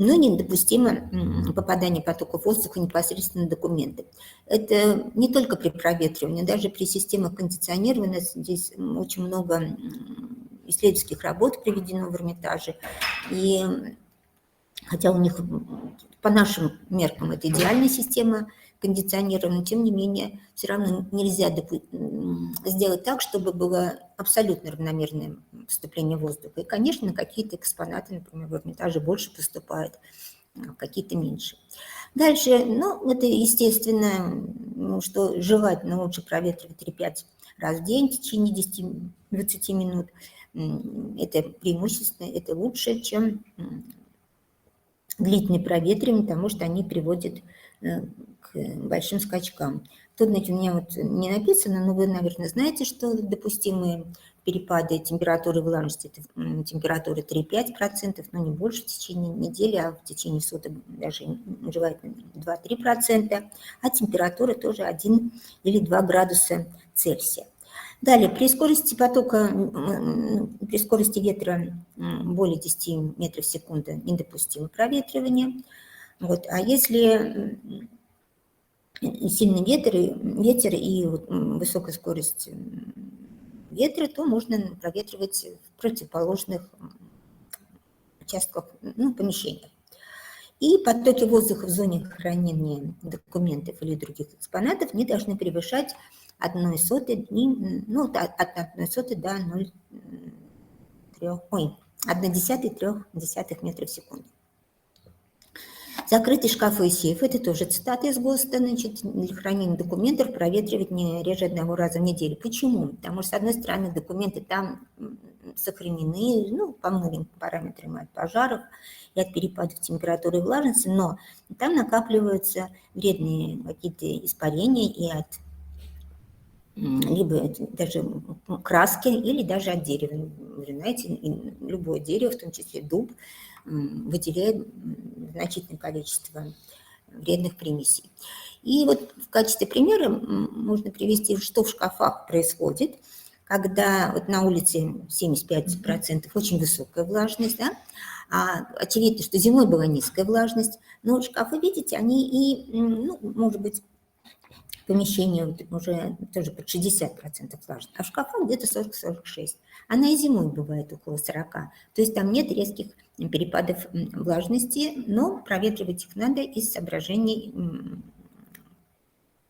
Но недопустимо попадание потоков воздуха непосредственно на документы. Это не только при проветривании, даже при системах кондиционирования. Здесь очень много исследовательских работ проведено в Эрмитаже. И хотя у них, по нашим меркам, это идеальная система кондиционирования, тем не менее, все равно нельзя сделать так, чтобы было абсолютно равномерное поступление воздуха. И, конечно, какие-то экспонаты, например, в Эрмитаже больше поступают, какие-то меньше. Дальше, ну, это естественно, что желательно лучше проветривать 3-5 раз в день в течение 10-20 минут. Это преимущественно, это лучше, чем длительное проветривание, потому что они приводят к большим скачкам Тут, значит, у меня вот не написано, но вы, наверное, знаете, что допустимые перепады температуры и влажности – это температура 3-5%, но не больше в течение недели, а в течение суток даже бывает 2-3%, а температура тоже 1 или 2 градуса Цельсия. Далее, при скорости потока, при скорости ветра более 10 метров в секунду недопустимо проветривание. Вот. А если сильный ветер и высокая скорость ветра, то можно проветривать в противоположных участках, помещениях. И потоки воздуха в зоне хранения документов или других экспонатов не должны превышать 0,01 от 0,01 до 0,1 метра в секунду. Закрытые шкафы и сейфы, это тоже цитата из ГОСТа, значит, для хранения документов проветривать не реже 1 раза в неделю. Почему? Потому что, с одной стороны, документы там сохранены, по многим параметрам от пожаров и от перепадов температуры и влажности, но там накапливаются вредные какие-то испарения и от либо даже краски, или даже от дерева. Вы знаете, любое дерево, в том числе дуб, выделяет значительное количество вредных примесей. И вот в качестве примера можно привести, что в шкафах происходит, когда вот на улице 75% очень высокая влажность, да? Очевидно, что зимой была низкая влажность, но шкафы, видите, они и, может быть, помещение уже тоже под 60% влажность, а в шкафах где-то 40-46%. Она и зимой бывает около 40%. То есть там нет резких перепадов влажности, но проветривать их надо из соображений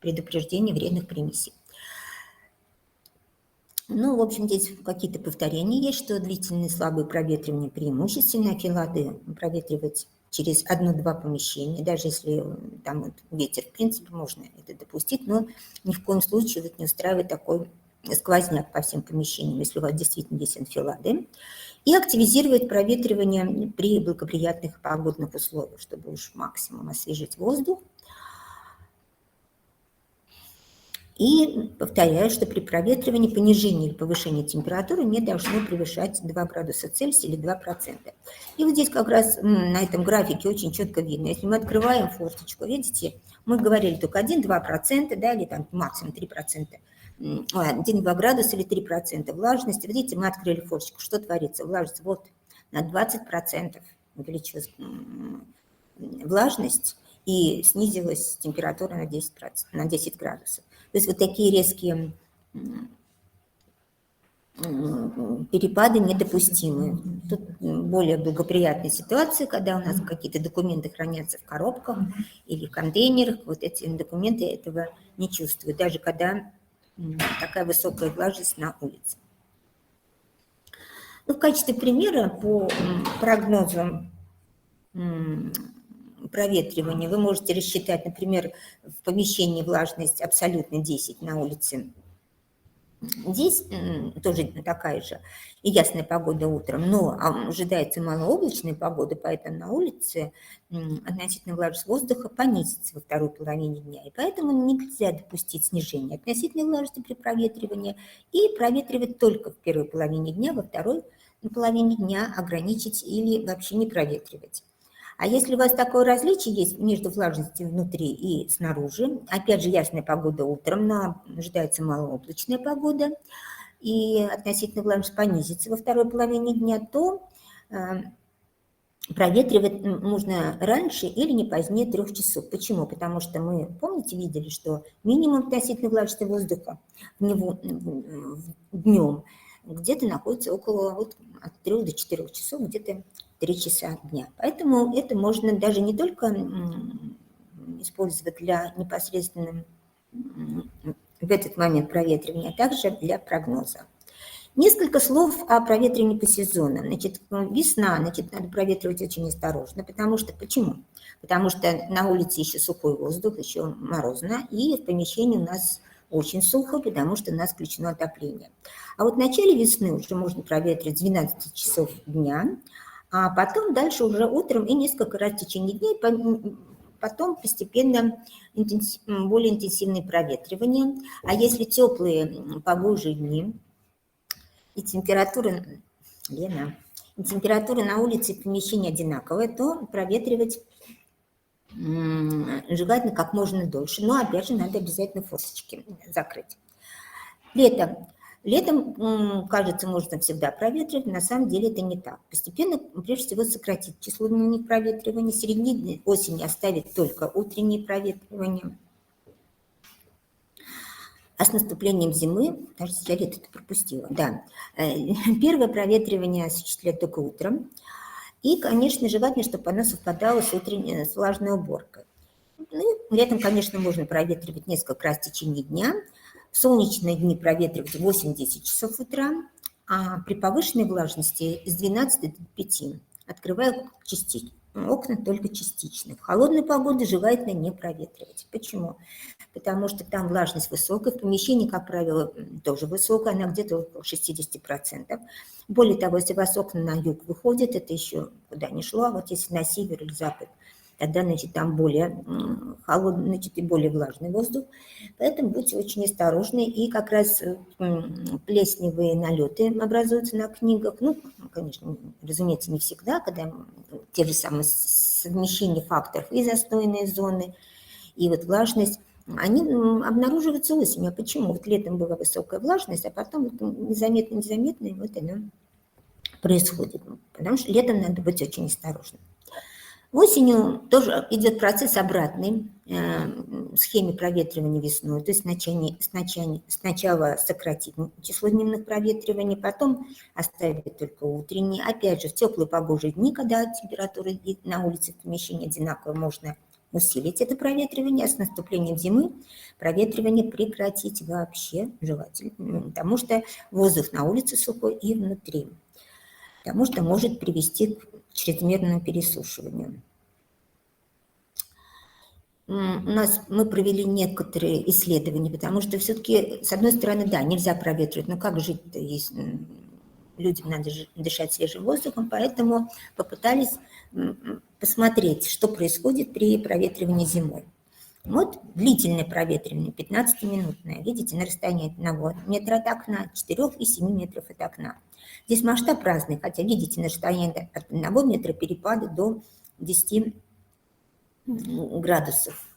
предупреждения вредных примесей. В общем, здесь какие-то повторения есть, что длительные слабые проветривания преимущественно, филады проветривать через 1-2 помещения, даже если там ветер, в принципе, можно это допустить, но ни в коем случае не устраивать такой сквозняк по всем помещениям, если у вас действительно есть анфилады, и активизировать проветривание при благоприятных погодных условиях, чтобы уж максимум освежить воздух. И повторяю, что при проветривании понижение или повышение температуры не должно превышать 2 градуса Цельсия или 2%. И вот здесь как раз на этом графике очень четко видно. Если мы открываем форточку, видите, мы говорили только 1-2%, да, или там максимум 3%, 1-2 градуса или 3% влажности. Видите, мы открыли форточку, что творится? Влажность вот на 20% увеличилась влажность и снизилась температура на 10 градусов. То есть вот такие резкие перепады недопустимы. Тут более благоприятная ситуация, когда у нас какие-то документы хранятся в коробках или в контейнерах. Вот эти документы этого не чувствуют, даже когда такая высокая влажность на улице. В качестве примера по прогнозу проветривания вы можете рассчитать, например, в помещении влажность абсолютно 10, на улице здесь тоже такая же и ясная погода утром, но ожидается малооблачная погода, поэтому на улице относительно влажность воздуха понизится во второй половине дня, и поэтому нельзя допустить снижения относительной влажности при проветривании и проветривать только в первой половине дня, во второй половине дня ограничить или вообще не проветривать. А если у вас такое различие есть между влажностью внутри и снаружи, опять же ясная погода утром, но ожидается малооблачная погода, и относительно влажность понизится во второй половине дня, то проветривать нужно раньше или не позднее 3 часов. Почему? Потому что мы, помните, видели, что минимум относительно влажности воздуха днем где-то находится около от 3 до 4 часов, где-то 3 часа дня. Поэтому это можно даже не только использовать для непосредственно в этот момент проветривания, а также для прогноза. Несколько слов о проветривании по сезонам. Значит, весна, надо проветривать очень осторожно. Почему? Потому что на улице еще сухой воздух, еще морозно, и в помещении у нас очень сухо, потому что у нас включено отопление. А вот в начале весны уже можно проветривать с 12 часов дня, а потом дальше уже утром и несколько раз в течение дней потом постепенно более интенсивное проветривание. А если теплые погожие дни и температура, Лена, и температура на улице и в помещении одинаковая, то проветривать желательно как можно дольше. Но опять же надо обязательно форточки закрыть. Летом. Летом, кажется, можно всегда проветривать, на самом деле это не так. Постепенно, прежде всего, сократить число дневных проветриваний, середине осени оставить только утренние проветривания. А с наступлением зимы, даже я лето-то пропустила, да, первое проветривание осуществлять только утром. И, конечно, желательно, чтобы оно совпадало с влажной уборкой. Ну, летом, конечно, можно проветривать несколько раз в течение дня. В солнечные дни проветривать 8-10 часов утра, а при повышенной влажности с 12 до 5, открывая окна только частично. В холодную погоду желательно не проветривать. Почему? Потому что там влажность высокая, в помещении, как правило, тоже высокая, она где-то около 60%. Более того, если у вас окна на юг выходят, это еще куда ни шло, а вот если на север или запад, тогда, значит, там более холодный, значит, и более влажный воздух. Поэтому будьте очень осторожны. И как раз плесневые налеты образуются на книгах. Ну, конечно, разумеется, не всегда, когда те же самые совмещения факторов и застойные зоны, и вот влажность, они обнаруживаются осенью. А почему? Вот летом была высокая влажность, а потом незаметно, и вот она происходит. Потому что летом надо быть очень осторожным. Осенью тоже идет процесс обратный схеме проветривания весной, то есть сначала сократить число дневных проветриваний, потом оставить только утренние. Опять же, в теплые погожие дни, когда температура на улице в помещении одинаковая, можно усилить это проветривание, а с наступлением зимы проветривание прекратить вообще желательно, потому что воздух на улице сухой и внутри, потому что может привести к чрезмерному пересушиванию. Мы провели некоторые исследования, потому что все-таки, с одной стороны, да, нельзя проветривать, но как жить-то, если людям надо дышать свежим воздухом, поэтому попытались посмотреть, что происходит при проветривании зимой. Вот длительное проветривание, 15-минутное, видите, на расстоянии 1 метра от окна, 4 и 7 метров от окна. Здесь масштаб разный, хотя, видите, на расстоянии от 1 метра перепады до 10 градусов,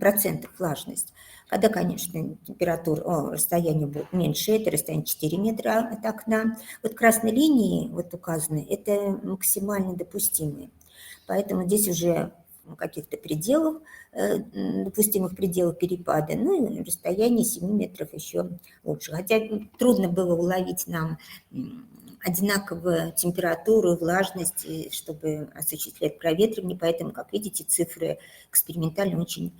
процентов влажность. Когда, конечно, расстояние будет меньше, это расстояние 4 метра от окна. Вот красной линии вот указаны, это максимально допустимые. Поэтому здесь уже каких-то пределов, допустимых пределов перепада, ну и расстояние 7 метров еще лучше. Хотя трудно было уловить нам одинаковую температуру, влажность, чтобы осуществлять проветривание, поэтому, как видите, цифры экспериментально очень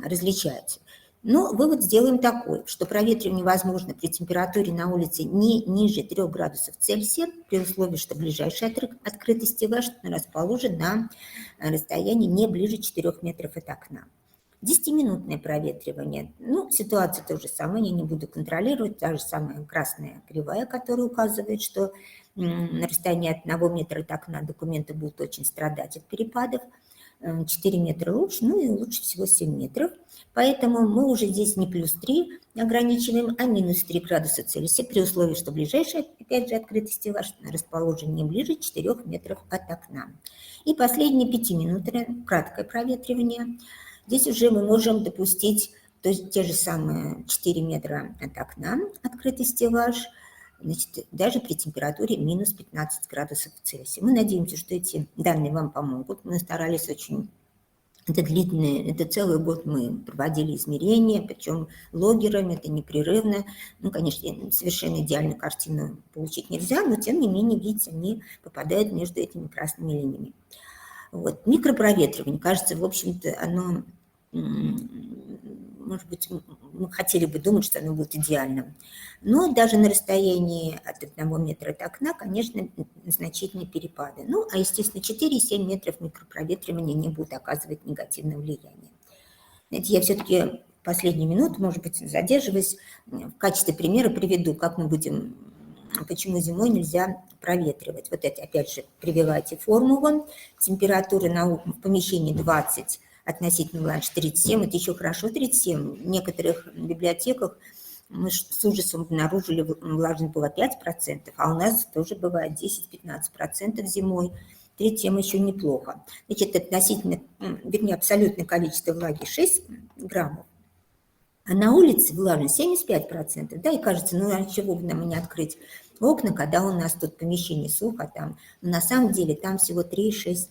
различаются. Но вывод сделаем такой, что проветривание возможно при температуре на улице не ниже 3 градусов Цельсия, при условии, что ближайший открытый стеллаж расположен на расстоянии не ближе 4 метров от окна. 10-минутное проветривание. Ну, ситуация то же самое, я не буду контролировать. Та же самая красная кривая, которая указывает, что на расстоянии от 1 метра от окна документы будут очень страдать от перепадов. 4 метра лучше, ну и лучше всего 7 метров. Поэтому мы уже здесь не +3 ограничиваем, а -3 градуса Цельсия, при условии, что ближайший, опять же, открытый стеллаж расположен не ближе 4 метров от окна. И последнее 5-минутное краткое проветривание. Здесь уже мы можем допустить, то есть те же самые 4 метра от окна, открытый стеллаж, значит, даже при температуре -15 градусов Цельсия. Мы надеемся, что эти данные вам помогут. Мы старались очень, это целый год мы проводили измерения, причем логерами, это непрерывно. Ну, конечно, совершенно идеальную картину получить нельзя, но тем не менее, видите, они попадают между этими красными линиями. Вот. Микропроветривание, кажется, в общем-то, оно, может быть, мы хотели бы думать, что оно будет идеальным. Но даже на расстоянии от 1 метра от окна, конечно, значительные перепады. Ну, а, естественно, 4,7 метров микропроветривания не будут оказывать негативного влияния. Знаете, я все-таки последнюю минуту, может быть, задерживаясь, в качестве примера приведу, как мы будем почему зимой нельзя проветривать. Вот это, опять же, прививайте формулу. Температура в помещении 20, относительно влажность 37. Это еще хорошо 37. В некоторых библиотеках мы с ужасом обнаружили, влажность была 5%, а у нас тоже бывает 10-15% зимой. 37 еще неплохо. Значит, относительно, вернее, абсолютное количество влаги 6 граммов. А на улице влажность 75%, да, и кажется, ну а чего бы нам и не открыть окна, когда у нас тут помещение сухо, там, но на самом деле там всего 3,6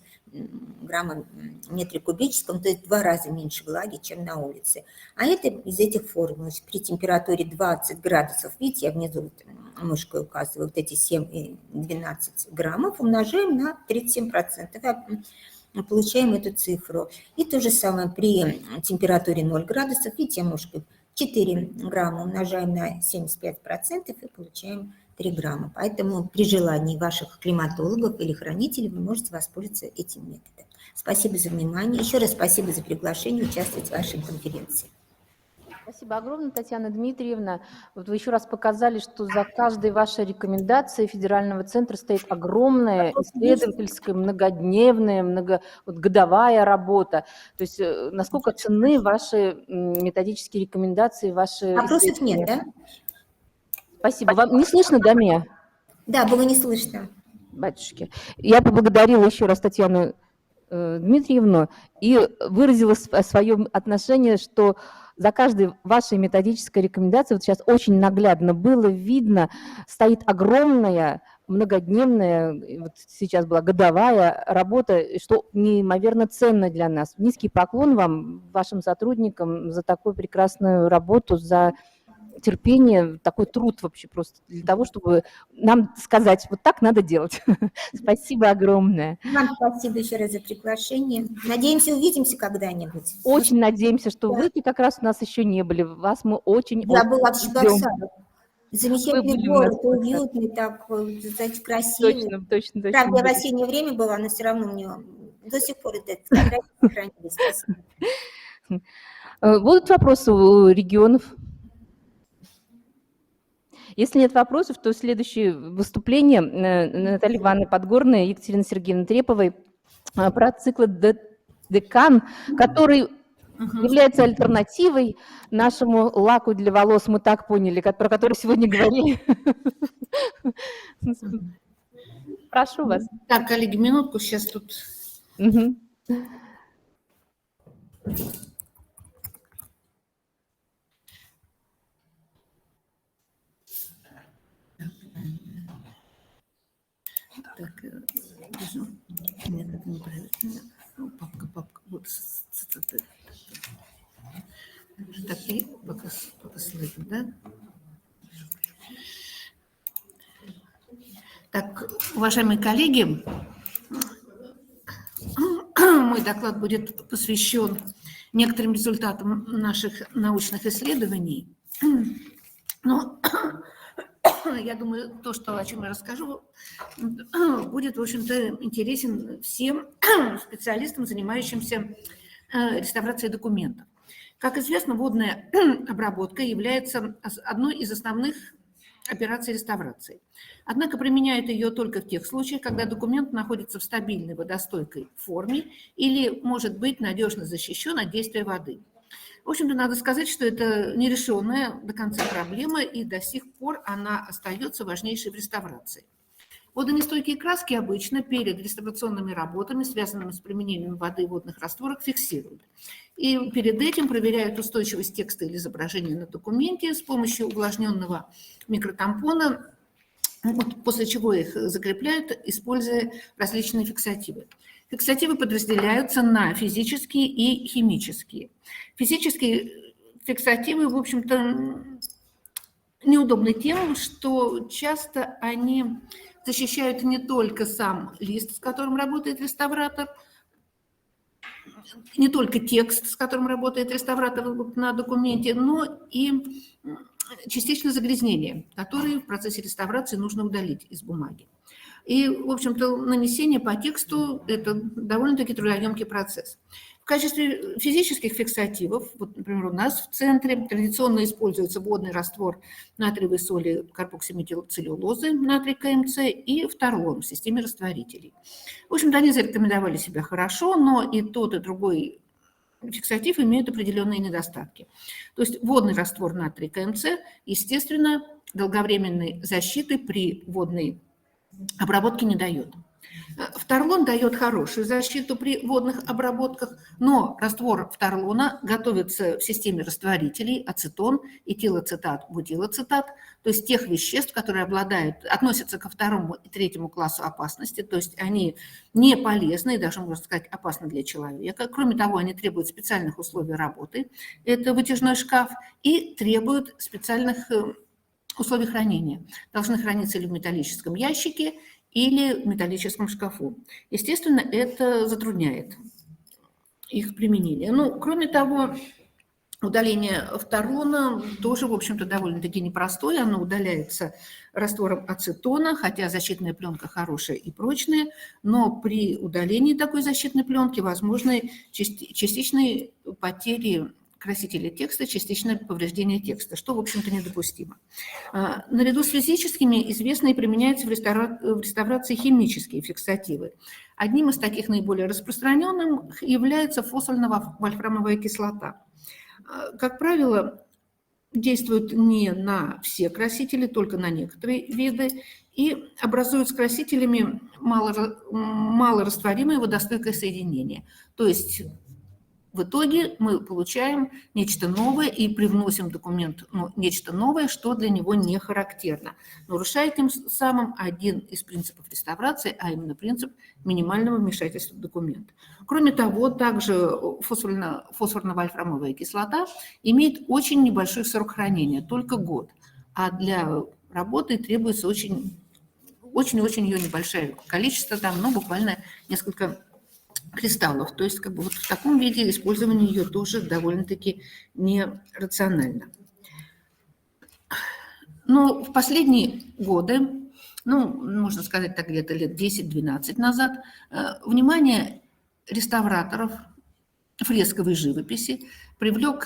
грамма в метре кубическом, то есть в 2 раза меньше влаги, чем на улице. А это из этих формул. При температуре 20 градусов, видите, я внизу мышкой указываю, вот эти 7 и 12 граммов умножаем на 37%. Получаем эту цифру. И то же самое при температуре 0 градусов, видите, мушкой 4 грамма умножаем на 75% и получаем 3 грамма. Поэтому при желании ваших климатологов или хранителей вы можете воспользоваться этим методом. Спасибо за внимание. Еще раз спасибо за приглашение участвовать в вашей конференции. Спасибо огромное, Татьяна Дмитриевна. Вот вы еще раз показали, что за каждой вашей рекомендацией Федерального центра стоит огромная исследовательская, многодневная, годовая работа. То есть насколько ценны ваши методические рекомендации, ваши... Вопросов нет, да? Спасибо. Вам не слышно, Дамия? Да, было не слышно. Батюшки. Я поблагодарила еще раз Татьяну Дмитриевну и выразила свое отношение, что за каждой вашей методической рекомендацией, вот сейчас очень наглядно было видно, стоит огромная многодневная, вот сейчас была годовая работа, что неимоверно ценно для нас. Низкий поклон вам, вашим сотрудникам, за такую прекрасную работу, за терпение, такой труд вообще просто для того, чтобы нам сказать, вот так надо делать. Спасибо огромное. Вам спасибо еще раз за приглашение. Надеемся, увидимся когда-нибудь. Очень надеемся, что вы как раз у нас еще не были. Вас мы очень Я была в ждем. Чебоксарах. Замечательный город, уютный, так, знаете, красивый. Точно. Правда, я в осеннее время была, но все равно мне до сих пор это фотографии сохранились. Спасибо. Будут вопросы у регионов? Если нет вопросов, то следующее выступление Натальи Ивановны Подгорной и Екатерины Сергеевны Треповой про цикл «Декан», который является альтернативой нашему лаку для волос, мы так поняли, про который сегодня говорили. Прошу вас. Так, коллеги, минутку, сейчас тут... Так, нет, это неправильно. Папка, вот. Так, и пока слайд, да? Так, уважаемые коллеги, мой доклад будет посвящен некоторым результатам наших научных исследований. Но я думаю, то, о чем я расскажу, будет, в общем-то, интересен всем специалистам, занимающимся реставрацией документов. Как известно, водная обработка является одной из основных операций реставрации. Однако применяют ее только в тех случаях, когда документ находится в стабильной водостойкой форме или может быть надежно защищен от действия воды. В общем-то, надо сказать, что это нерешенная до конца проблема, и до сих пор она остается важнейшей в реставрации. Водонестойкие краски обычно перед реставрационными работами, связанными с применением воды и водных растворов, фиксируют. И перед этим проверяют устойчивость текста или изображения на документе с помощью увлажненного микротампона, после чего их закрепляют, используя различные фиксативы. Фиксативы подразделяются на физические и химические. Физические фиксативы, в общем-то, неудобны тем, что часто они защищают не только сам лист, с которым работает реставратор, не только текст, с которым работает реставратор на документе, но и частично загрязнение, которые в процессе реставрации нужно удалить из бумаги. И, в общем-то, нанесение по тексту – это довольно-таки трудоемкий процесс. В качестве физических фиксативов, вот, например, у нас в центре традиционно используется водный раствор натриевой соли карбоксиметилцеллюлозы, натрий КМЦ, и фторлон в системе растворителей. В общем-то, они зарекомендовали себя хорошо, но и тот, и другой фиксатив имеют определенные недостатки. То есть водный раствор натрий КМЦ, естественно, долговременной защиты при водной обработке не дает. Фторлон дает хорошую защиту при водных обработках, но раствор фторлона готовится в системе растворителей ацетон, этилацетат, бутилацетат, то есть тех веществ, которые относятся ко второму и третьему классу опасности, то есть они не полезны, даже, можно сказать, опасны для человека. Кроме того, они требуют специальных условий работы, это вытяжной шкаф, и требуют специальных условий хранения. Должны храниться или в металлическом ящике, или в металлическом шкафу. Естественно, это затрудняет их применение. Ну, кроме того, удаление фторлона тоже, в общем-то, довольно-таки непростое. Оно удаляется раствором ацетона, хотя защитная пленка хорошая и прочная, но при удалении такой защитной пленки возможны частичные потери красителей текста, частичное повреждение текста, что, в общем-то, недопустимо. Наряду с физическими известны и применяются в реставрации химические фиксативы. Одним из таких наиболее распространенных является фосфорно-вольфрамовая кислота. Как правило, действует не на все красители, только на некоторые виды, и образуют с красителями малорастворимое водостойкое соединение. То есть в итоге мы получаем нечто новое и привносим в документ нечто новое, что для него не характерно, нарушая тем самым один из принципов реставрации, а именно принцип минимального вмешательства в документ. Кроме того, также фосфорно-вольфрамовая кислота имеет очень небольшой срок хранения, только год, а для работы требуется очень-очень ее небольшое количество, там, буквально несколько кристаллов. То есть вот в таком виде использование ее тоже довольно-таки нерационально. Но в последние годы, можно сказать так, где-то лет 10-12 назад, внимание реставраторов фресковой живописи привлекло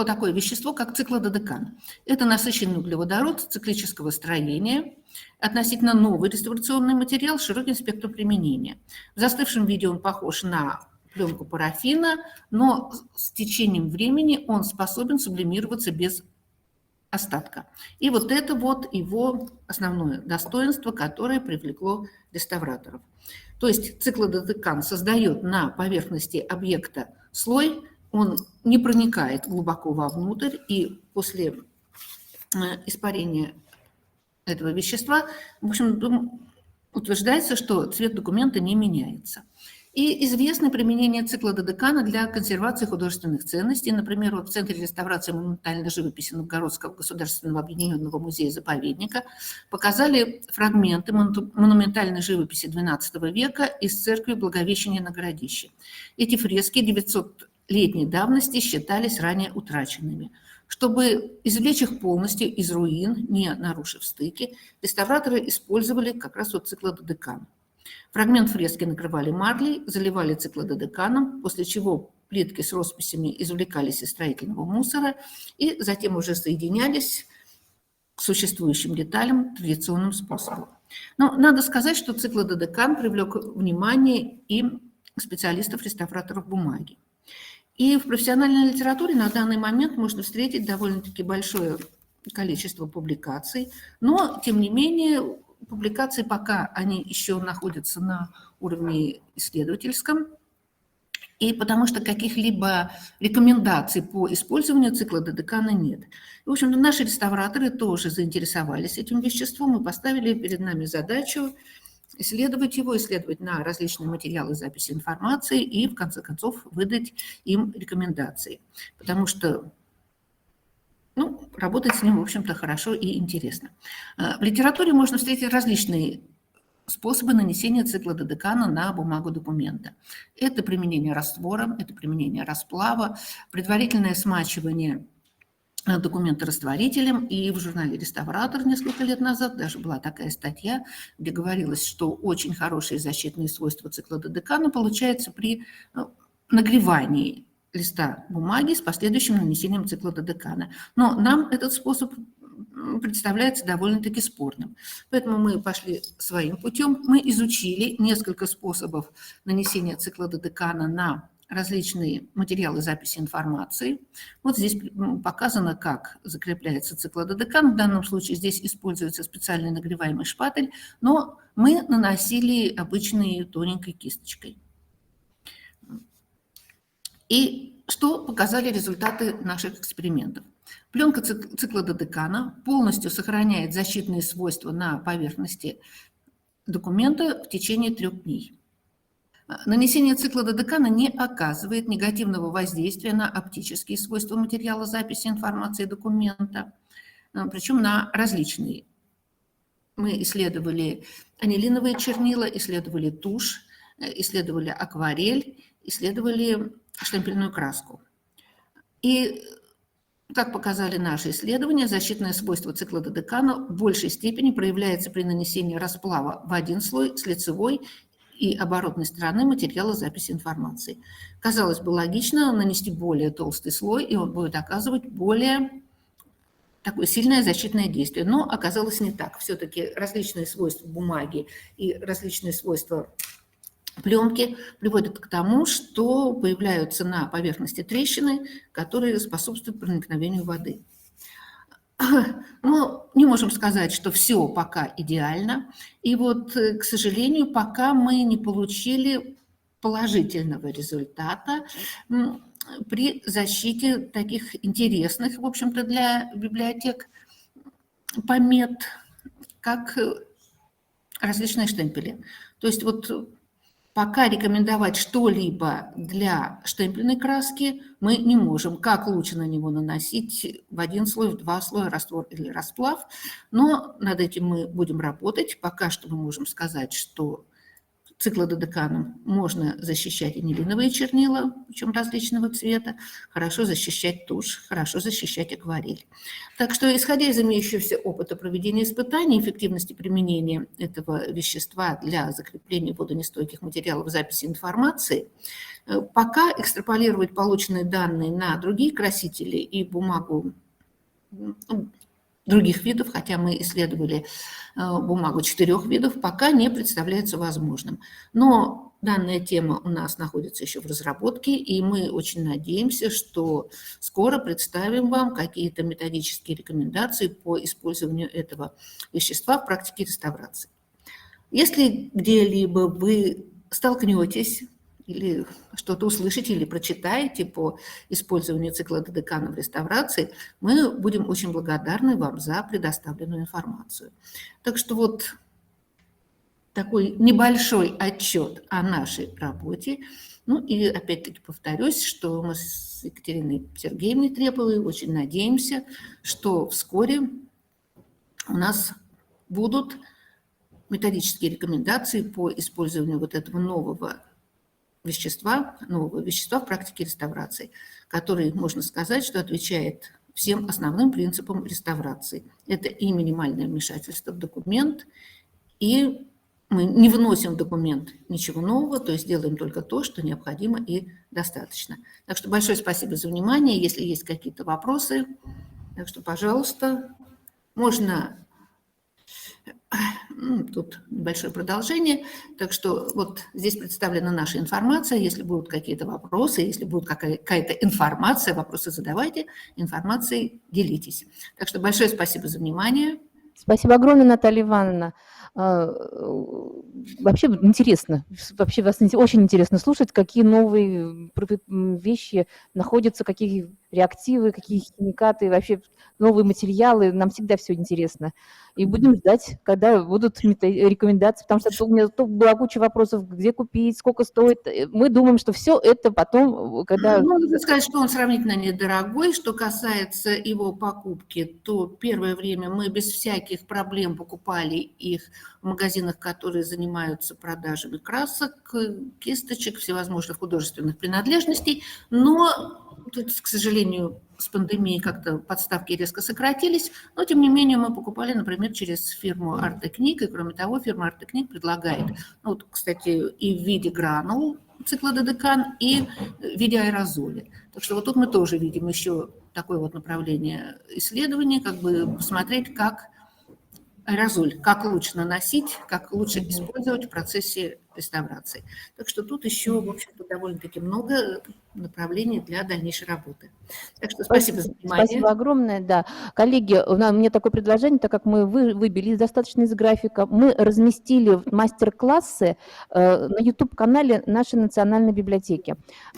такое вещество, как циклододекан. Это насыщенный углеводород циклического строения, относительно новый реставрационный материал с широким спектром применения. В застывшем виде он похож на пленку парафина, но с течением времени он способен сублимироваться без остатка. И вот это вот его основное достоинство, которое привлекло реставраторов. То есть циклододекан создает на поверхности объекта слой, он не проникает глубоко вовнутрь, и после испарения этого вещества, в общем, утверждается, что цвет документа не меняется. И известно применение циклододекана для консервации художественных ценностей. Например, в Центре реставрации монументальной живописи Новгородского государственного объединенного музея-заповедника показали фрагменты монументальной живописи XII века из церкви Благовещения на Городище. Эти фрески 900-летней давности считались ранее утраченными. Чтобы извлечь их полностью из руин, не нарушив стыки, реставраторы использовали как раз циклододекан. Фрагмент фрески накрывали марлей, заливали циклододеканом, после чего плитки с росписями извлекались из строительного мусора и затем уже соединялись к существующим деталям традиционным способом. Но надо сказать, что циклододекан привлек внимание и специалистов-реставраторов бумаги. И в профессиональной литературе на данный момент можно встретить довольно-таки большое количество публикаций, но, тем не менее, публикации пока они еще находятся на уровне исследовательском, и потому что каких-либо рекомендаций по использованию циклододекана нет. В общем-то, наши реставраторы тоже заинтересовались этим веществом и поставили перед нами задачу исследовать его, исследовать на различные материалы записи информации и, в конце концов, выдать им рекомендации. Потому что работать с ним, в общем-то, хорошо и интересно. В литературе можно встретить различные способы нанесения циклододекана на бумагу документа. Это применение раствора, это применение расплава, предварительное смачивание документы растворителем, и в журнале «Реставратор» несколько лет назад даже была такая статья, где говорилось, что очень хорошие защитные свойства циклододекана получаются при нагревании листа бумаги с последующим нанесением циклододекана. Но нам этот способ представляется довольно-таки спорным. Поэтому мы пошли своим путем. Мы изучили несколько способов нанесения циклододекана на различные материалы записи информации. Вот здесь показано, как закрепляется циклододекан. В данном случае здесь используется специальный нагреваемый шпатель, но мы наносили обычной тоненькой кисточкой. И что показали результаты наших экспериментов? Пленка циклододекана полностью сохраняет защитные свойства на поверхности документа в течение 3 дней. Нанесение циклододекана не оказывает негативного воздействия на оптические свойства материала записи информации документа, причем на различные. Мы исследовали анилиновые чернила, исследовали тушь, исследовали акварель, исследовали штемпельную краску. И, как показали наши исследования, защитное свойство циклододекана в большей степени проявляется при нанесении расплава в один слой с лицевой и оборотной стороны материала записи информации. Казалось бы, логично нанести более толстый слой, и он будет оказывать более такое сильное защитное действие. Но оказалось не так. Все-таки различные свойства бумаги и различные свойства пленки приводят к тому, что появляются на поверхности трещины, которые способствуют проникновению воды. Но не можем сказать, что все пока идеально. И вот, к сожалению, пока мы не получили положительного результата при защите таких интересных, в общем-то, для библиотек помет, как различные штемпели. То есть вот пока рекомендовать что-либо для штемпельной краски мы не можем. Как лучше на него наносить в один слой, в 2 слоя раствор или расплав. Но над этим мы будем работать. Пока что мы можем сказать, что циклододеканом можно защищать анилиновые чернила, причем различного цвета, хорошо защищать тушь, хорошо защищать акварель. Так что, исходя из имеющегося опыта проведения испытаний, эффективности применения этого вещества для закрепления водонестойких материалов записи информации, пока экстраполировать полученные данные на другие красители и бумагу других видов, хотя мы исследовали бумагу 4 видов, пока не представляется возможным. Но данная тема у нас находится еще в разработке, и мы очень надеемся, что скоро представим вам какие-то методические рекомендации по использованию этого вещества в практике реставрации. Если где-либо вы столкнетесь или что-то услышите или прочитаете по использованию циклододекана в реставрации, мы будем очень благодарны вам за предоставленную информацию. Так что вот такой небольшой отчет о нашей работе. Ну и опять-таки повторюсь, что мы с Екатериной Сергеевной Треповой очень надеемся, что вскоре у нас будут методические рекомендации по использованию вот этого нового вещества в практике реставрации, который, можно сказать, что отвечает всем основным принципам реставрации. Это и минимальное вмешательство в документ, и мы не вносим в документ ничего нового, то есть делаем только то, что необходимо и достаточно. Так что большое спасибо за внимание. Если есть какие-то вопросы, так что, пожалуйста, можно... Тут небольшое продолжение. Так что вот здесь представлена наша информация. Если будут какие-то вопросы, если будет какая-то информация, вопросы задавайте, информацией делитесь. Так что большое спасибо за внимание. Спасибо огромное, Наталья Ивановна. Вообще интересно, вообще вас очень интересно слушать, какие новые вещи находятся, какие реактивы, какие химикаты, вообще новые материалы. Нам всегда все интересно. И будем ждать, когда будут рекомендации, потому что у меня была куча вопросов, где купить, сколько стоит. Мы думаем, что все это потом, когда... Ну, надо сказать, что он сравнительно недорогой. Что касается его покупки, то первое время мы без всяких проблем покупали их в магазинах, которые занимаются продажами красок, кисточек, всевозможных художественных принадлежностей. Но тут, к сожалению, с пандемией как-то подставки резко сократились, но тем не менее мы покупали, например, через фирму Артекник, и кроме того, фирма Артекник предлагает, ну, вот, кстати, и в виде гранул цикла Додекан, и в виде аэрозоля. Так что вот тут мы тоже видим еще такое вот направление исследования, как бы посмотреть, как аэрозоль, как лучше наносить, как лучше использовать в процессе реставрации. Так что тут еще, в общем-то, довольно-таки много направлений для дальнейшей работы. Так что спасибо за внимание. Спасибо огромное, да. Коллеги, у меня такое предложение, так как мы выбили достаточно из графика, мы разместили мастер-классы на YouTube-канале нашей национальной библиотеки.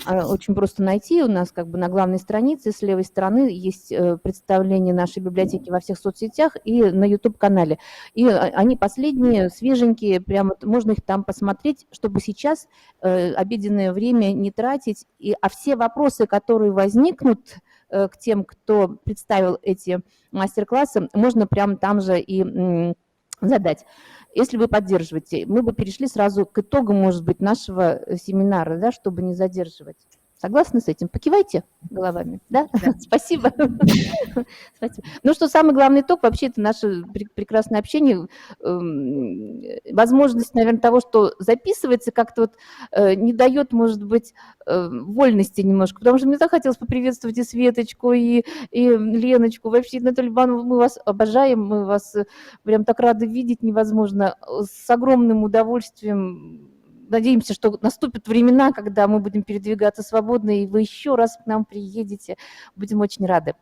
Очень просто найти, у нас как бы на главной странице с левой стороны есть представление нашей библиотеки во всех соцсетях и на YouTube-канале. И они последние, свеженькие, прямо можно их там посмотреть, чтобы сейчас обеденное время не тратить, а все вопросы, которые возникнут к тем, кто представил эти мастер-классы, можно прямо там же и задать. Если вы поддерживаете, мы бы перешли сразу к итогам, может быть, нашего семинара, да, чтобы не задерживать. Согласны с этим? Покивайте головами, да? Спасибо. Спасибо. Ну что, самый главный итог, вообще, это наше прекрасное общение, возможность, наверное, того, что записывается, как-то вот не дает, может быть, вольности немножко, потому что мне так хотелось поприветствовать и Светочку, и Леночку, вообще, Наталья Ивановна, мы вас обожаем, мы вас прям так рады видеть невозможно, с огромным удовольствием. Надеемся, что наступят времена, когда мы будем передвигаться свободно, и вы еще раз к нам приедете. Будем очень рады.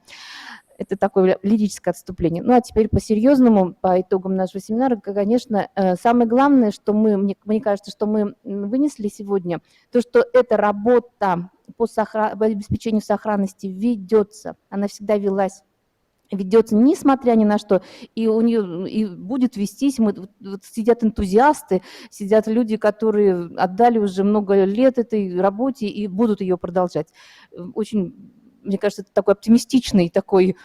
Это такое лирическое отступление. Ну, а теперь по-серьезному, по итогам нашего семинара, конечно, самое главное, что мне кажется, что мы вынесли сегодня, то, что эта работа по обеспечению сохранности ведется, она всегда велась, ведется несмотря ни на что, и у нее и будет вестись. Вот сидят энтузиасты, сидят люди, которые отдали уже много лет этой работе и будут ее продолжать. Очень, мне кажется, это такой оптимистичный такой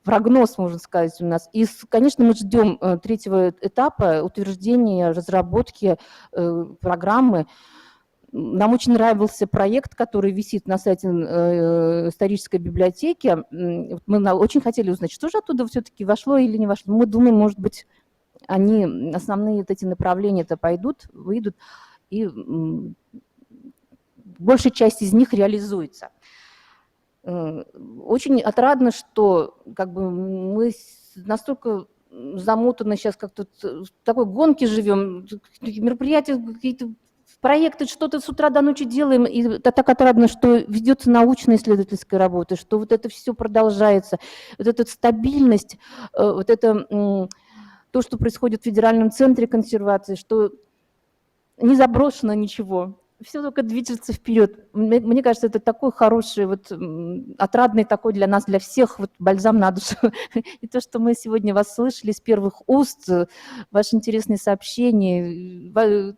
прогноз, можно сказать, у нас. И, конечно, мы ждем третьего этапа утверждения, разработки программы. Нам очень нравился проект, который висит на сайте исторической библиотеки. Мы очень хотели узнать, что же оттуда все-таки вошло или не вошло. Мы думаем, может быть, они, основные вот эти направления-то выйдут, и большая часть из них реализуется. Очень отрадно, что как бы мы настолько замотаны сейчас, как-то в такой гонке живем, мероприятия какие-то, проекты, что-то с утра до ночи делаем, и это так отрадно, что ведется научно-исследовательская работа, что вот это все продолжается, вот эта стабильность, вот это то, что происходит в Федеральном центре консервации, что не заброшено ничего, все только движется вперед. Мне кажется, это такой хороший, вот, отрадный такой для нас, для всех, вот, бальзам на душу. И то, что мы сегодня вас слышали с первых уст, ваши интересные сообщения,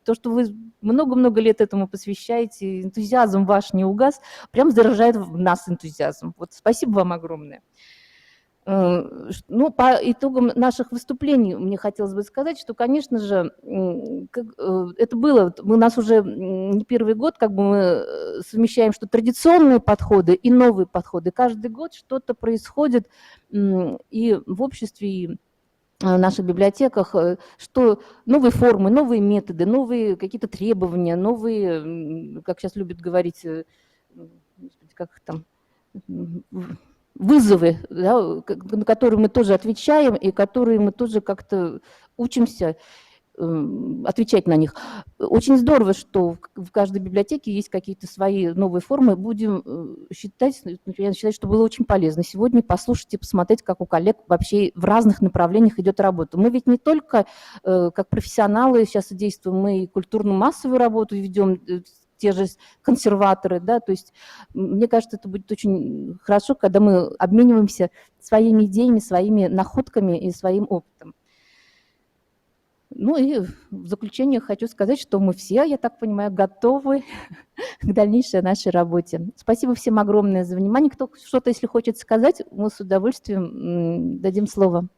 то, что вы много-много лет этому посвящаете, энтузиазм ваш не угас, прям заражает в нас энтузиазм. Вот, спасибо вам огромное. Ну, по итогам наших выступлений мне хотелось бы сказать, что, конечно же, это было, у нас уже не первый год, как бы мы совмещаем, что традиционные подходы и новые подходы. Каждый год что-то происходит и в обществе, и в наших библиотеках, что новые формы, новые методы, новые какие-то требования, новые, как сейчас любят говорить, как там, вызовы, да, на которые мы тоже отвечаем и которые мы тоже как-то учимся отвечать на них. Очень здорово, что в каждой библиотеке есть какие-то свои новые формы. Будем считать, что было очень полезно сегодня послушать и посмотреть, как у коллег вообще в разных направлениях идет работа. Мы ведь не только как профессионалы сейчас действуем, мы и культурно-массовую работу ведем, те же консерваторы, да, то есть мне кажется, это будет очень хорошо, когда мы обмениваемся своими идеями, своими находками и своим опытом. Ну и в заключение хочу сказать, что мы все, я так понимаю, готовы к дальнейшей нашей работе. Спасибо всем огромное за внимание. Кто что-то, если хочет сказать, мы с удовольствием дадим слово.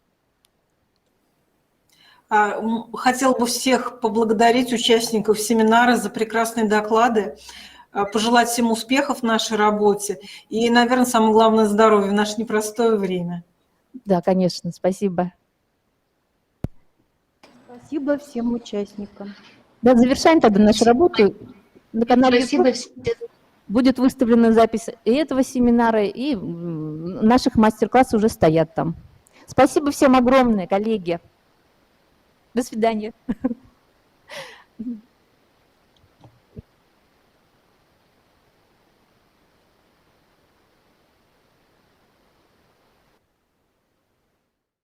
Хотела бы всех поблагодарить участников семинара за прекрасные доклады. пожелать всем успехов в нашей работе и, наверное, самое главное, здоровья в наше непростое время. Да, конечно, спасибо. Спасибо всем участникам. Да, завершаем тогда нашу работу. На канале Спасибо YouTube всем. будет выставлена запись и этого семинара, и наших мастер-классов уже стоят там. Спасибо всем огромное, коллеги. До свидания.